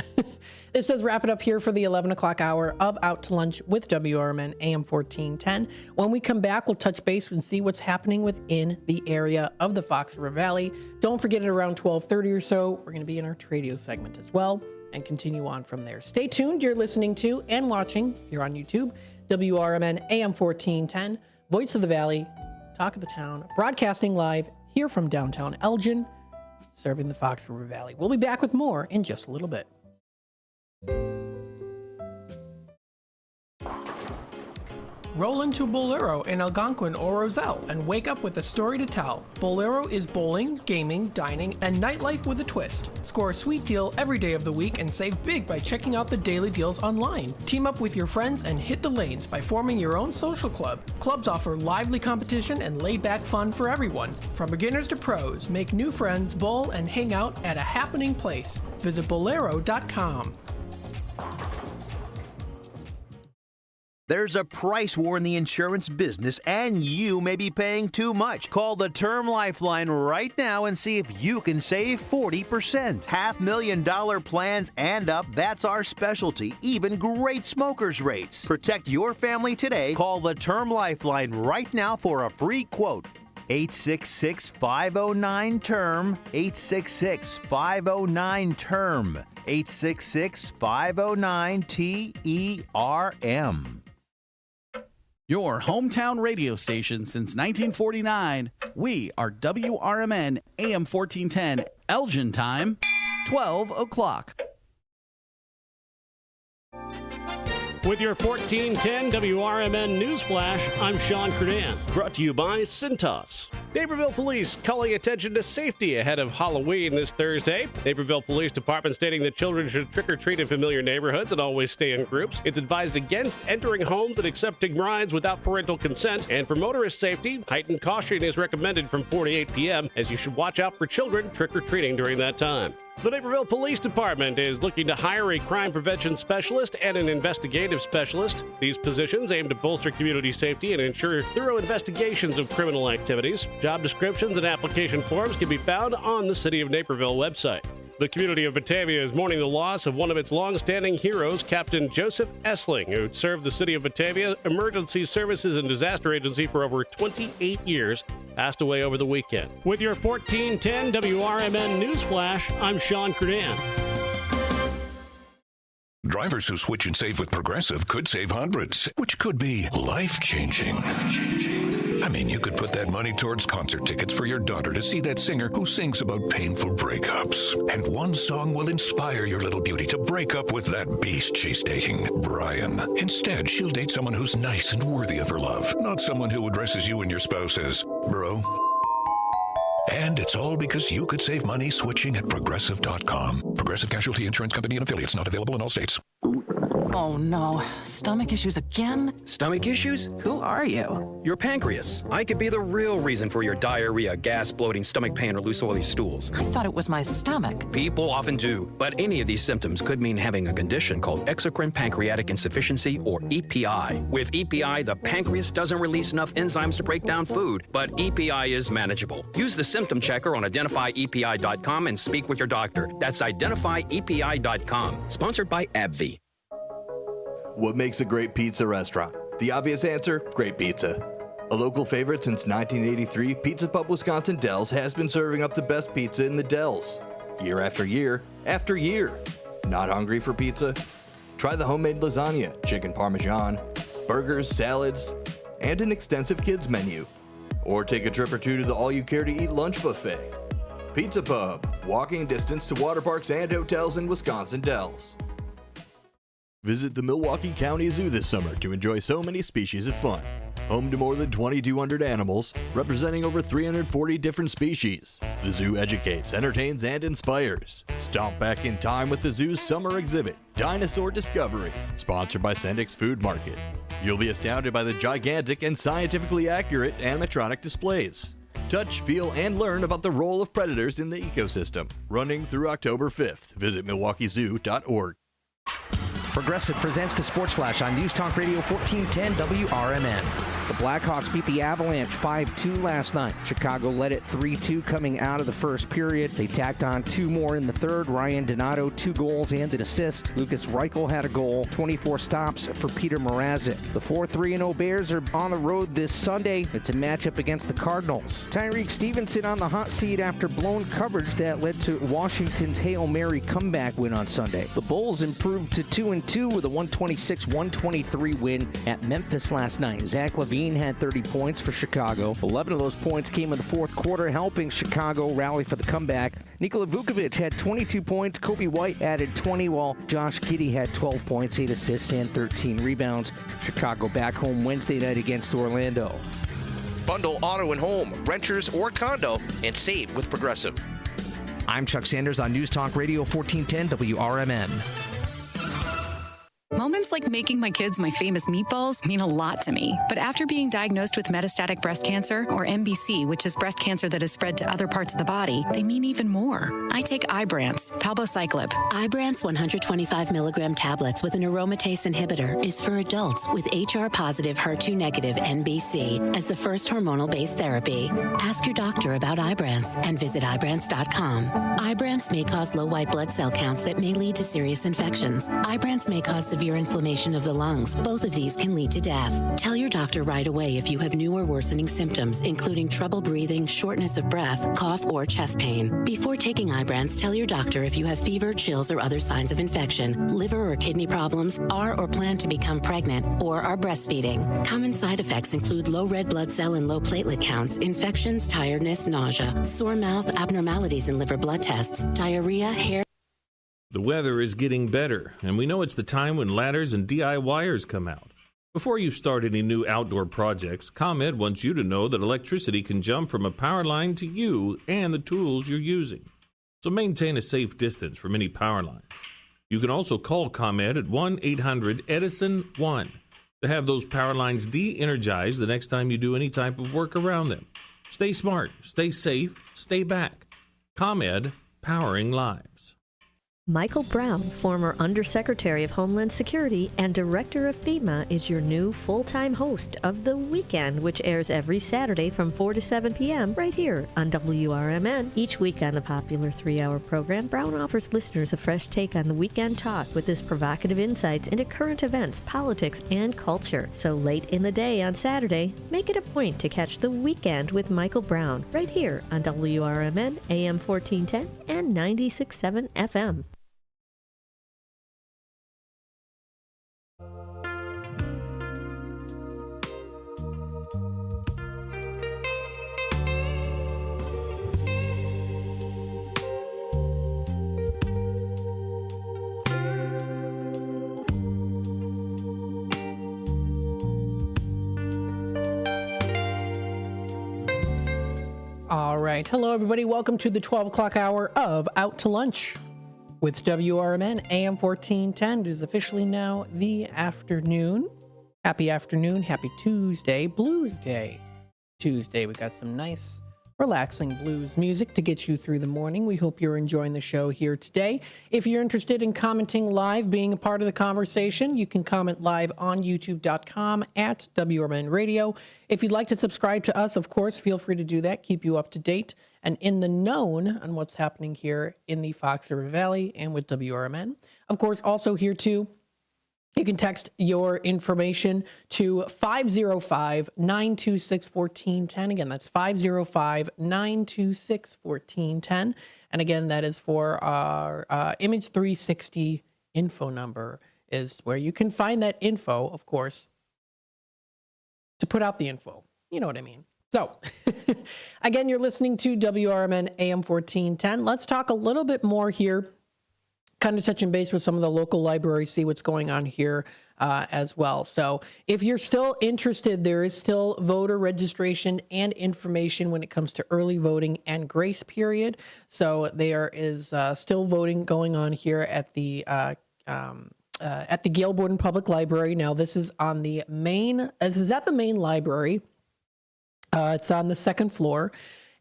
this does wrap it up here for the 11 o'clock hour of Out to Lunch with WRMN AM 1410. When we come back, we'll touch base and see what's happening within the area of the Fox River Valley. Don't forget, at around 12:30 or so, we're going to be in our Tradio segment as well and continue on from there. Stay tuned. You're listening to and watching, if you're on YouTube, WRMN AM 1410, Voice of the Valley, Talk of the Town, broadcasting live here from downtown Elgin, serving the Fox River Valley. We'll be back with more in just a little bit. Roll into Bolero in Algonquin or Roselle and wake up with a story to tell. Bolero is bowling, gaming, dining, and nightlife with a twist. Score a sweet deal every day of the week and save big by checking out the daily deals online. Team up with your friends and hit the lanes by forming your own social club. Clubs offer lively competition and laid-back fun for everyone. From beginners to pros, make new friends, bowl, and hang out at a happening place. Visit Bolero.com. There's a price war in the insurance business, and you may be paying too much. Call the Term Lifeline right now and see if you can save 40%. $500,000 plans and up, that's our specialty. Even great smokers' rates. Protect your family today. Call the Term Lifeline right now for a free quote. 866-509-TERM. 866-509-TERM. 866-509-TERM. Your hometown radio station since 1949. We are WRMN AM 1410, Elgin time, 12 o'clock. With your 1410 WRMN Newsflash, I'm Sean Kernan. Brought to you by Cintas. Naperville Police calling attention to safety ahead of Halloween this Thursday. Naperville Police Department stating that children should trick-or-treat in familiar neighborhoods and always stay in groups. It's advised against entering homes and accepting rides without parental consent. And for motorist safety, heightened caution is recommended from 4 to 8 p.m. as you should watch out for children trick-or-treating during that time. The Naperville Police Department is looking to hire a crime prevention specialist and an investigative specialist. These positions aim to bolster community safety and ensure thorough investigations of criminal activities. Job descriptions and application forms can be found on the City of Naperville website. The community of Batavia is mourning the loss of one of its long-standing heroes, Captain Joseph Essling, who served the City of Batavia Emergency Services and Disaster Agency for over 28 years, passed away over the weekend. With your 1410 WRMN Newsflash, I'm Sean Kernan. Drivers who switch and save with Progressive could save hundreds, which could be life-changing. I mean, you could put that money towards concert tickets for your daughter to see that singer who sings about painful breakups. And one song will inspire your little beauty to break up with that beast she's dating, Brian. Instead, she'll date someone who's nice and worthy of her love, not someone who addresses you and your spouse as bro. And it's all because you could save money switching at Progressive.com. Progressive Casualty Insurance Company and affiliates, not available in all states. Oh no, stomach issues again? Stomach issues? Who are you? Your pancreas. I could be the real reason for your diarrhea, gas, bloating, stomach pain, or loose oily stools. I thought it was my stomach. People often do, but any of these symptoms could mean having a condition called exocrine pancreatic insufficiency, or EPI. With EPI, the pancreas doesn't release enough enzymes to break down food, but EPI is manageable. Use the symptom checker on identifyepi.com and speak with your doctor. That's identifyepi.com. Sponsored by AbbVie. What makes a great pizza restaurant? The obvious answer, great pizza. A local favorite since 1983, Pizza Pub Wisconsin Dells has been serving up the best pizza in the Dells. Year after year after year. Not hungry for pizza? Try the homemade lasagna, chicken parmesan, burgers, salads, and an extensive kids menu. Or take a trip or two to the all-you-care-to-eat lunch buffet. Pizza Pub, walking distance to water parks and hotels in Wisconsin Dells. Visit the Milwaukee County Zoo this summer to enjoy so many species of fun. Home to more than 2,200 animals, representing over 340 different species. The zoo educates, entertains, and inspires. Stomp back in time with the zoo's summer exhibit, Dinosaur Discovery, sponsored by Sendix Food Market. You'll be astounded by the gigantic and scientifically accurate animatronic displays. Touch, feel, and learn about the role of predators in the ecosystem. Running through October 5th. Visit MilwaukeeZoo.org. Progressive presents the Sports Flash on News Talk Radio 1410 WRMN. The Blackhawks beat the Avalanche 5-2 last night. Chicago led it 3-2 coming out of the first period. They tacked on two more in the third. Ryan Donato, 2 goals and an assist. Lucas Reichel had a goal. 24 stops for Peter Mrazek. The 4-3-0 Bears are on the road this Sunday. It's a matchup against the Cardinals. Tyreek Stevenson on the hot seat after blown coverage that led to Washington's Hail Mary comeback win on Sunday. The Bulls improved to 2-2 with a 126-123 win at Memphis last night. Zach LaVine had 30 points for Chicago. 11 of those points came in the fourth quarter, helping Chicago rally for the comeback. Nikola Vukovic had 22 points. Kobe White added 20, while Josh Giddey had 12 points, 8 assists, and 13 rebounds. Chicago back home Wednesday night against Orlando. Bundle auto and home, renters or condo, and save with Progressive. I'm Chuck Sanders on News Talk Radio 1410 WRMN. Moments like making my kids my famous meatballs mean a lot to me. But after being diagnosed with metastatic breast cancer, or MBC, which is breast cancer that has spread to other parts of the body, they mean even more. I take Ibrance, palbociclib. Ibrance 125 milligram tablets with an aromatase inhibitor is for adults with HR-positive, HER2-negative MBC as the first hormonal-based therapy. Ask your doctor about Ibrance and visit Ibrance.com. Ibrance may cause low white blood cell counts that may lead to serious infections. Ibrance may cause severe inflammation of the lungs. Both of these can lead to death. Tell your doctor right away if you have new or worsening symptoms, including trouble breathing, shortness of breath, cough, or chest pain. Before taking Ibrance, tell your doctor if you have fever, chills, or other signs of infection, liver or kidney problems, are or plan to become pregnant, or are breastfeeding. Common side effects include low red blood cell and low platelet counts, infections, tiredness, nausea, sore mouth, abnormalities in liver blood tests, diarrhea, hair. The weather is getting better, and we know it's the time when ladders and DIYers come out. Before you start any new outdoor projects, ComEd wants you to know that electricity can jump from a power line to you and the tools you're using. So maintain a safe distance from any power lines. You can also call ComEd at 1-800-EDISON-1 to have those power lines de-energized the next time you do any type of work around them. Stay smart, stay safe, stay back. ComEd, powering lives. Michael Brown, former Undersecretary of Homeland Security and Director of FEMA, is your new full-time host of The Weekend, which airs every Saturday from 4 to 7 p.m. right here on WRMN. Each week on the popular 3-hour program, Brown offers listeners a fresh take on the weekend talk with his provocative insights into current events, politics, and culture. So late in the day on Saturday, make it a point to catch The Weekend with Michael Brown right here on WRMN, AM 1410 and 96.7 FM. All right. Hello, everybody. Welcome to the 12 o'clock hour of Out to Lunch. with WRMN AM 1410. It is officially now the afternoon. Happy afternoon. Happy Tuesday. Blues Day. Tuesday. We got some nice, relaxing blues music to get you through the morning. We hope you're enjoying the show here today. If you're interested in commenting live, being a part of the conversation, you can comment live on youtube.com at WRMN Radio. If you'd like to subscribe to us, of course, feel free to do that. Keep you up to date and in the known on what's happening here in the Fox River Valley and with WRMN. Of course, also here too, you can text your information to 505-926-1410. Again, that's 505-926-1410. And again, that is for our Image 360 info number is where you can find that info, of course, to put out the info. You know what I mean. So, again, you're listening to WRMN AM 1410. Let's talk a little bit more here, kind of touching base with some of the local libraries, see what's going on here as well. So if you're still interested, there is still voter registration and information when it comes to early voting and grace period. So there is still voting going on here at the Gail Borden Public Library. Now, this is at the main library. It's on the second floor.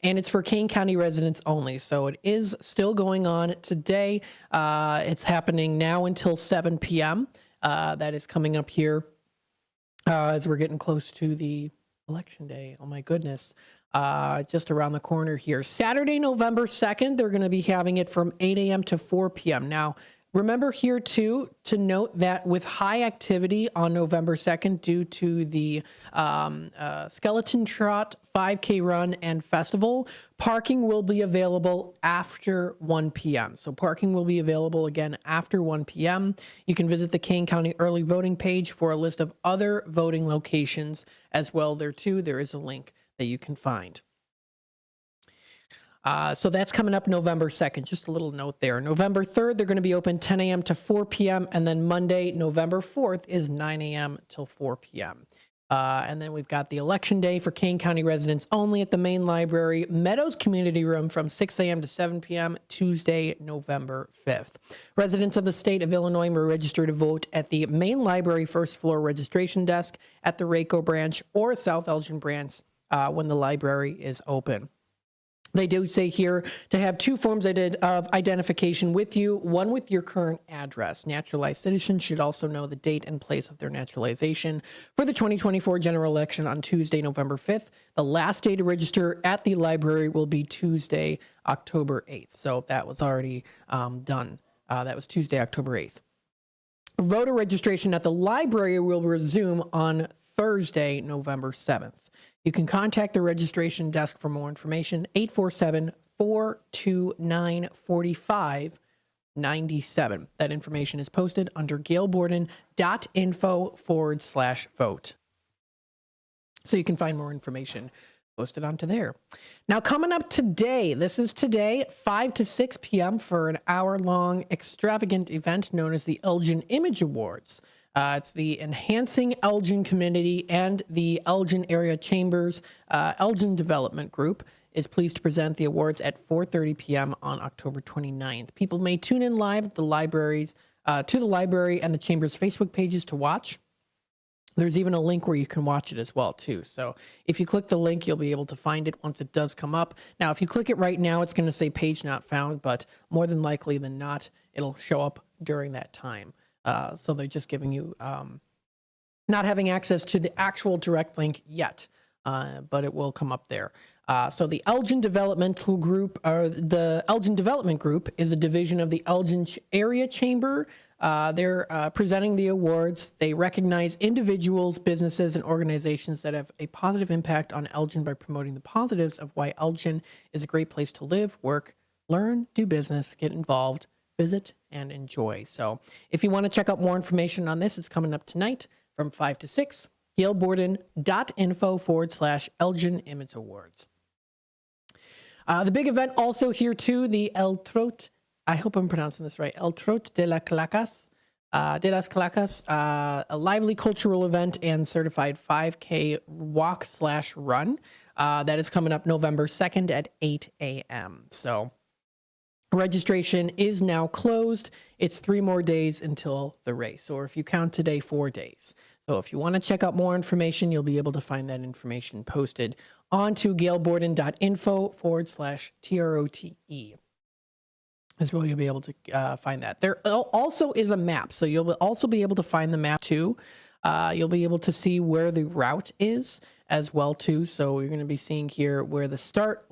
And it's for Kane County residents only. So it is still going on today. It's happening now until 7 p.m. That is coming up here as we're getting close to the election day. Oh, my goodness. Just around the corner here. Saturday, November 2nd, they're going to be having it from 8 a.m. to 4 p.m. Now, remember here, too, to note that with high activity on November 2nd due to the Skeleton Trot 5K Run and Festival, parking will be available after 1 p.m. So parking will be available again after 1 p.m. You can visit the Kane County early voting page for a list of other voting locations as well. There, too, there is a link that you can find. So that's coming up November 2nd. Just a little note there. November 3rd, they're going to be open 10 a.m. to 4 p.m. And then Monday, November 4th is 9 a.m. till 4 p.m. And then we've got the election day for Kane County residents only at the main library, Meadows Community Room from 6 a.m. to 7 p.m. Tuesday, November 5th. Residents of the state of Illinois may register to vote at the main library first floor registration desk at the Rayco branch or South Elgin branch when the library is open. They do say here to have two forms of identification with you, one with your current address. Naturalized citizens should also know the date and place of their naturalization for the 2024 general election on Tuesday, November 5th. The last day to register at the library will be Tuesday, October 8th. So that was already done. That was Tuesday, October 8th. Voter registration at the library will resume on Thursday, November 7th. You can contact the registration desk for more information, 847-429-4597. That information is posted under gailborden.info/vote. So you can find more information posted onto there. Now, coming up today, this is today, 5 to 6 p.m. for an hour-long extravagant event known as the Elgin Image Awards. It's the Enhancing Elgin Community and the Elgin Area Chambers Elgin Development Group is pleased to present the awards at 4:30 p.m. on October 29th. People may tune in live at the libraries, to the library and the Chamber's Facebook pages to watch. There's even a link where you can watch it as well, too. So if you click the link, you'll be able to find it once it does come up. Now, if you click it right now, it's going to say page not found, but more than likely than not, it'll show up during that time. So they're just giving you not having access to the actual direct link yet, but it will come up there. So the Elgin Developmental Group, or the Elgin Development Group, is a division of the Elgin Area Chamber. They're presenting the awards. They recognize individuals, businesses, and organizations that have a positive impact on Elgin by promoting the positives of why Elgin is a great place to live, work, learn, do business, get involved, visit, and enjoy. So if you want to check out more information on this, it's coming up tonight from 5 to 6, gailborden.info/Elgin Image Awards. The big event also here too, the El Trot, I hope I'm pronouncing this right, El Trot de las Calacas, a lively cultural event and certified 5K walk/run. That is coming up November 2nd at 8 a.m. So Registration is now closed. It's 3 more days until the race, or if you count today, 4 days. So if you want to check out more information, you'll be able to find that information posted onto gailborden.info/TROTE. Is where you'll be able to find that. There also is a map, so you'll also be able to find the map too. You'll be able to see where the route is as well too. So you're going to be seeing here where the start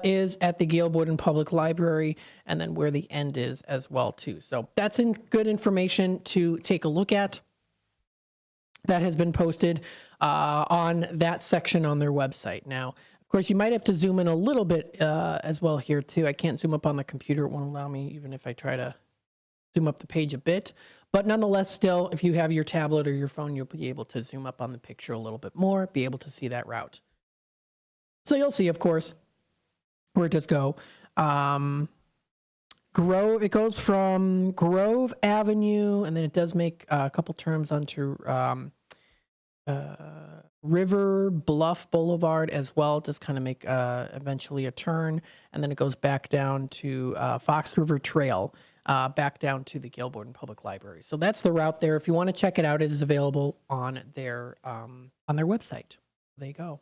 is at the Gail Borden Public Library, and then where the end is as well too. So that's good information to take a look at. That has been posted on that section on their website. Now, of course, you might have to zoom in a little bit as well here too. I can't zoom up on the computer. It won't allow me even if I try to zoom up the page a bit. But nonetheless, still, if you have your tablet or your phone, you'll be able to zoom up on the picture a little bit more, be able to see that route. So you'll see, of course, where it does go. It goes from Grove Avenue, and then it does make a couple turns onto River Bluff Boulevard as well. Just kind of make eventually a turn, and then it goes back down to Fox River Trail, back down to the Gail Borden Public Library. So that's the route there. If you want to check it out, it is available on their website. There you go.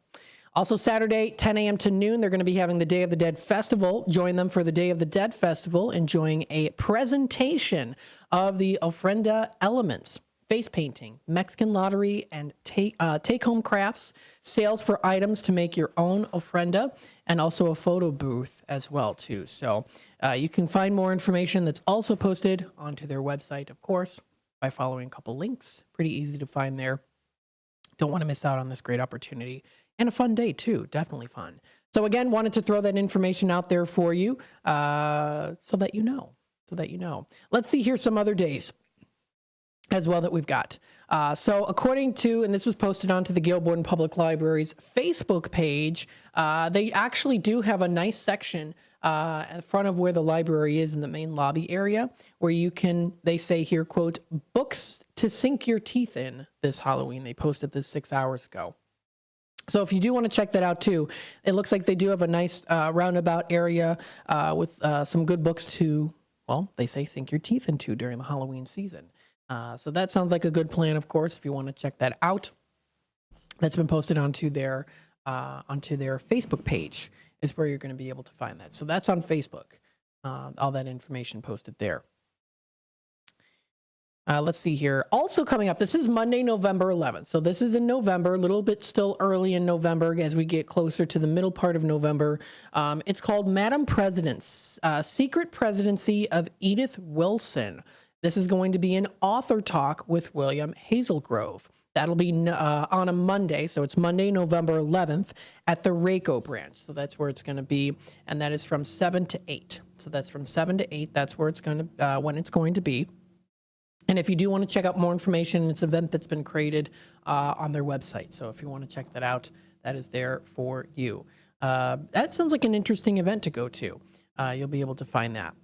Also Saturday, 10 a.m. to noon, they're going to be having the Day of the Dead Festival. Join them for the Day of the Dead Festival, enjoying a presentation of the ofrenda elements, face painting, Mexican lottery, and take-home crafts, sales for items to make your own ofrenda, and also a photo booth as well, too. So you can find more information that's also posted onto their website, of course, by following a couple links. Pretty easy to find there. Don't want to miss out on this great opportunity. And a fun day, too. Definitely fun. So, again, wanted to throw that information out there for you so that you know. Let's see here some other days as well that we've got. So according to, and this was posted onto the Gail Borden Public Library's Facebook page, they actually do have a nice section in front of where the library is in the main lobby area, where you can, they say here, quote, books to sink your teeth in this Halloween. They posted this 6 hours ago. So if you do want to check that out too, it looks like they do have a nice roundabout area with some good books to, well, they say sink your teeth into during the Halloween season. So that sounds like a good plan, of course, if you want to check that out. That's been posted onto their Facebook page is where you're going to be able to find that. So that's on Facebook, all that information posted there. Let's see here. Also coming up, this is Monday, November 11th. So this is in November, a little bit still early in November as we get closer to the middle part of November. It's called Madam President's Secret Presidency of Edith Wilson. This is going to be an author talk with William Hazelgrove. That'll be on a Monday, so it's Monday, November 11th at the RACO branch. So that's where it's going to be, and that is from 7 to 8. So that's from 7 to 8. That's where it's going to when it's going to be. And if you do want to check out more information, it's an event that's been created on their website. So if you want to check that out, that is there for you. That sounds like an interesting event to go to. You'll be able to find that.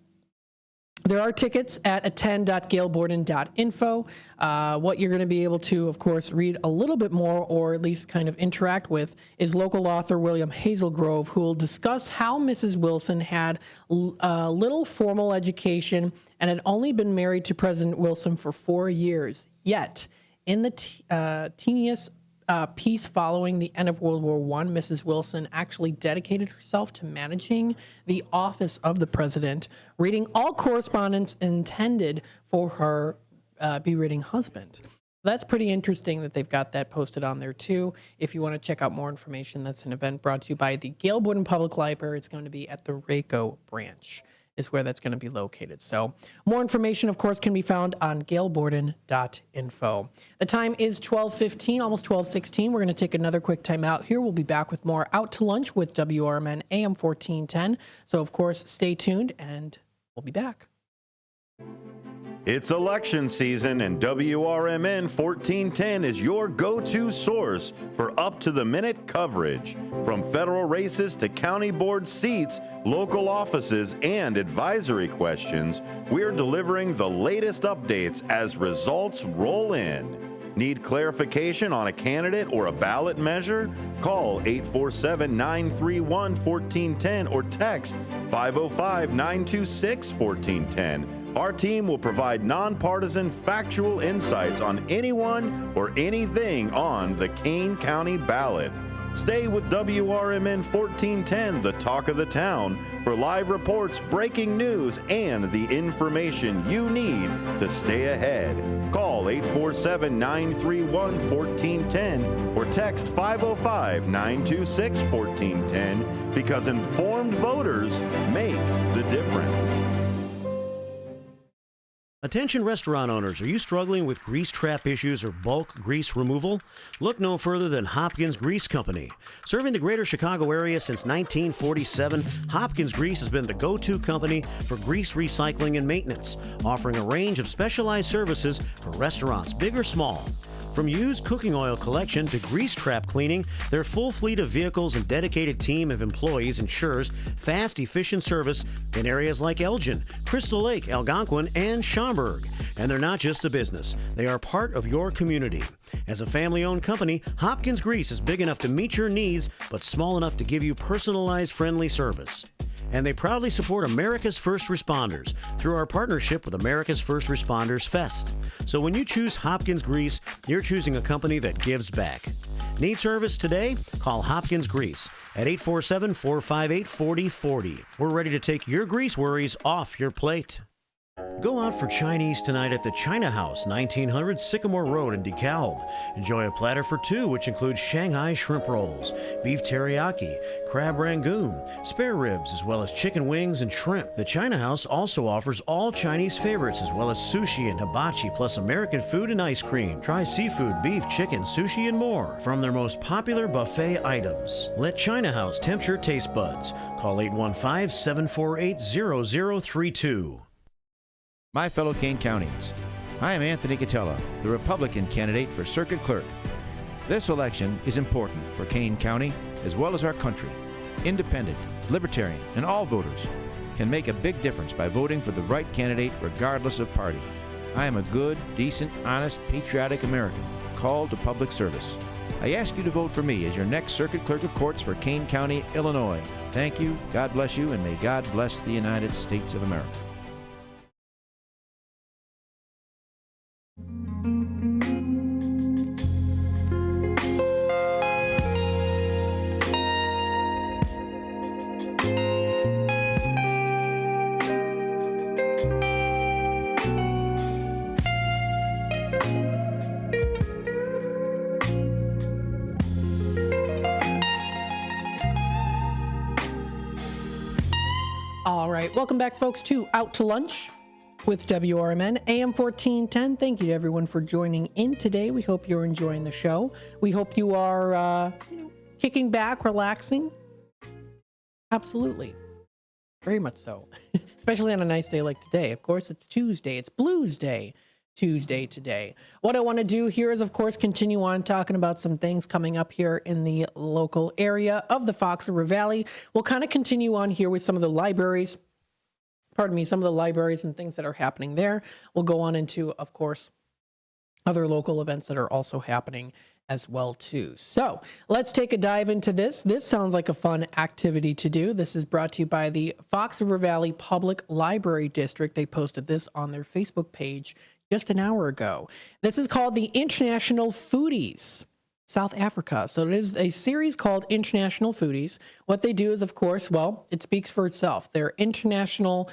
There are tickets at attend.gailborden.info. What you're going to be able to, of course, read a little bit more or at least kind of interact with is local author William Hazelgrove, who will discuss how Mrs. Wilson had little formal education and had only been married to President Wilson for 4 years. Yet, in the tenuous peace following the end of World War I, Mrs. Wilson actually dedicated herself to managing the office of the president, reading all correspondence intended for her be-reading husband. That's pretty interesting that they've got that posted on there too. If you want to check out more information, that's an event brought to you by the Gail Borden Public Library. It's going to be at the RACO branch is where that's going to be located. So more information, of course, can be found on gailborden.info. The time is 12:15, almost 12:16. We're going to take another quick time out here. We'll be back with more Out to Lunch with WRMN AM 1410. So, of course, stay tuned, and we'll be back. It's election season, and WRMN 1410 is your go-to source for up-to-the-minute coverage. From federal races to county board seats, local offices, and advisory questions, we're delivering the latest updates as results roll in. Need clarification on a candidate or a ballot measure? Call 847-931-1410 or text 505-926-1410. Our team will provide nonpartisan, factual insights on anyone or anything on the Kane County ballot. Stay with WRMN 1410, the talk of the town, for live reports, breaking news, and the information you need to stay ahead. Call 847-931-1410 or text 505-926-1410 because informed voters make the difference. Attention restaurant owners, are you struggling with grease trap issues or bulk grease removal? Look no further than Hopkins Grease Company. Serving the greater Chicago area since 1947, Hopkins Grease has been the go-to company for grease recycling and maintenance, offering a range of specialized services for restaurants, big or small. From used cooking oil collection to grease trap cleaning, their full fleet of vehicles and dedicated team of employees ensures fast, efficient service in areas like Elgin, Crystal Lake, Algonquin, and Schaumburg. And they're not just a business, they are part of your community. As a family-owned company, Hopkins Grease is big enough to meet your needs, but small enough to give you personalized, friendly service. And they proudly support America's First Responders through our partnership with America's First Responders Fest. So when you choose Hopkins Grease, you're choosing a company that gives back. Need service today? Call Hopkins Grease at 847-458-4040. We're ready to take your grease worries off your plate. Go out for Chinese tonight at the China House, 1900 Sycamore Road in DeKalb. Enjoy a platter for two, which includes Shanghai shrimp rolls, beef teriyaki, crab rangoon, spare ribs, as well as chicken wings and shrimp. The China House also offers all Chinese favorites, as well as sushi and hibachi, plus American food and ice cream. Try seafood, beef, chicken, sushi, and more from their most popular buffet items. Let China House tempt your taste buds. Call 815-748-0032. My fellow Kane Countyans, I am Anthony Catella, the Republican candidate for Circuit Clerk. This election is important for Kane County as well as our country. Independent, libertarian, and all voters can make a big difference by voting for the right candidate regardless of party. I am a good, decent, honest, patriotic American called to public service. I ask you to vote for me as your next Circuit Clerk of Courts for Kane County, Illinois. Thank you, God bless you, and may God bless the United States of America. All right, welcome back, folks, to Out to Lunch with WRMN AM 1410. Thank you to everyone for joining in today. We hope you're enjoying the show. We hope you are kicking back, relaxing. Absolutely. Very much so. Especially on a nice day like today. Of course, it's Tuesday. It's Blues Day Tuesday today. What I want to do here is, of course, continue on talking about some things coming up here in the local area of the Fox River Valley. We'll kind of continue on here with some of the libraries. Some of the libraries and things that are happening there. We'll go on into, of course, other local events that are also happening as well, too. So let's take a dive into this. This sounds like a fun activity to do. This is brought to you by the Fox River Valley Public Library District. They posted this on their Facebook page just an hour ago. This is called the International Foodies South Africa. So it is a series called International Foodies. What they do is, of course, well, it speaks for itself. They're international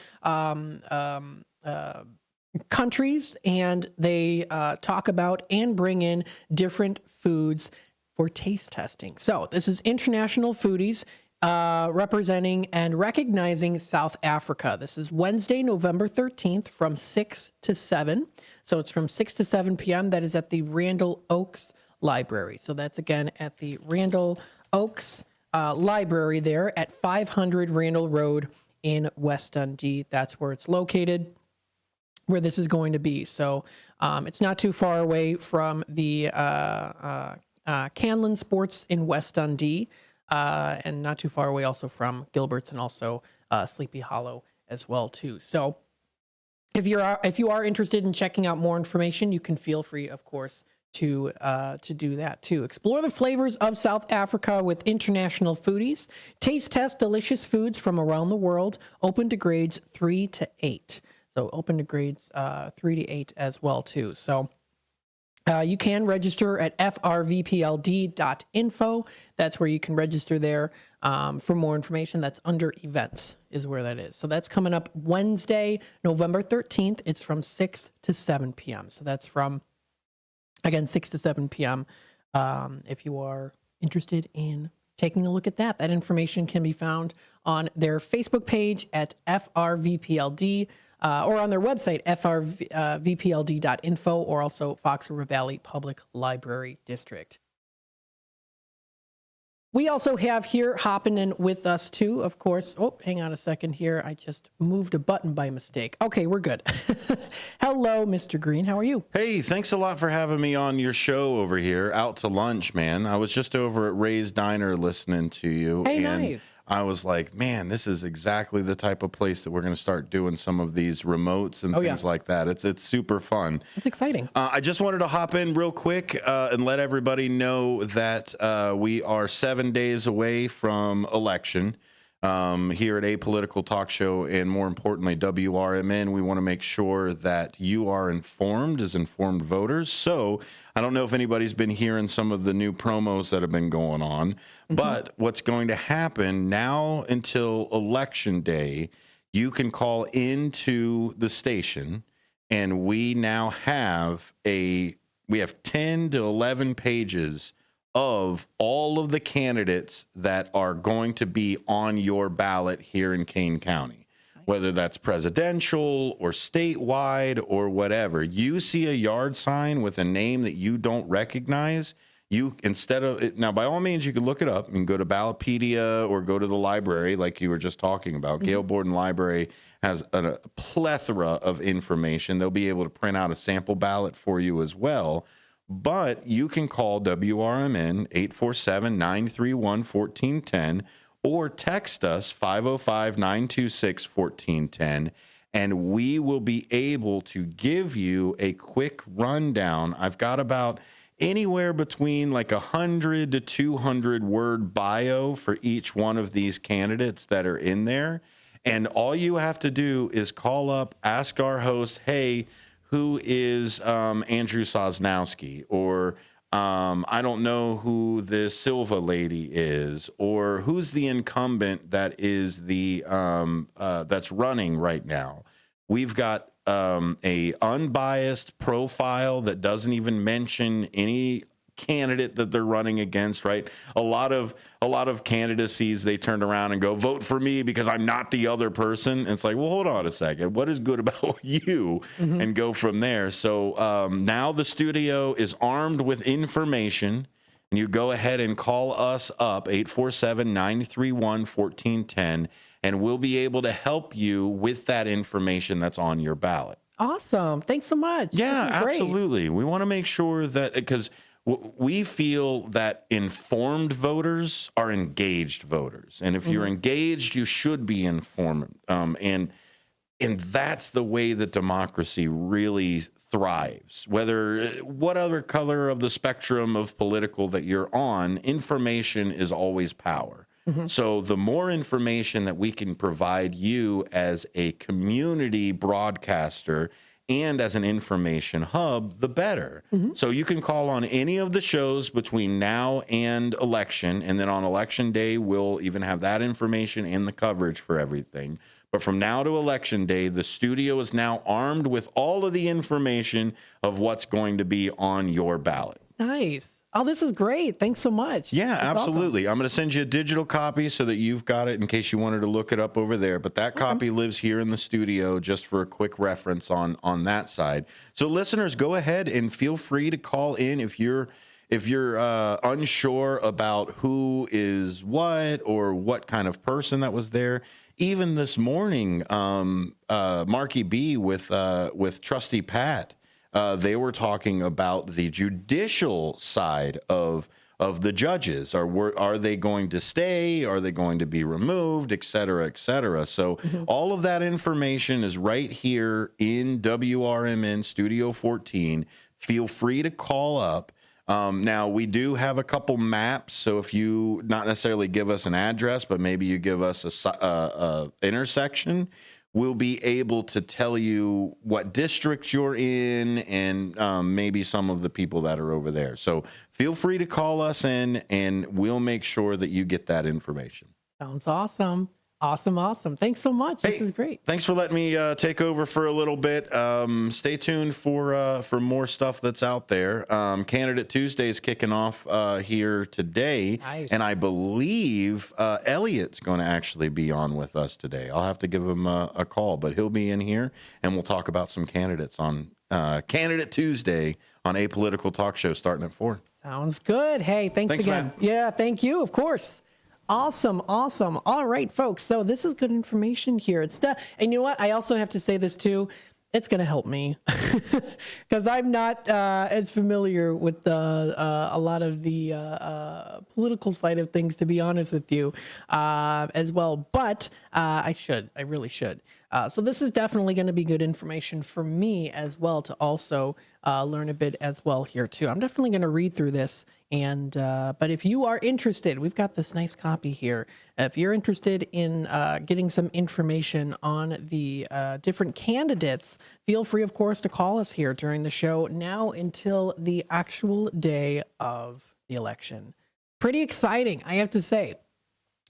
countries, and they talk about and bring in different foods for taste testing. So this is International Foodies representing and recognizing South Africa. This is Wednesday, November 13th from 6 to 7. So it's from 6 to 7 p.m. That is at the Randall Oaks Library. So that's, again, at the Randall Oaks Library there at 500 Randall Road in West Dundee. That's where it's located, where this is going to be. So it's not too far away from the Canlan Sports in West Dundee, and not too far away also from Gilbert's and also Sleepy Hollow as well, too. So if you are interested in checking out more information, you can feel free, of course, to do that too. Explore the flavors of South Africa with international foodies. Taste test delicious foods from around the world. Open to grades 3 to 8. So open to grades 3 to 8 as well too. So you can register at frvpld.info. That's where you can register there for more information. That's under events is where that is. So that's coming up Wednesday, November 13th. It's from 6 to 7 p.m. So that's from, again, 6 to 7 p.m. If you are interested in taking a look at that. That information can be found on their Facebook page at FRVPLD or on their website, frvpld.info, or also Fox River Valley Public Library District. We also have here hopping in with us too, of course. Oh, hang on a second here. I just moved a button by mistake. Okay, we're good. Hello, Mr. Green. How are you? Hey, thanks a lot for having me on your show over here. Out to lunch, man. I was just over at Ray's Diner listening to you. Hey, and nice. I was like, man, this is exactly the type of place that we're going to start doing some of these remotes and things like that. It's super fun. It's exciting. I just wanted to hop in real quick and let everybody know that we are 7 days away from election here at Apolitical Talk Show, and more importantly, WRMN. We want to make sure that you are informed as informed voters. So I don't know if anybody's been hearing some of the new promos that have been going on, but what's going to happen now until Election Day, you can call into the station, and we now have we have 10 to 11 pages of all of the candidates that are going to be on your ballot here in Kane County, whether that's presidential or statewide or whatever. You see a yard sign with a name that you don't recognize, you, instead of it, now by all means you can look it up and go to Ballotpedia or go to the library like you were just talking about. Gail Borden Library has a plethora of information. They'll be able to print out a sample ballot for you as well. But you can call WRMN 847-931-1410 or text us 505-926-1410, and we will be able to give you a quick rundown. I've got about anywhere between like 100 to 200 word bio for each one of these candidates that are in there. And all you have to do is call up, ask our host, hey, who is Andrew Sosnowski? Or I don't know who this Silva lady is, or who's the incumbent that is the that's running right now. We've got a unbiased profile that doesn't even mention any candidate that they're running against, right? A lot of candidacies, they turn around and go, vote for me because I'm not the other person. And it's like, well, hold on a second. What is good about you? And go from there. So now the studio is armed with information, and you go ahead and call us up, 847-931-1410, and we'll be able to help you with that information that's on your ballot. Awesome. Thanks so much. Yeah, This is great. absolutely. We want to make sure that, because we feel that informed voters are engaged voters. And if you're engaged, you should be informed. And that's the way that democracy really thrives. What other color of the spectrum of political that you're on, information is always power. So the more information that we can provide you as a community broadcaster and as an information hub, the better. So you can call on any of the shows between now and election, and then on election day, we'll even have that information and the coverage for everything. But from now to election day, the studio is now armed with all of the information of what's going to be on your ballot. Nice. Oh, this is great. Thanks so much. Yeah, That's absolutely. I'm going to send you a digital copy so that you've got it in case you wanted to look it up over there. But that copy lives here in the studio just for a quick reference on that side. So listeners, go ahead and feel free to call in if you're unsure about who is what or what kind of person that was there. Even this morning, Marky B with Trusty Pat, they were talking about the judicial side of the judges. Are they going to stay? Are they going to be removed? Et cetera, et cetera. So all of that information is right here in WRMN Studio 14. feel free to call up. Now, we do have a couple maps, so if you not necessarily give us an address, but maybe you give us a intersection, we'll be able to tell you what district you're in and maybe some of the people that are over there. So feel free to call us in, and we'll make sure that you get that information. Sounds awesome. Awesome. Thanks so much. This is great. Thanks for letting me take over for a little bit. Stay tuned for more stuff that's out there. Candidate Tuesday is kicking off here today, and I believe Elliot's going to actually be on with us today. I'll have to give him a call, but he'll be in here, and we'll talk about some candidates on Candidate Tuesday on Apolitical Talk Show starting at 4. Sounds good. Hey, thanks again. Matt. Yeah, thank you. Of course. Awesome. All right, folks. So this is good information here. And you know what? I also have to say this too. It's going to help me because I'm not as familiar with a lot of the political side of things, to be honest with you, as well. But I really should. So this is definitely going to be good information for me as well to also learn a bit as well here too. I'm definitely going to read through this. And but if you are interested, we've got this nice copy here. If you're interested in getting some information on the different candidates, feel free, of course, to call us here during the show now until the actual day of the election. Pretty exciting, I have to say.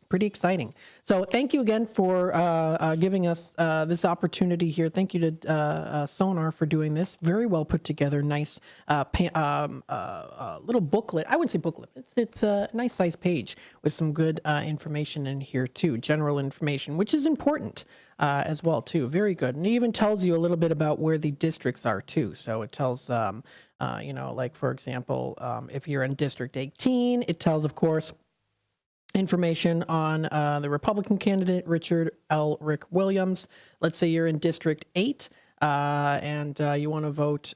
Pretty exciting. So thank you again for giving us this opportunity here. Thank you to Sonar for doing this. Very well put together. Nice little booklet. I wouldn't say booklet. It's a nice size page with some good information in here too. General information, which is important as well too. Very good. And it even tells you a little bit about where the districts are too. So it tells, like for example, if you're in District 18, it tells, of course, information on the Republican candidate, Richard L. Rick Williams. Let's say you're in District 8 and you want to vote.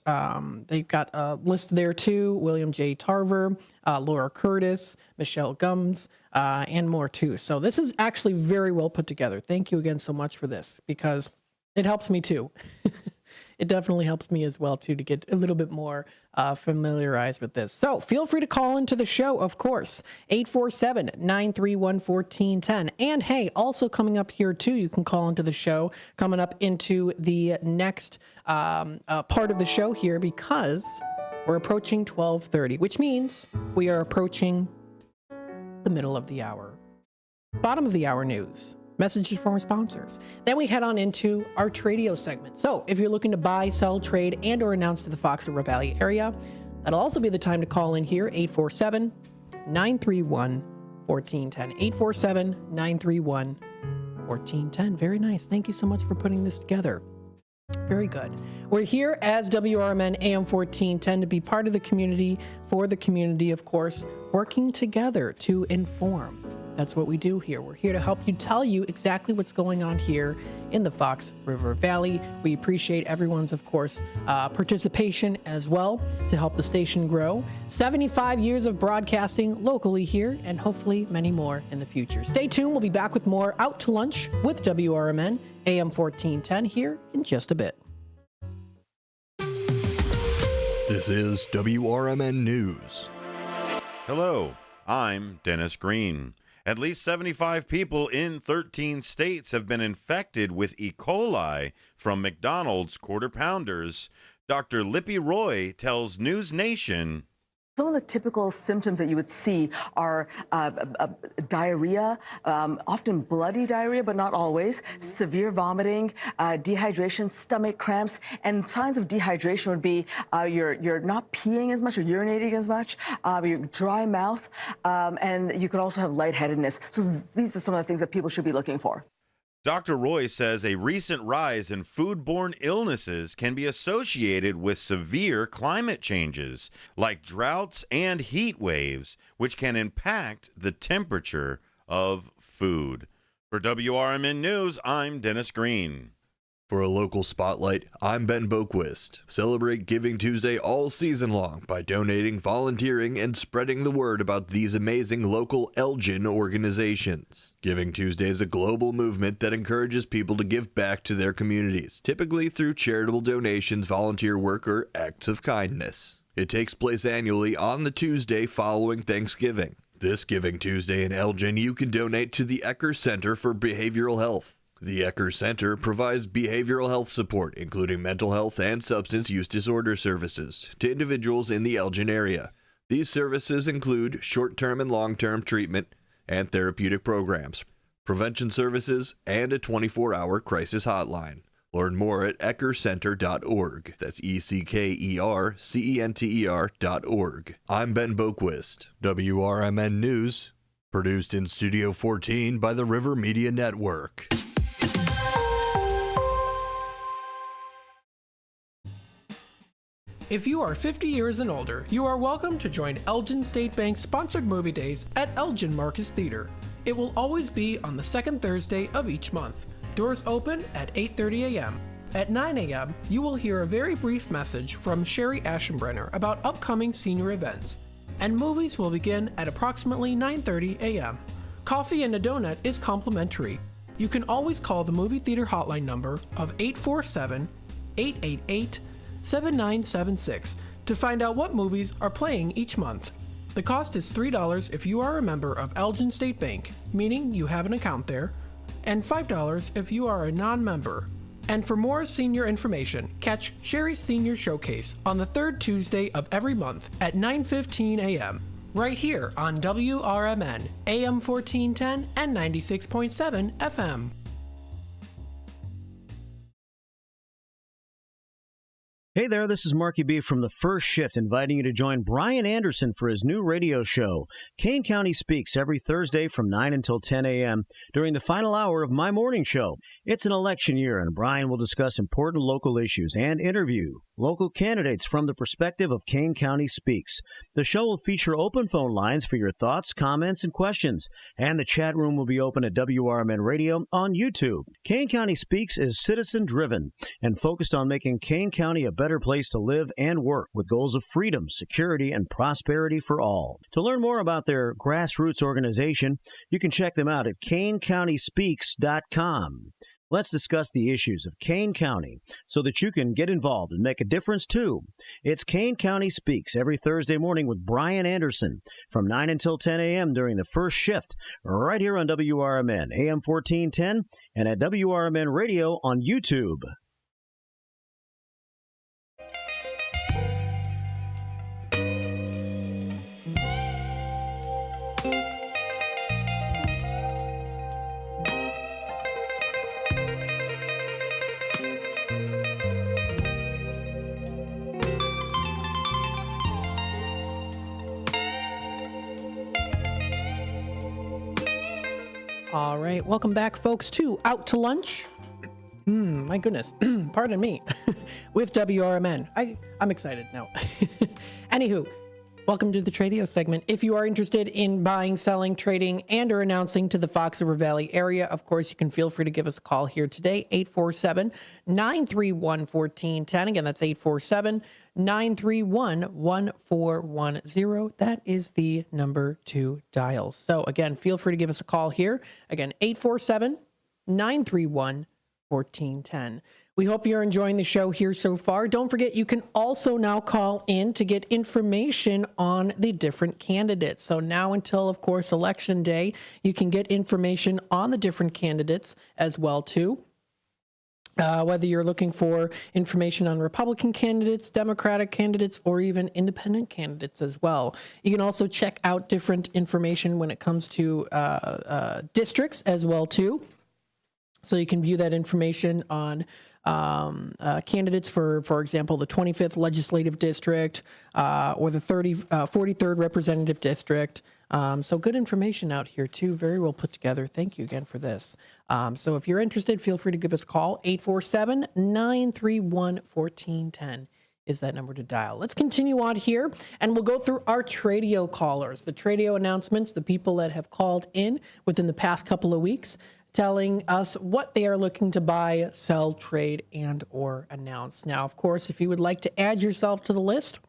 They've got a list there too. William J. Tarver, Laura Curtis, Michelle Gumbs, and more too. So this is actually very well put together. Thank you again so much for this because it helps me too. It definitely helps me as well too to get a little bit more familiarized with this. So feel free to call into the show, of course, 847-931-1410. And hey, also coming up here too, you can call into the show coming up into the next part of the show here because we're approaching 12:30, which means we are approaching the middle of the hour. Bottom of the hour news. Messages from our sponsors. Then we head on into our Tradio segment. So if you're looking to buy, sell, trade, and or announce to the Fox River Valley area, that'll also be the time to call in here, 847-931-1410. 847-931-1410. Very nice. Thank you so much for putting this together. Very good. We're here as WRMN AM 1410 to be part of the community, for the community, of course, working together to inform. That's what we do here. We're here to help you, tell you exactly what's going on here in the Fox River Valley. We appreciate everyone's, of course, participation as well to help the station grow. 75 years of broadcasting locally here and hopefully many more in the future. Stay tuned. We'll be back with more Out to Lunch with WRMN AM 1410 here in just a bit. This is WRMN News. Hello, I'm Dennis Green. At least 75 people in 13 states have been infected with E. coli from McDonald's Quarter Pounders. Dr. Lippy Roy tells News Nation. Some of the typical symptoms that you would see are diarrhea, often bloody diarrhea, but not always, severe vomiting, dehydration, stomach cramps, and signs of dehydration would be you're not peeing as much or urinating as much, your dry mouth, and you could also have lightheadedness. So these are some of the things that people should be looking for. Dr. Roy says a recent rise in foodborne illnesses can be associated with severe climate changes, like droughts and heat waves, which can impact the temperature of food. For WRMN News, I'm Dennis Green. For a local spotlight, I'm Ben Boquist. Celebrate Giving Tuesday all season long by donating, volunteering, and spreading the word about these amazing local Elgin organizations. Giving Tuesday is a global movement that encourages people to give back to their communities, typically through charitable donations, volunteer work, or acts of kindness. It takes place annually on the Tuesday following Thanksgiving. This Giving Tuesday in Elgin, you can donate to the Ecker Center for Behavioral Health. The Ecker Center provides behavioral health support, including mental health and substance use disorder services, to individuals in the Elgin area. These services include short-term and long-term treatment and therapeutic programs, prevention services, and a 24-hour crisis hotline. Learn more at eckercenter.org. That's ECKERCENTER.org. I'm Ben Boquist, WRMN News, produced in Studio 14 by the River Media Network. If you are 50 years and older, you are welcome to join Elgin State Bank's sponsored movie days at Elgin Marcus Theater. It will always be on the second Thursday of each month. Doors open at 8:30 a.m. At 9 a.m., you will hear a very brief message from Sherry Aschenbrenner about upcoming senior events, and movies will begin at approximately 9:30 a.m. Coffee and a donut is complimentary. You can always call the movie theater hotline number of 847-888-7976 to find out what movies are playing each month. The cost is $3 if you are a member of Elgin State Bank, meaning you have an account there, and $5 if you are a non-member. And for more senior information, catch Sherry's Senior Showcase on the third Tuesday of every month at 9:15 a.m. right here on WRMN, AM 1410 and 96.7 FM. Hey there, this is Marky B from The First Shift, inviting you to join Brian Anderson for his new radio show, Kane County Speaks, every Thursday from 9 until 10 a.m. during the final hour of my morning show. It's an election year, and Brian will discuss important local issues and interview local candidates from the perspective of Kane County Speaks. The show will feature open phone lines for your thoughts, comments, and questions, and the chat room will be open at WRMN Radio on YouTube. Kane County Speaks is citizen-driven and focused on making Kane County a better place to live and work with goals of freedom, security, and prosperity for all. To learn more about their grassroots organization, you can check them out at KaneCountySpeaks.com. Let's discuss the issues of Kane County so that you can get involved and make a difference too. It's Kane County Speaks every Thursday morning with Brian Anderson from 9 until 10 a.m. during the first shift right here on WRMN, AM 1410, and at WRMN Radio on YouTube. All right, welcome back, folks, to Out to Lunch. My goodness, pardon me, with WRMN. I'm excited now. Anywho, welcome to the Tradio segment. If you are interested in buying, selling, trading, and or announcing to the Fox River Valley area, of course, you can feel free to give us a call here today, 847-931-1410. Again, that's 847-931-1410. That is the number to dial. So again, feel free to give us a call here. Again, 847-931-1410. We hope you're enjoying the show here so far. Don't forget, you can also now call in to get information on the different candidates. So now until, of course, Election Day, you can get information on the different candidates as well, too. Whether you're looking for information on Republican candidates, Democratic candidates, or even independent candidates as well. You can also check out different information when it comes to districts as well, too. So you can view that information on candidates for example, the 25th Legislative District or the 43rd Representative District. So good information out here, too. Very well put together. Thank you again for this. So if you're interested, feel free to give us a call. 847-931-1410 is that number to dial. Let's continue on here, and we'll go through our Tradio callers, the Tradio announcements, the people that have called in within the past couple of weeks telling us what they are looking to buy, sell, trade, and or announce. Now, of course, if you would like to add yourself to the list,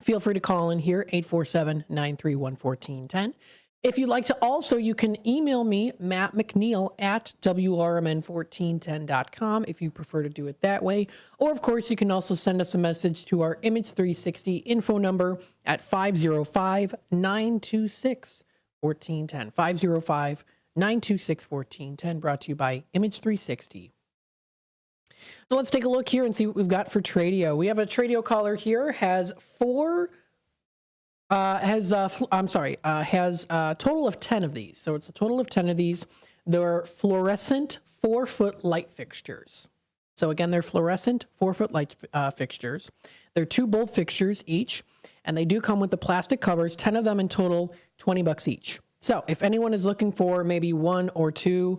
feel free to call in here, 847-931-1410. If you'd like to also, you can email me, Matt McNeil at WRMN1410.com if you prefer to do it that way. Or, of course, you can also send us a message to our Image 360 info number at 505-926-1410. 505-926-1410, brought to you by Image 360. So let's take a look here and see what we've got for Tradio. We have a Tradio caller here, has a total of 10 of these. So it's a total of 10 of these. They're fluorescent 4-foot light fixtures. So again, they're fluorescent 4-foot light fixtures. They're 2 bulb fixtures each, and they do come with the plastic covers, 10 of them in total, $20 each. So if anyone is looking for maybe 1 or 2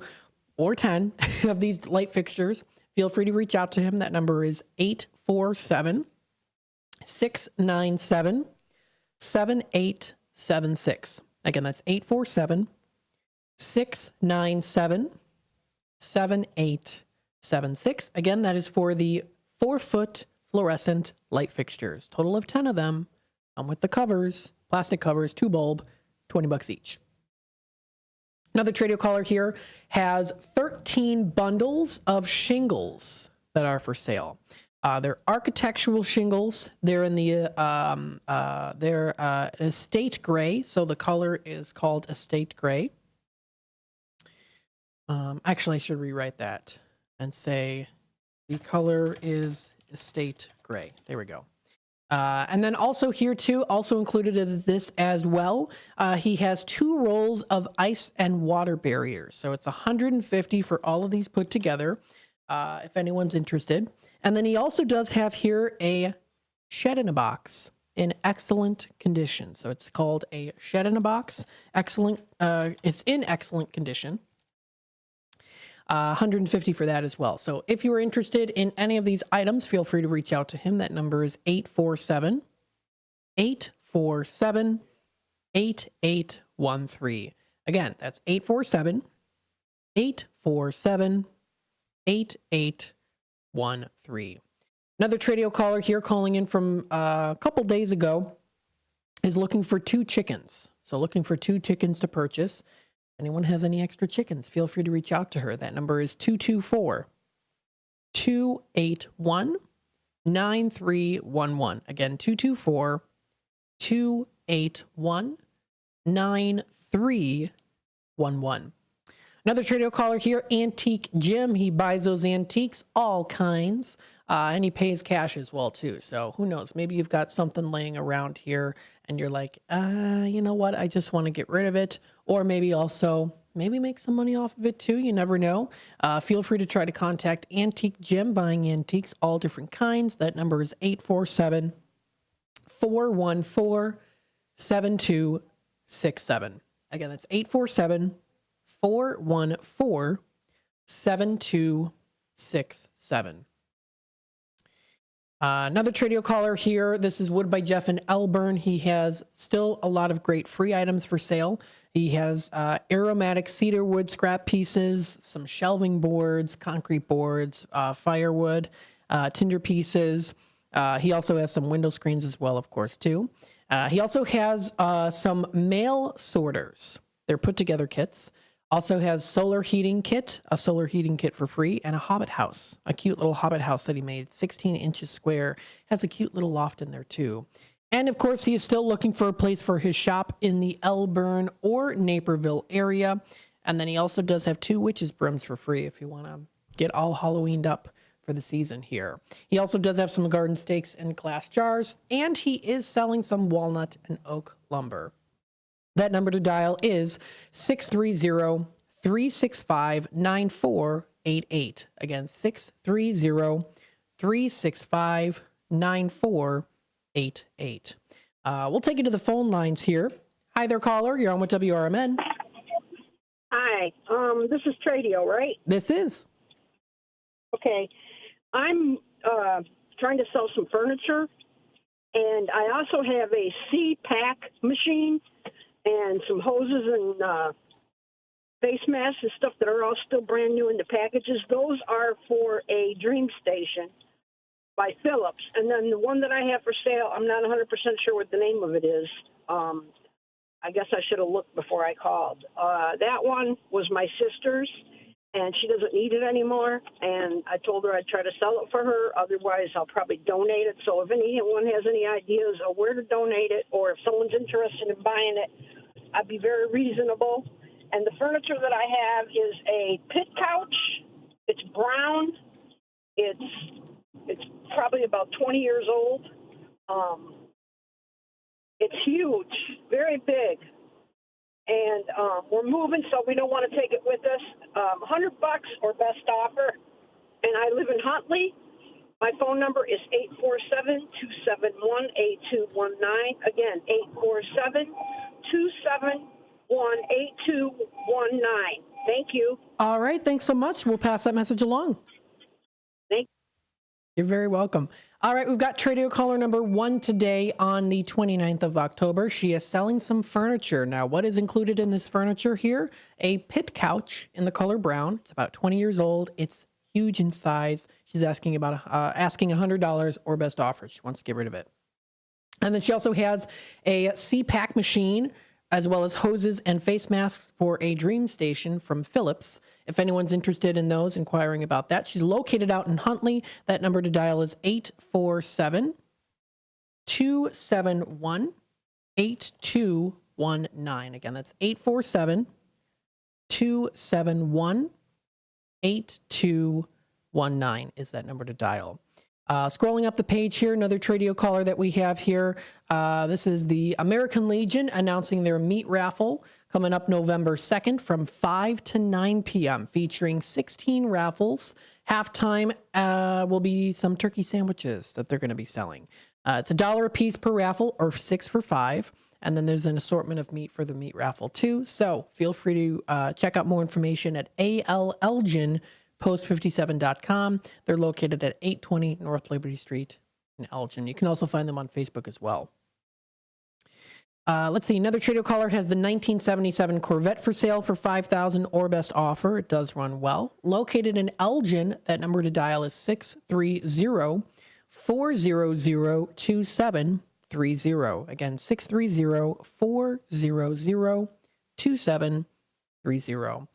or 10 of these light fixtures, feel free to reach out to him. That number is 847-697-7876. Again, that's 847-697-7876. Again, that is for the 4-foot fluorescent light fixtures. Total of 10 of them. With the covers, plastic covers, 2 bulb, $20 each. Another Tradio caller here has 13 bundles of shingles that are for sale. They're architectural shingles. They're in the estate gray, so the color is called estate gray. Actually, I should rewrite that and say the color is estate gray. There we go. And then also here too, also included in this as well, he has 2 rolls of ice and water barriers. So it's $150 for all of these put together, if anyone's interested. And then he also does have here a shed in a box in excellent condition. So it's called a shed in a box. Excellent. It's in excellent condition. $150 for that as well. So if you are interested in any of these items, feel free to reach out to him. That number is 847-8813. Again, that's 847-8813. Another Tradio caller here calling in from a couple days ago is looking for 2 chickens. So looking for 2 chickens to purchase. Anyone has any extra chickens, feel free to reach out to her. That number is 224-281-9311. Again, 224-281-9311. Another Tradio caller here, Antique Jim. He buys those antiques, all kinds, and he pays cash as well, too. So who knows? Maybe you've got something laying around here and you're like, you know what? I just want to get rid of it. Or maybe also, make some money off of it, too. You never know. Feel free to try to contact Antique Jim, buying antiques, all different kinds. That number is 847-414-7267. Again, that's 847-414-7267. Another Tradio caller here. This is Wood by Jeff in Elburn. He has still a lot of great free items for sale. He has aromatic cedar wood scrap pieces, some shelving boards, concrete boards, firewood, tinder pieces. He also has some window screens as well, of course, too. He also has some mail sorters. They're put together kits. Also has solar heating kit, a solar heating kit for free, and a hobbit house, a cute little hobbit house that he made, 16 inches square, has a cute little loft in there too. And of course, he is still looking for a place for his shop in the Elburn or Naperville area. And then he also does have 2 witches brooms for free if you want to get all Halloweened up for the season here. He also does have some garden stakes and glass jars, and he is selling some walnut and oak lumber. That number to dial is 630-365-9488. Again, 630-365-9488. We'll take you to the phone lines here. Hi there, caller. You're on with WRMN. Hi. This is Tradio, right? This is. Okay. I'm trying to sell some furniture, and I also have a C-Pack machine and some hoses and face masks and stuff that are all still brand new in the packages, those are for a Dream Station by Philips. And then the one that I have for sale, I'm not 100% sure what the name of it is. I guess I should have looked before I called. That one was my sister's, and she doesn't need it anymore. And I told her I'd try to sell it for her. Otherwise, I'll probably donate it. So if anyone has any ideas of where to donate it, or if someone's interested in buying it, I'd be very reasonable. And the furniture that I have is a pit couch. It's brown. It's probably about 20 years old. It's huge, very big. And we're moving, so we don't want to take it with us. $100 or best offer. And I live in Huntley. My phone number is 847-271-8219. Again, 847-271-8219. Thank you. All right, thanks so much. We'll pass that message along. Thank you. You're very welcome. All right, we've got Tradio caller number 1 today on the 29th of October. She is selling some furniture. Now, what is included in this furniture here? A pit couch in the color brown. It's about 20 years old. It's huge in size. She's asking $100 or best offer. She wants to get rid of it. And then she also has a CPAC machine, as well as hoses and face masks for a Dream Station from Philips. If anyone's interested in those, inquiring about that, she's located out in Huntley. That number to dial is 847-271-8219. Again, that's 847-271-8219 is that number to dial. Scrolling up the page here, another Tradio caller that we have here. This is the American Legion announcing their meat raffle coming up November 2nd from 5 to 9 p.m. featuring 16 raffles. Halftime will be some turkey sandwiches that they're going to be selling. It's $1 a piece per raffle or 6 for $5. And then there's an assortment of meat for the meat raffle too. So feel free to check out more information at ALElgin.post57.com. They're located at 820 North Liberty Street in Elgin. You can also find them on Facebook as well. Let's see. Another Tradio caller has the 1977 Corvette for sale for $5,000 or best offer. It does run well. Located in Elgin, that number to dial is 630-400-2730. Again, 630-400-2730.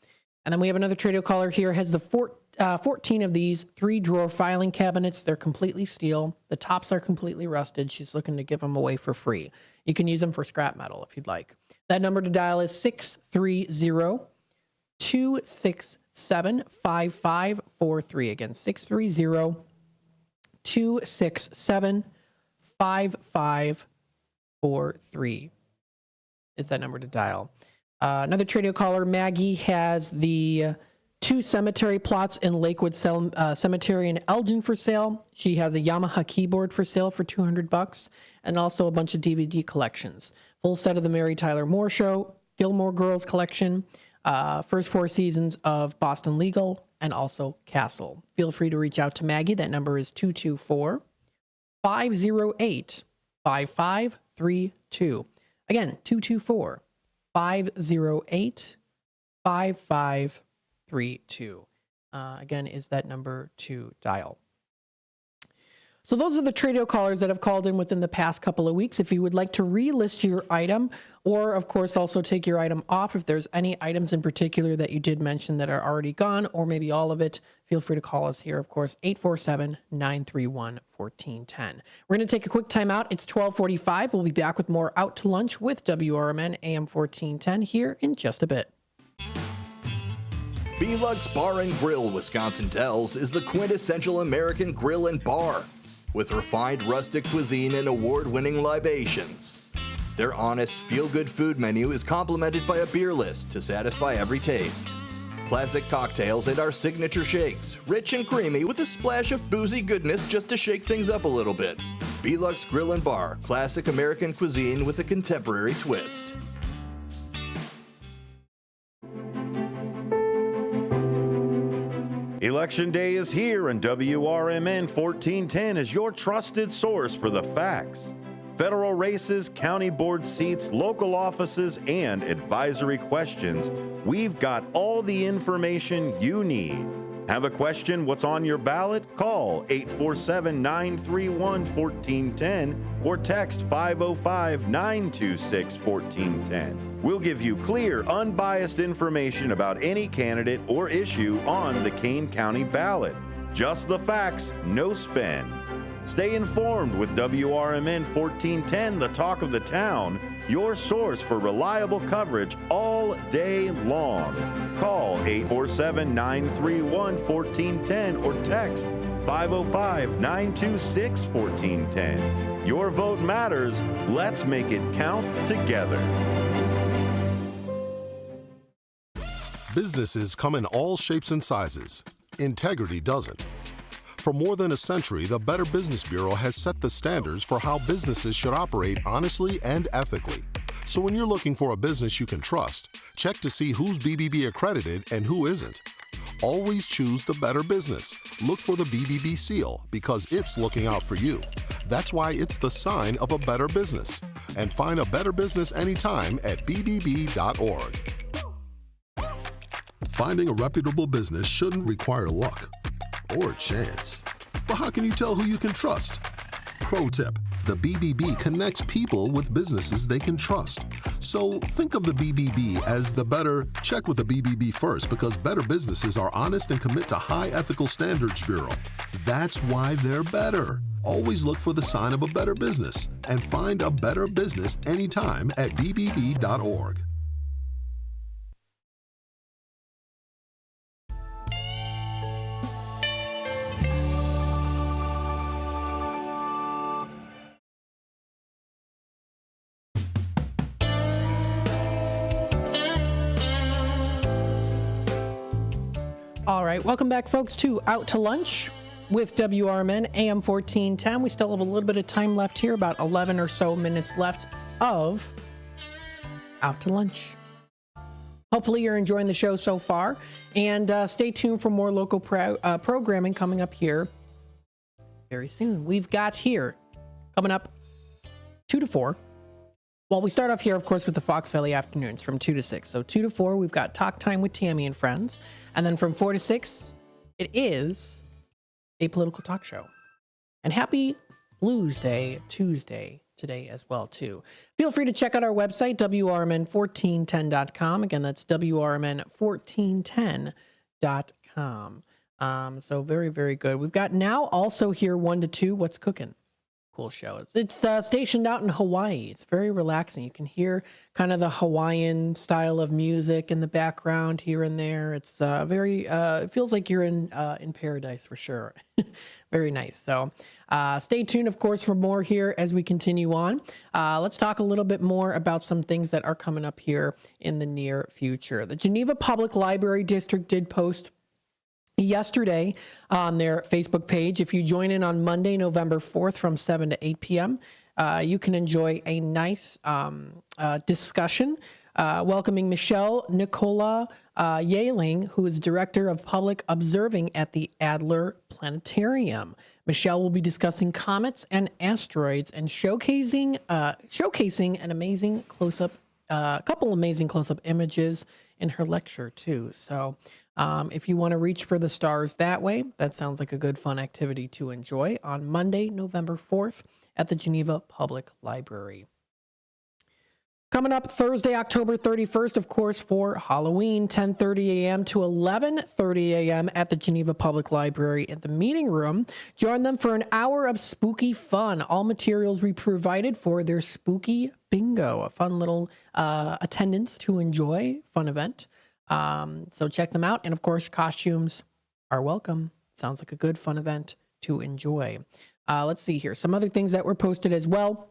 And then we have another Tradio caller here, has the 14 of these 3-drawer filing cabinets. They're completely steel. The tops are completely rusted. She's looking to give them away for free. You can use them for scrap metal if you'd like. That number to dial is 630-267-5543. Again, 630-267-5543 is that number to dial. Another Tradio caller, Maggie, has the 2 cemetery plots in Lakewood Cemetery in Elgin for sale. She has a Yamaha keyboard for sale for $200 and also a bunch of DVD collections. Full set of the Mary Tyler Moore Show, Gilmore Girls collection, first 4 seasons of Boston Legal, and also Castle. Feel free to reach out to Maggie. That number is 224-508-5532. Again, 224-508-5532. Again, is that number to dial. So those are the Tradio callers that have called in within the past couple of weeks. If you would like to relist your item, or of course also take your item off, if there's any items in particular that you did mention that are already gone, or maybe all of it, feel free to call us here, of course, 847-931-1410. We're going to take a quick time out. It's 12:45. We'll be back with more Out to Lunch with WRMN AM 1410 here in just a bit. B-Lux Bar and Grill Wisconsin Dells is the quintessential American grill and bar, with refined rustic cuisine and award-winning libations. Their honest, feel-good food menu is complemented by a beer list to satisfy every taste. Classic cocktails and our signature shakes, rich and creamy with a splash of boozy goodness just to shake things up a little bit. B-Lux Grill and Bar, classic American cuisine with a contemporary twist. Election Day is here, and WRMN 1410 is your trusted source for the facts, federal races, county board seats, local offices, and advisory questions, we've got all the information you need. Have a question? What's on your ballot? Call 847-931-1410 or text 505-926-1410. We'll give you clear, unbiased information about any candidate or issue on the Kane County ballot. Just the facts, no spin. Stay informed with WRMN 1410, the talk of the town, your source for reliable coverage all day long. Call 847-931-1410 or text 505-926-1410. Your vote matters. Let's make it count together. Businesses come in all shapes and sizes. Integrity doesn't. For more than a century, the Better Business Bureau has set the standards for how businesses should operate honestly and ethically. So when you're looking for a business you can trust, check to see who's BBB accredited and who isn't. Always choose the Better Business. Look for the BBB seal because it's looking out for you. That's why it's the sign of a better business. And find a better business anytime at bbb.org. Finding a reputable business shouldn't require luck or chance. But how can you tell who you can trust? Pro tip: the BBB connects people with businesses they can trust. So think of the BBB as the better. Check with the BBB first because better businesses are honest and commit to high ethical standards bureau. That's why they're better. Always look for the sign of a better business and find a better business anytime at bbb.org. All right, welcome back, folks, to Out to Lunch with WRMN AM 1410. We still have a little bit of time left here, about 11 or so minutes left of Out to Lunch. Hopefully you're enjoying the show so far, and stay tuned for more local programming coming up here very soon. We've got here, coming up 2 to 4. Well, we start off here, of course, with the Fox Valley Afternoons from 2 to 6. So 2 to 4, we've got Talk Time with Tammy and Friends. And then from 4 to 6, it is a political talk show. And happy Blues Day Tuesday today as well, too. Feel free to check out our website, WRMN1410.com. Again, that's WRMN1410.com. So very, very good. We've got now also here 1 to 2, What's Cooking? Cool show. It's stationed out in Hawaii. It's very relaxing. You can hear kind of the Hawaiian style of music in the background here and there. It's it feels like you're in paradise for sure. Very nice. So stay tuned, of course, for more here as we continue on. Let's talk a little bit more about some things that are coming up here in the near future. The Geneva Public Library District did post yesterday on their Facebook page. If you join in on Monday, November 4th from 7 to 8 p.m., you can enjoy a nice discussion welcoming Michelle Nicola Yealing, who is Director of Public Observing at the Adler Planetarium. Michelle will be discussing comets and asteroids and showcasing an amazing close-up, couple amazing close-up images in her lecture too. So if you want to reach for the stars that way, that sounds like a good fun activity to enjoy on Monday, November 4th at the Geneva Public Library. Coming up Thursday, October 31st, of course, for Halloween, 10:30 a.m. to 11:30 a.m. at the Geneva Public Library in the meeting room. Join them for an hour of spooky fun. All materials we provided for their spooky bingo, a fun little attendance to enjoy, fun event. So check them out. And of course, costumes are welcome. Sounds like a good fun event to enjoy. Let's see here. Some other things that were posted as well.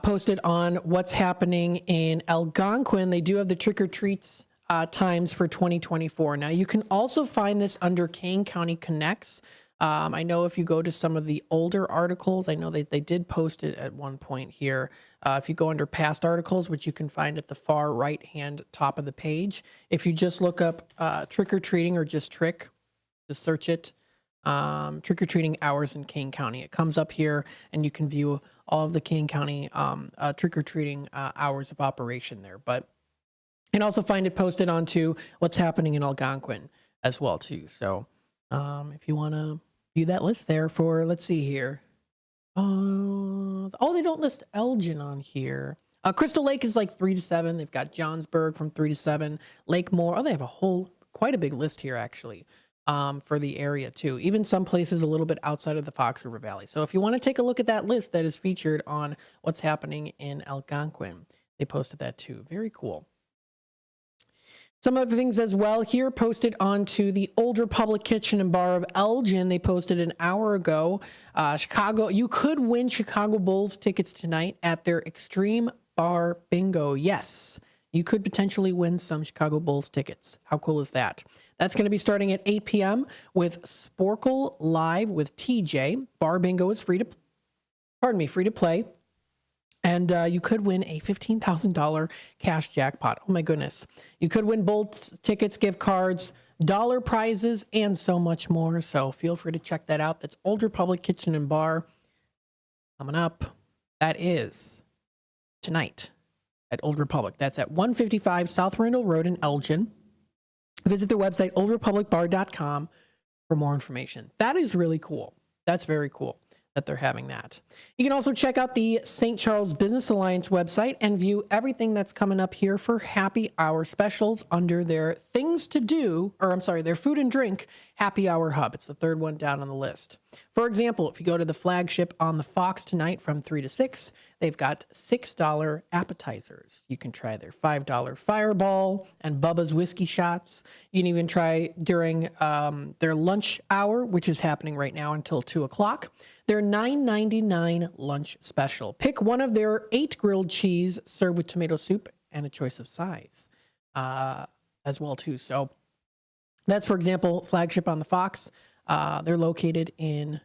Posted on what's happening in Algonquin. They do have the trick or treats times for 2024. Now you can also find this under Kane County Connects. I know if you go to some of the older articles, I know they did post it at one point here. If you go under past articles, which you can find at the far right-hand top of the page, if you just look up trick-or-treating or just trick, just search it, trick-or-treating hours in Kane County. It comes up here, and you can view all of the Kane County trick-or-treating hours of operation there. But you can also find it posted onto what's happening in Algonquin as well, too. So if you want to view that list there for, let's see here. Oh, they don't list Elgin on here. Crystal Lake is like 3 to 7. They've got Johnsburg from 3 to 7. Lake Moore. Oh, they have quite a big list here, actually, for the area, too. Even some places a little bit outside of the Fox River Valley. So if you want to take a look at that list that is featured on what's happening in Algonquin, they posted that, too. Very cool. Some other things as well here posted onto the Old Republic Kitchen and Bar of Elgin. They posted an hour ago. Chicago, you could win Chicago Bulls tickets tonight at their Extreme Bar Bingo. Yes, you could potentially win some Chicago Bulls tickets. How cool is that? That's going to be starting at 8 p.m. with Sporkle Live with TJ. Bar Bingo is free to play. And you could win a $15,000 cash jackpot. Oh, my goodness. You could win Bolts tickets, gift cards, dollar prizes, and so much more. So feel free to check that out. That's Old Republic Kitchen and Bar coming up. That is tonight at Old Republic. That's at 155 South Randall Road in Elgin. Visit their website, oldrepublicbar.com, for more information. That is really cool. That's very cool that they're having that. You can also check out the St. Charles Business Alliance website and view everything that's coming up here for happy hour specials under their their food and drink happy hour hub. It's the third one down on the list. For example, if you go to the flagship on the Fox tonight from 3 to 6, they've got $6 appetizers. You can try their $5 Fireball and Bubba's whiskey shots. You can even try during their lunch hour, which is happening right now until 2 o'clock. Their $9.99 lunch special. Pick one of their 8 grilled cheese served with tomato soup and a choice of size as well, too. So that's, for example, flagship on the Fox. They're located in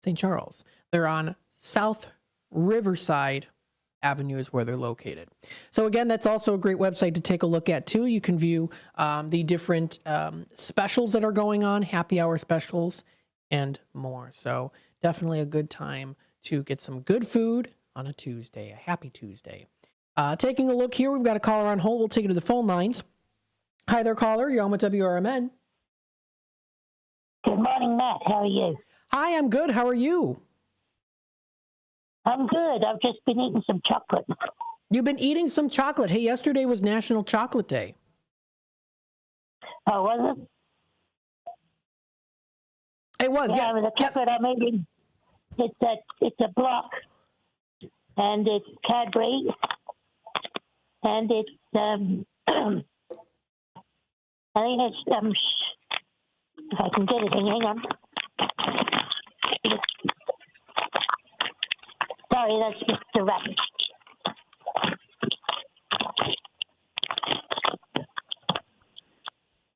St. Charles. They're on South Riverside Avenue is where they're located. So again, that's also a great website to take a look at, too. You can view the different specials that are going on, happy hour specials, and more. So definitely a good time to get some good food on a Tuesday, a happy Tuesday. Taking a look here, we've got a caller on hold. We'll take it to the phone lines. Hi there, caller. You're on with WRMN. Good morning, Matt. How are you? Hi, I'm good. How are you? I'm good. I've just been eating some chocolate. You've been eating some chocolate. Hey, yesterday was National Chocolate Day. Oh, was it? It was, yeah. Yes. The chocolate I'm eating, it's a block, and it's Cadbury, and it's I think it's if I can get it, hang on. Sorry, that's just the rabbit.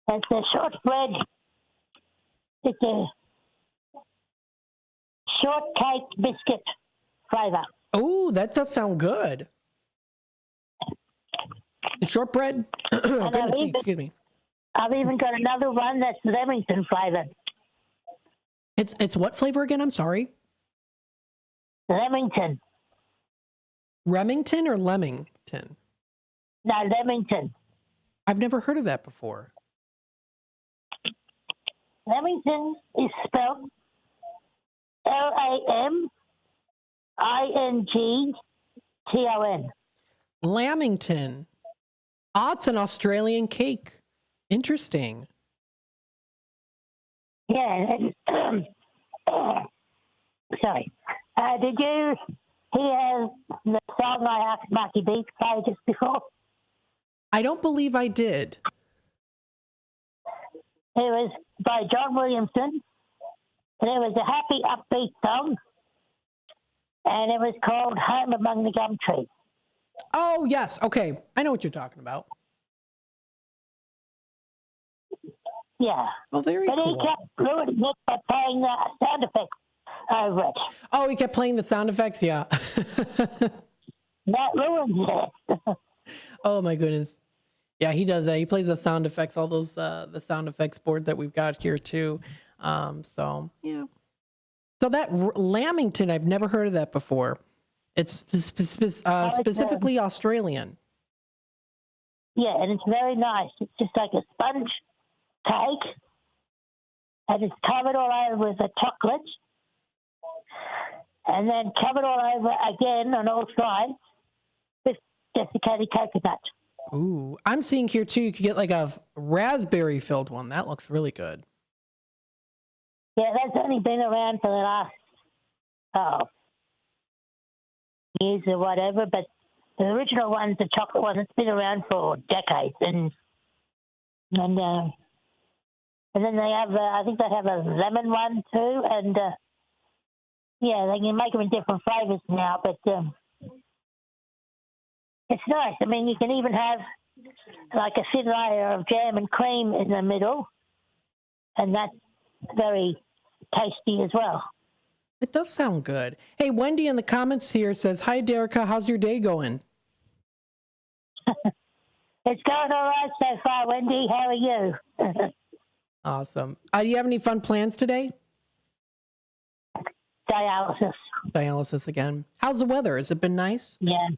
It's a shortbread. It's a shortcake biscuit flavor. Oh, that does sound good. The shortbread. Excuse me. I've even got another one that's Leamington flavor. It's what flavor again? I'm sorry. Leamington. Remington or Leamington? No, Leamington. I've never heard of that before. Leamington is spelled Lamington. Lamington. Oh, it's an Australian cake. Interesting. Yeah. Sorry. Did you hear the song I asked Marky B to play just before? I don't believe I did. It was by John Williamson, and it was a happy, upbeat song, and it was called Home Among the Gum Trees. Oh, yes. Okay. I know what you're talking about. Yeah. Oh, very but cool. But he kept ruining it by playing the sound effects over it. Oh, he kept playing the sound effects? Yeah. That ruins it. Oh, my goodness. Yeah, he does that. He plays the sound effects, all those, the sound effects board that we've got here, too. So, yeah. So that Lamington, I've never heard of that before. It's specifically Australian. Yeah, and it's very nice. It's just like a sponge cake, and it's covered all over with a chocolate, and then covered all over again on all sides with desiccated coconut. Ooh, I'm seeing here too. You could get like a raspberry filled one. That looks really good. Yeah, that's only been around for the last years or whatever, but the original ones, the chocolate ones, it's been around for decades, and then they have, I think they have a lemon one too, and yeah, they can make them in different flavors now, but it's nice. I mean, you can even have like a thin layer of jam and cream in the middle, and that's very tasty as well. It does sound good. Hey, Wendy in the comments here says, "Hi, Derica. How's your day going?" It's going all right so far, Wendy. How are you? Awesome. Do you have any fun plans today? Dialysis. Dialysis again. How's the weather? Has it been nice? Yeah.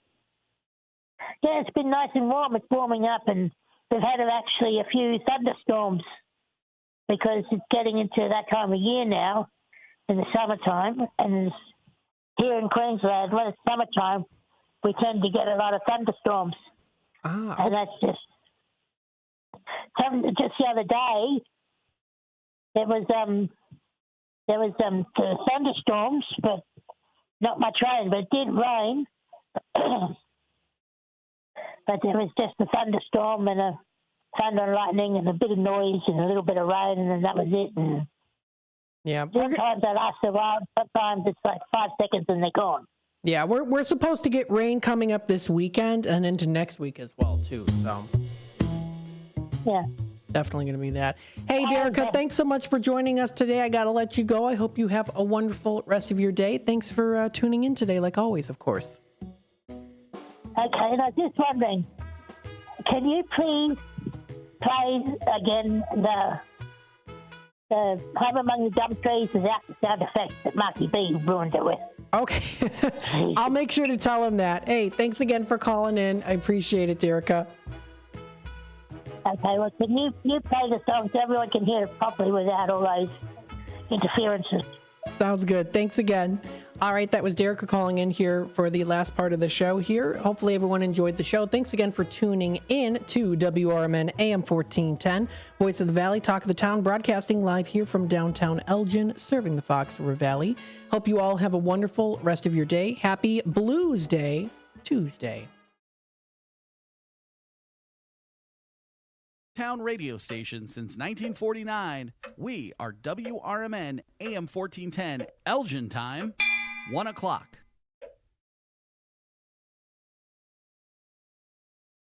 Yeah, it's been nice and warm. It's warming up, and we've had actually a few thunderstorms because it's getting into that time of year now in the summertime. And here in Queensland, when it's summertime, we tend to get a lot of thunderstorms. And that's just the other day. There was thunderstorms, but not much rain. But it did rain. But there was just a thunderstorm and a thunder and lightning and a bit of noise and a little bit of rain, and then that was it. And yeah, sometimes they last a while. Sometimes it's like 5 seconds and they're gone. Yeah, we're supposed to get rain coming up this weekend and into next week as well too. So yeah, definitely going to be that. Hey, Derica, thanks so much for joining us today. I got to let you go. I hope you have a wonderful rest of your day. Thanks for tuning in today, like always, of course. Okay, and I was just wondering, can you please play again the Home Among the Dumb Trees without the sound effects that Marky B ruined it with? Okay. I'll make sure to tell him that. Hey, thanks again for calling in. I appreciate it, Derica. Okay, well, can you play the song so everyone can hear it properly without all those interferences? Sounds good. Thanks again. All right, that was Derica calling in here for the last part of the show here. Hopefully everyone enjoyed the show. Thanks again for tuning in to WRMN AM 1410, Voice of the Valley, Talk of the Town, broadcasting live here from downtown Elgin, serving the Fox River Valley. Hope you all have a wonderful rest of your day. Happy Blues Day Tuesday. Town radio station since 1949. We are WRMN AM 1410, Elgin time, 1 o'clock.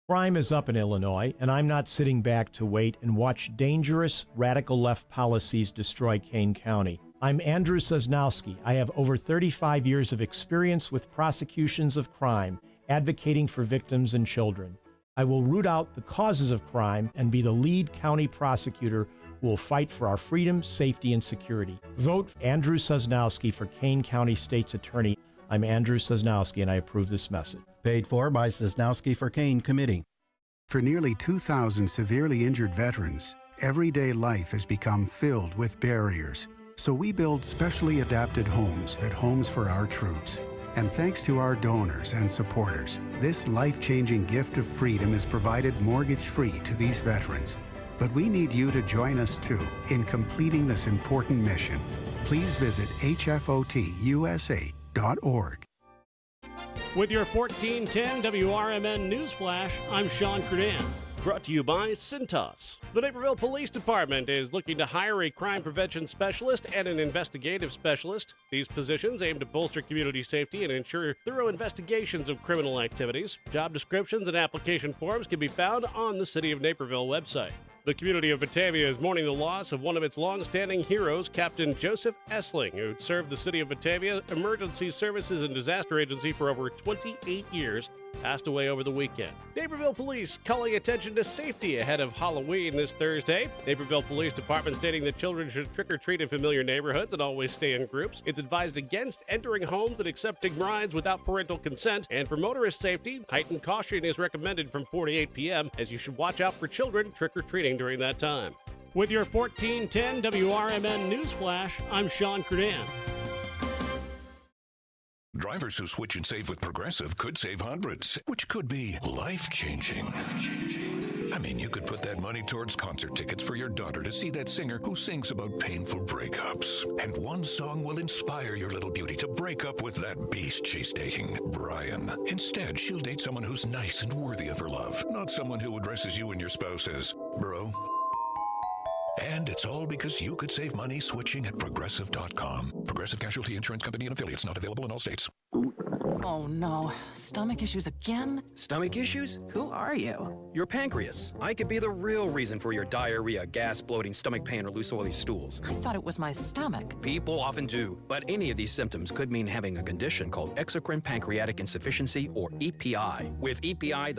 Crime is up in Illinois, and I'm not sitting back to wait and watch dangerous, radical left policies destroy Kane County. I'm Andrew Sosnowski. I have over 35 years of experience with prosecutions of crime, advocating for victims and children. I will root out the causes of crime and be the lead county prosecutor who will fight for our freedom, safety, and security. Vote Andrew Sosnowski for Kane County State's Attorney. I'm Andrew Sosnowski, and I approve this message. Paid for by Sosnowski for Kane Committee. For nearly 2,000 severely injured veterans, everyday life has become filled with barriers. So we build specially adapted homes at Homes for Our Troops. And thanks to our donors and supporters, this life-changing gift of freedom is provided mortgage-free to these veterans. But we need you to join us too in completing this important mission. Please visit hfotusa.org. With your 1410 WRMN Newsflash, I'm Sean Curdan. Brought to you by Cintas. The Naperville Police Department is looking to hire a crime prevention specialist and an investigative specialist. These positions aim to bolster community safety and ensure thorough investigations of criminal activities. Job descriptions and application forms can be found on the City of Naperville website. The community of Batavia is mourning the loss of one of its long-standing heroes, Captain Joseph Essling, who served the city of Batavia Emergency Services and Disaster Agency for over 28 years, passed away over the weekend. Naperville Police calling attention to safety ahead of Halloween this Thursday. Naperville Police Department stating that children should trick-or-treat in familiar neighborhoods and always stay in groups. It's advised against entering homes and accepting rides without parental consent. And for motorist safety, heightened caution is recommended from 4 to 8 p.m. as you should watch out for children trick-or-treating during that time. With your 1410 WRMN News Flash, I'm Sean Kernan. Drivers who switch and save with Progressive could save hundreds, which could be life-changing. I mean, you could put that money towards concert tickets for your daughter to see that singer who sings about painful breakups. And one song will inspire your little beauty to break up with that beast she's dating, Brian. Instead, she'll date someone who's nice and worthy of her love, not someone who addresses you and your spouse as bro. And it's all because you could save money switching at Progressive.com. Progressive Casualty Insurance Company and affiliates, not available in all states. Oh no, stomach issues again? Stomach issues? Who are you? Your pancreas. I could be the real reason for your diarrhea, gas, bloating, stomach pain, or loose oily stools. I thought it was my stomach. People often do, but any of these symptoms could mean having a condition called exocrine pancreatic insufficiency, or EPI. With EPI,